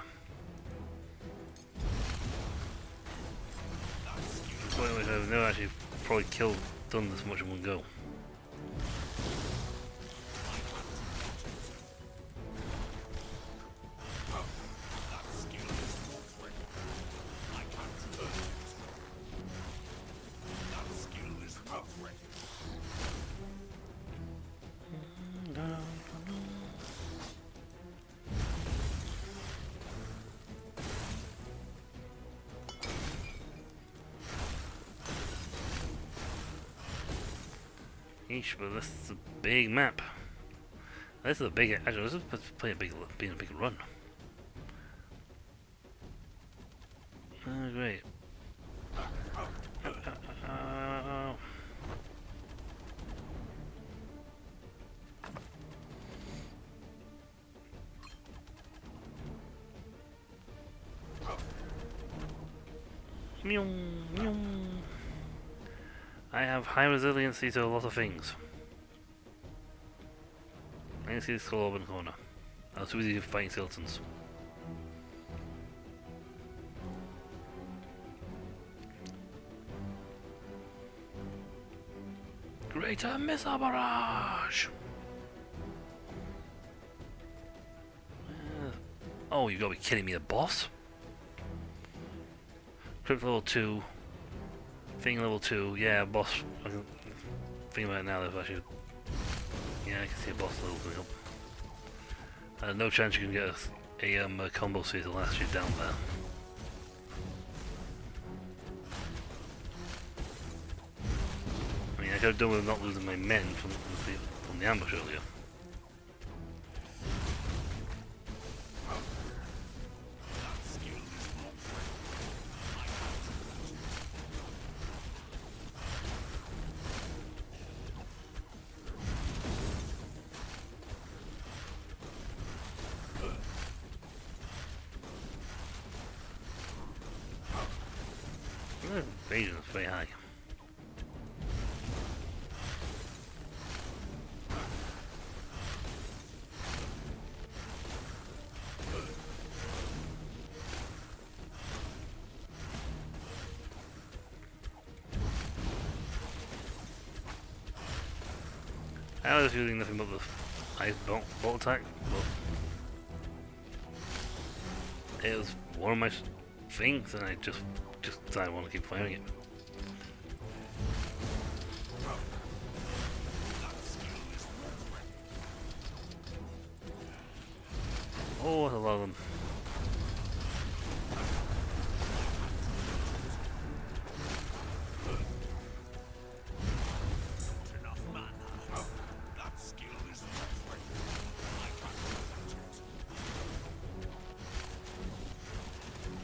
Point which I've never actually probably done this much in one go. Eesh, but this is a big map. This is a big. Actually, this is being a big run. Oh, great. I have high resiliency to a lot of things. I can see this skull open corner. I was too busy fighting skeletons. Greater Missile Barrage! Oh, you gotta be kidding me, the boss? Crypt level 2. Thing level 2. Yeah, boss. I can think about it now, though, actually. Yeah, I can see a boss level coming up. No chance you can get a combo sphere to last you down there. I mean, I could have done with not losing my men from the ambush earlier. Evasion is very high. I was using nothing but the ice bolt attack, but it was one of my things, and I just decided I want to keep firing it. Oh, I love them.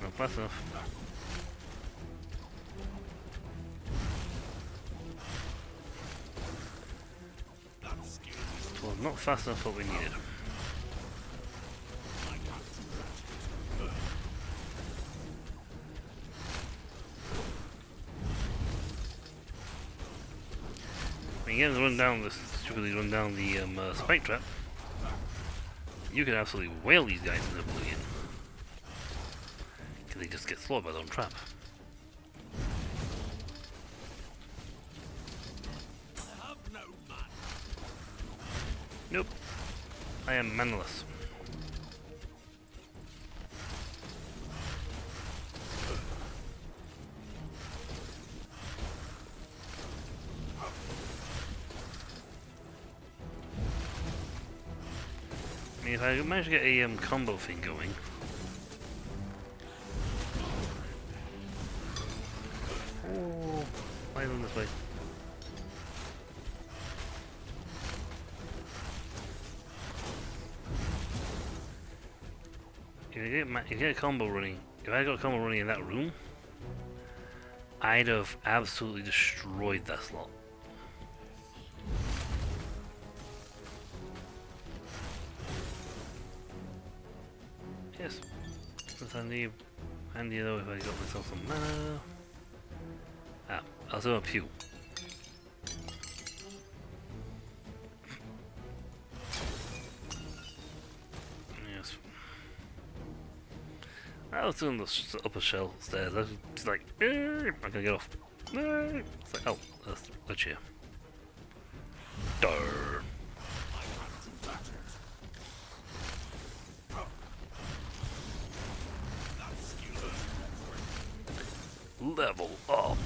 Not fast enough. Well, not fast enough what we needed. When you get to run down this, stupidly run down the spike trap, you can absolutely whale these guys in oblivion. Because they just get slaughtered by their own trap. Nope. I am manless. I mean, if I manage to get a combo thing going. Oh, why is it this way? If you get a combo running, if I got a combo running in that room, I'd have absolutely destroyed that slot. Yes, that's handy though if I got myself some mana. Ah, also a pew. I was doing the upper shell stairs. I was just like, I'm gonna get off. It's like, oh, that's a chair. Darn. Level up.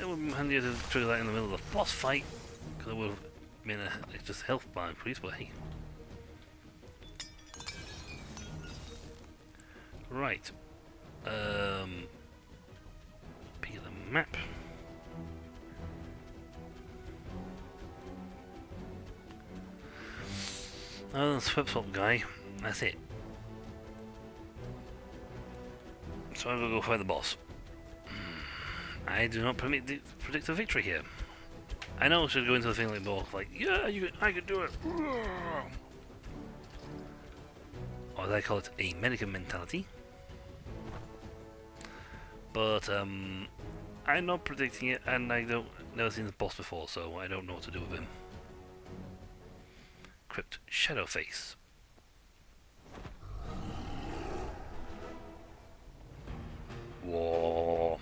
It would be handier to trigger that in the middle of the boss fight, because it would have been a just health bar increase, but hey. Right. Peek at the map. Oh, the swip swap guy. That's it. So I'm gonna go fight the boss. I do not predict a victory here. I know I should go into the thing like yeah, I can do it. Or as I call it, a American mentality. But I'm not predicting it, and I don't never seen the boss before, so I don't know what to do with him. Crypt Shadowface. Whoa.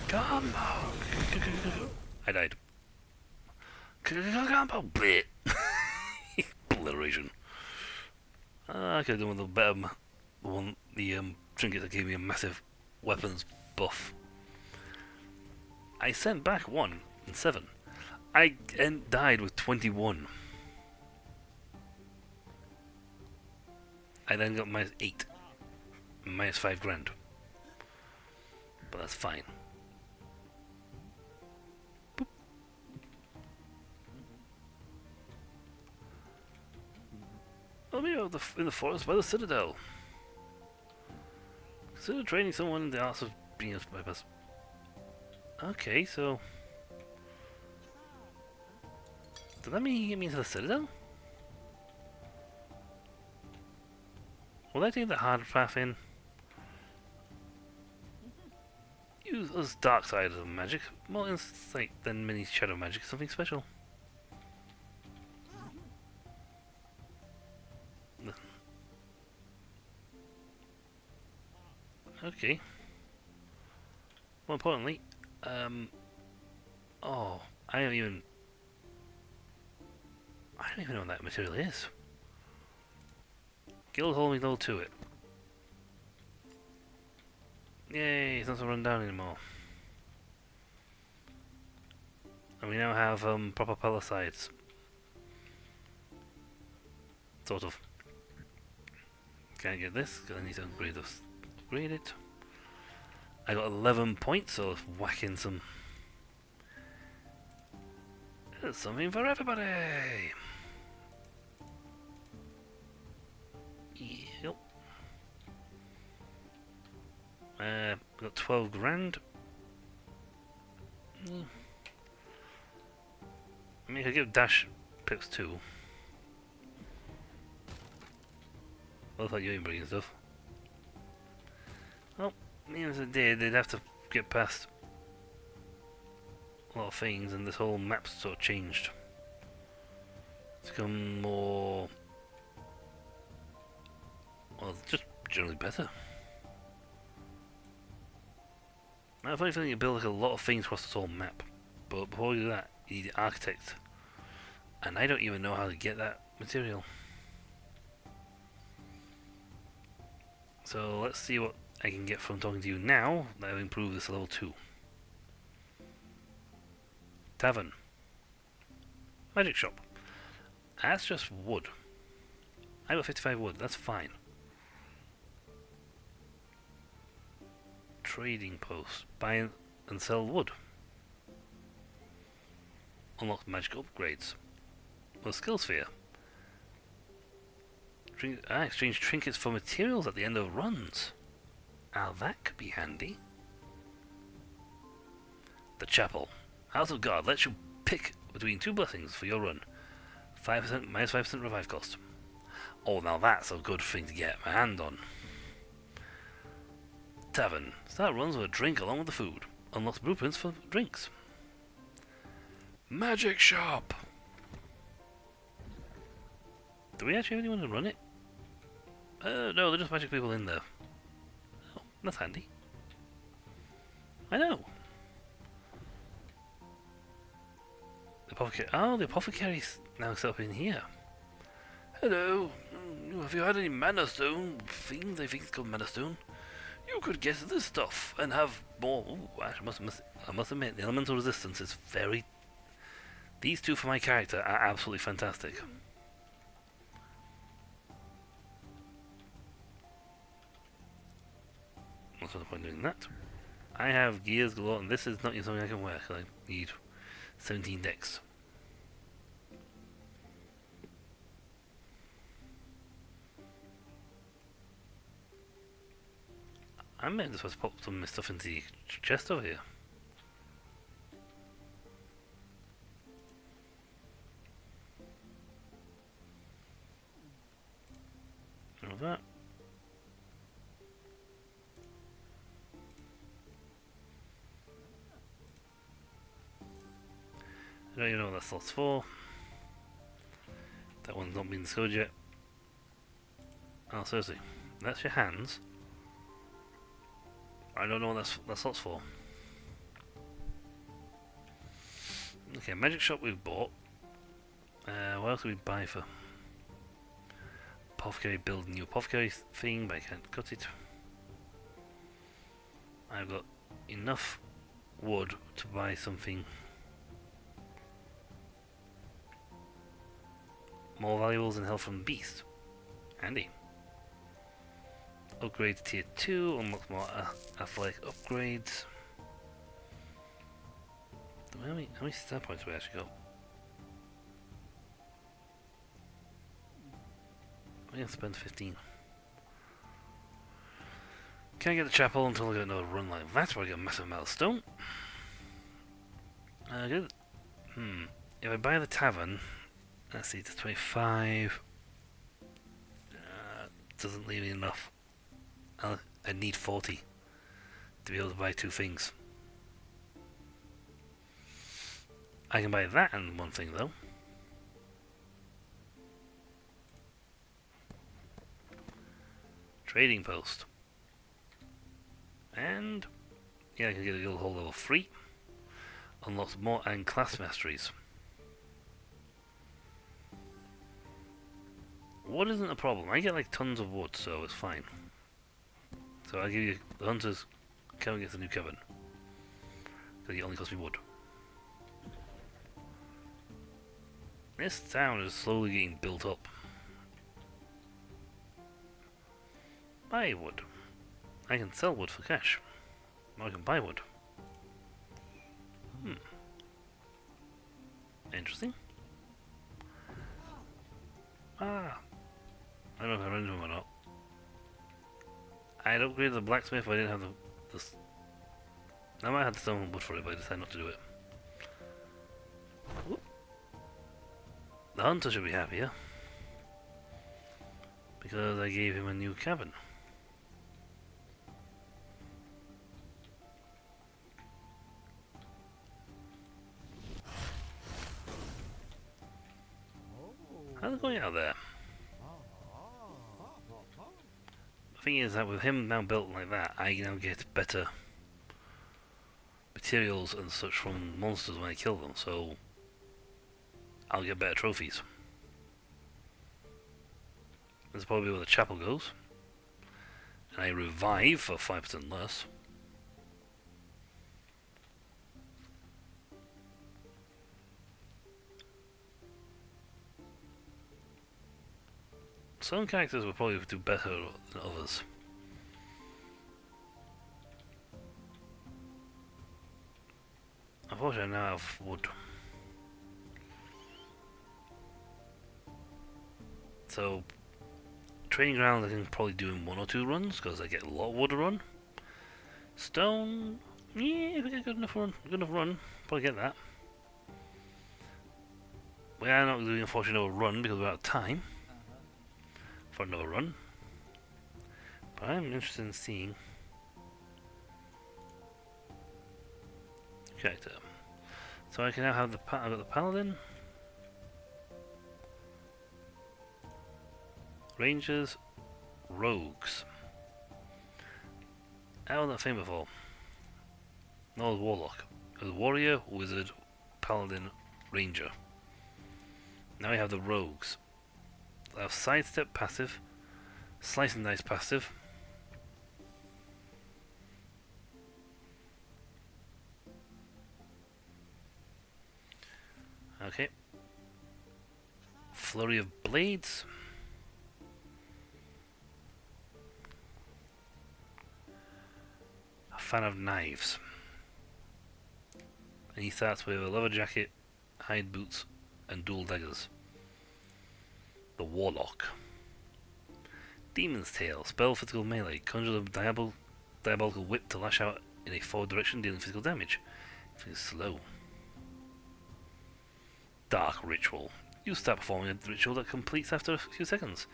Combo. I died. Combo. Bleh. Obliteration. I could have done with a better the trinket that gave me a massive weapons buff. I sent back 1 and 7. I died with 21. I then got minus 8. Minus 5 grand. But that's fine. Boop. I'll be out in the forest by the citadel. Consider training someone in the arts of being a bypass. Okay, so does that mean you get me into the citadel? Will I take the hard path in? Use us dark side of magic. More insight than many shadow magic. Something special. Okay. More importantly, oh, I don't even know what that material is. Guild holding level to it. Yay, it's not so run down anymore. And we now have proper pallicides. Sort of. Can't get this because I need to upgrade this. Upgrade it. I got 11 points, so let's whack in some. There's something for everybody. Yep. Got 12 grand. I mean, I could give Dash pips too. I thought you ain't bringing stuff. Well, means it did. They'd have to get past a lot of things, and this whole map's sort of changed. It's become more, well, just generally better. I have a funny feeling you build like a lot of things across this whole map, but before you do that, you need the architect, and I don't even know how to get that material. So let's see what I can get from talking to you now that I've improved this level 2. Tavern. Magic shop. That's just wood. I got 55 wood, that's fine. Trading post. Buy and sell wood. Unlock magical upgrades. Well, skill sphere. Exchange trinkets for materials at the end of runs. Now that could be handy. The chapel. House of God lets you pick between 2 blessings for your run. 5% minus 5% revive cost. Oh, now that's a good thing to get my hand on. Tavern. Start runs with a drink along with the food. Unlocks blueprints for drinks. Magic shop. Do we actually have anyone to run it? No, they're just magic people in there. Oh, that's handy. I know. The apothecary. Oh, the apothecary's now set up in here. Hello. Have you had any mana stone things? I think it's called mana stone. You could get this stuff and have more. Ooh, I must admit, the elemental resistance is very. These two for my character are absolutely fantastic. What's the point of doing that? I have gears galore, and this is not something I can wear because I need 17 decks. I may just supposed to pop some of my stuff into the chest over here. All that. I don't even know what that slot's for. That one's not been discovered yet. Oh, seriously. That's your hands. I don't know what that slot's for. Okay, magic shop we've bought. What else do we buy for? Apothecary, build new apothecary thing, but I can't cut it. I've got enough wood to buy something more valuables than health from beast. Handy. Upgrade to tier 2, unlock more athletic upgrades. How many star points do we actually got? I'm gonna spend 15. Can't get the chapel until I get another run like that, where I get a massive amount of stone. Good. If I buy the tavern, let's see, it's 25. Doesn't leave me enough. I need 40 to be able to buy two things. I can buy that and one thing though. Trading post. And yeah, I can get a guild hall level 3. Unlocks more and class masteries. Wood isn't a problem. I get like tons of wood, so it's fine. So I'll give you the hunters come against the new cabin. Because it only costs me wood. This town is slowly getting built up. Buy wood. I can sell wood for cash. Or I can buy wood. Interesting. I don't know if I run into him or not. I'd upgraded the blacksmith, but I didn't have the I might have the stone wood for it, but I decided not to do it. Whoop. The hunter should be happier. Because I gave him a new cabin. How's it going out there? The thing is that with him now built like that, I now get better materials and such from monsters when I kill them, so I'll get better trophies. That's probably where the chapel goes. And I revive for 5% less. Some characters will probably do better than others. Unfortunately, I now have wood. So, training ground I can probably do in 1 or 2 runs because I get a lot of wood to run. Stone, yeah, if I get good enough run, probably get that. We are not doing unfortunately a run because we're out of time for another run. But I'm interested in seeing character. So I can now have I've got the paladin, rangers, rogues. How was that thing before? No, it was warlock. It was warrior, wizard, paladin, ranger. Now we have the rogues. I have sidestep passive, slice and dice passive. Okay. Flurry of blades. A fan of knives. And he starts with a leather jacket, hide boots, and dual daggers. The Warlock. Demon's Tail. Spell physical melee. Conjures a diabolical whip to lash out in a forward direction, dealing physical damage. It's slow. Dark Ritual. You start performing a ritual that completes after a few seconds.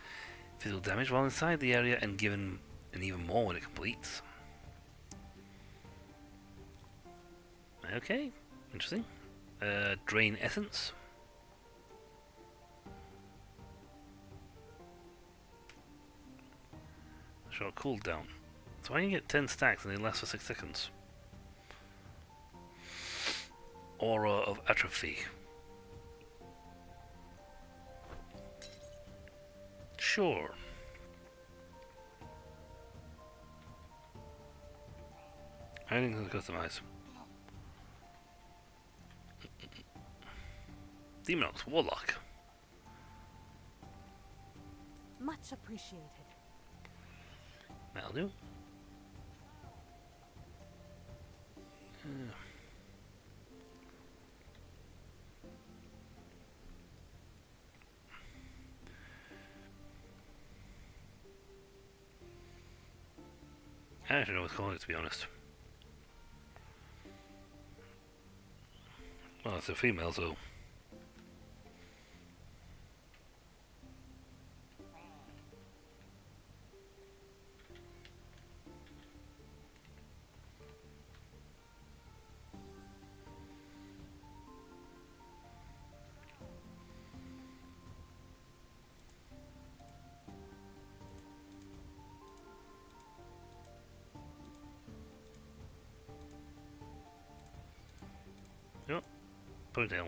Physical damage while inside the area and given and even more when it completes. Okay, interesting. Drain Essence. Short cooldown. So I can get 10 stacks and they last for 6 seconds. Aura of Atrophy. Sure. Anything to customize. Demonox, Warlock. Much appreciated. That'll do. I don't know what's calling it, to be honest. Well, it's a female, so. Yep, ponytail.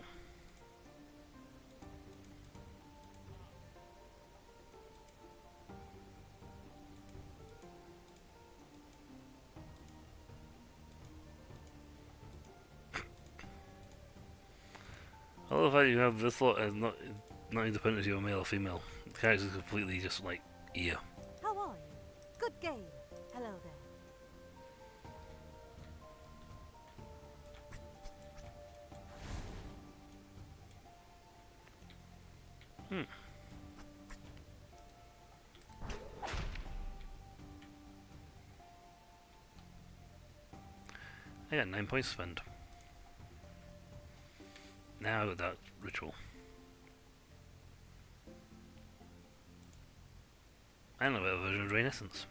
I love how you have this lot as not independent if you're male or female. The character's completely just like ear. How are you? Good game. Hello there. I got 9 points to spend. Now I got that ritual. And a better version of Drain Essence.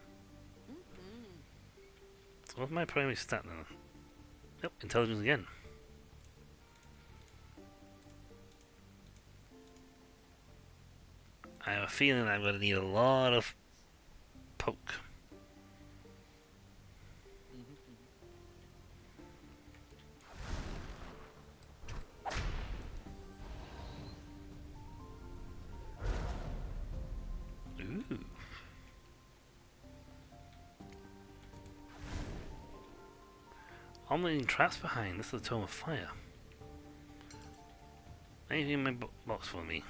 So what's my primary stat then? Yep, intelligence again. I have a feeling I'm going to need a lot of poke. Ooh. I'm leaving traps behind. This is the Tome of Fire. Anything in my box for me?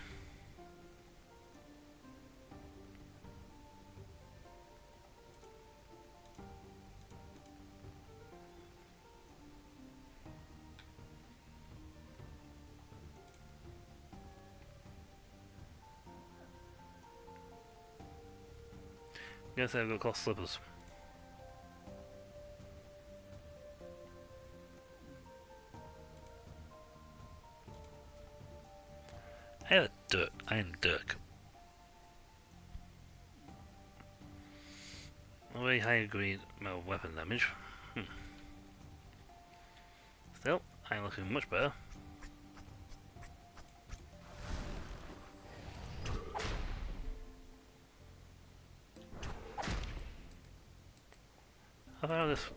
Guess I've got cost slippers. I have a Dirk. I am Dirk. A very high grade amount of weapon damage. Still, I'm looking much better. How about this?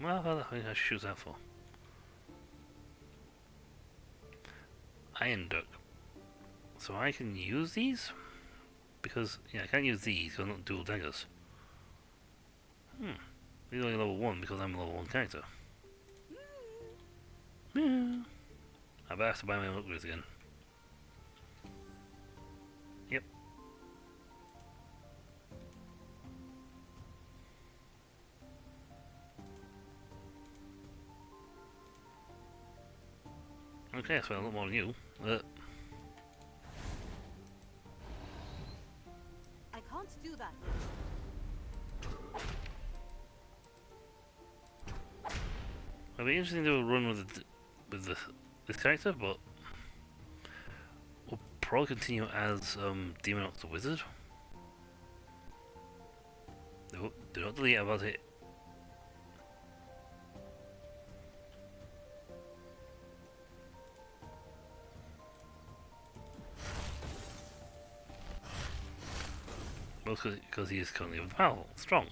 Well, how about I should choose that for? Iron Duck. So I can use these? Because, yeah, I can't use these because I'm not dual daggers. These are only level 1 because I'm a level 1 character. I better have to buy my own upgrades again. Yep. Okay, I spent a lot more than you. I can't do that. It'll be interesting to do a run with this character, but we'll probably continue as Demonox the Wizard. No, do not delete about it. Mostly because he is currently powerful, strong.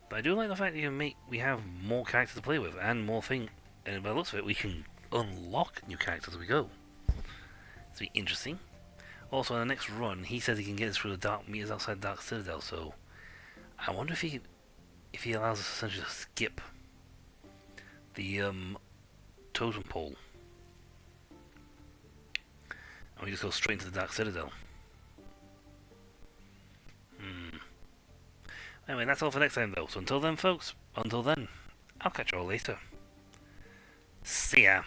But I do like the fact that we have more characters to play with and more things. And by the looks of it, we can unlock new characters as we go. It's be interesting. Also, in the next run, he says he can get us through the dark meters outside Dark Citadel. So, I wonder if he allows us essentially to skip the totem pole, and we just go straight into the Dark Citadel. Anyway, that's all for next time though. So until then, folks, I'll catch you all later. See ya.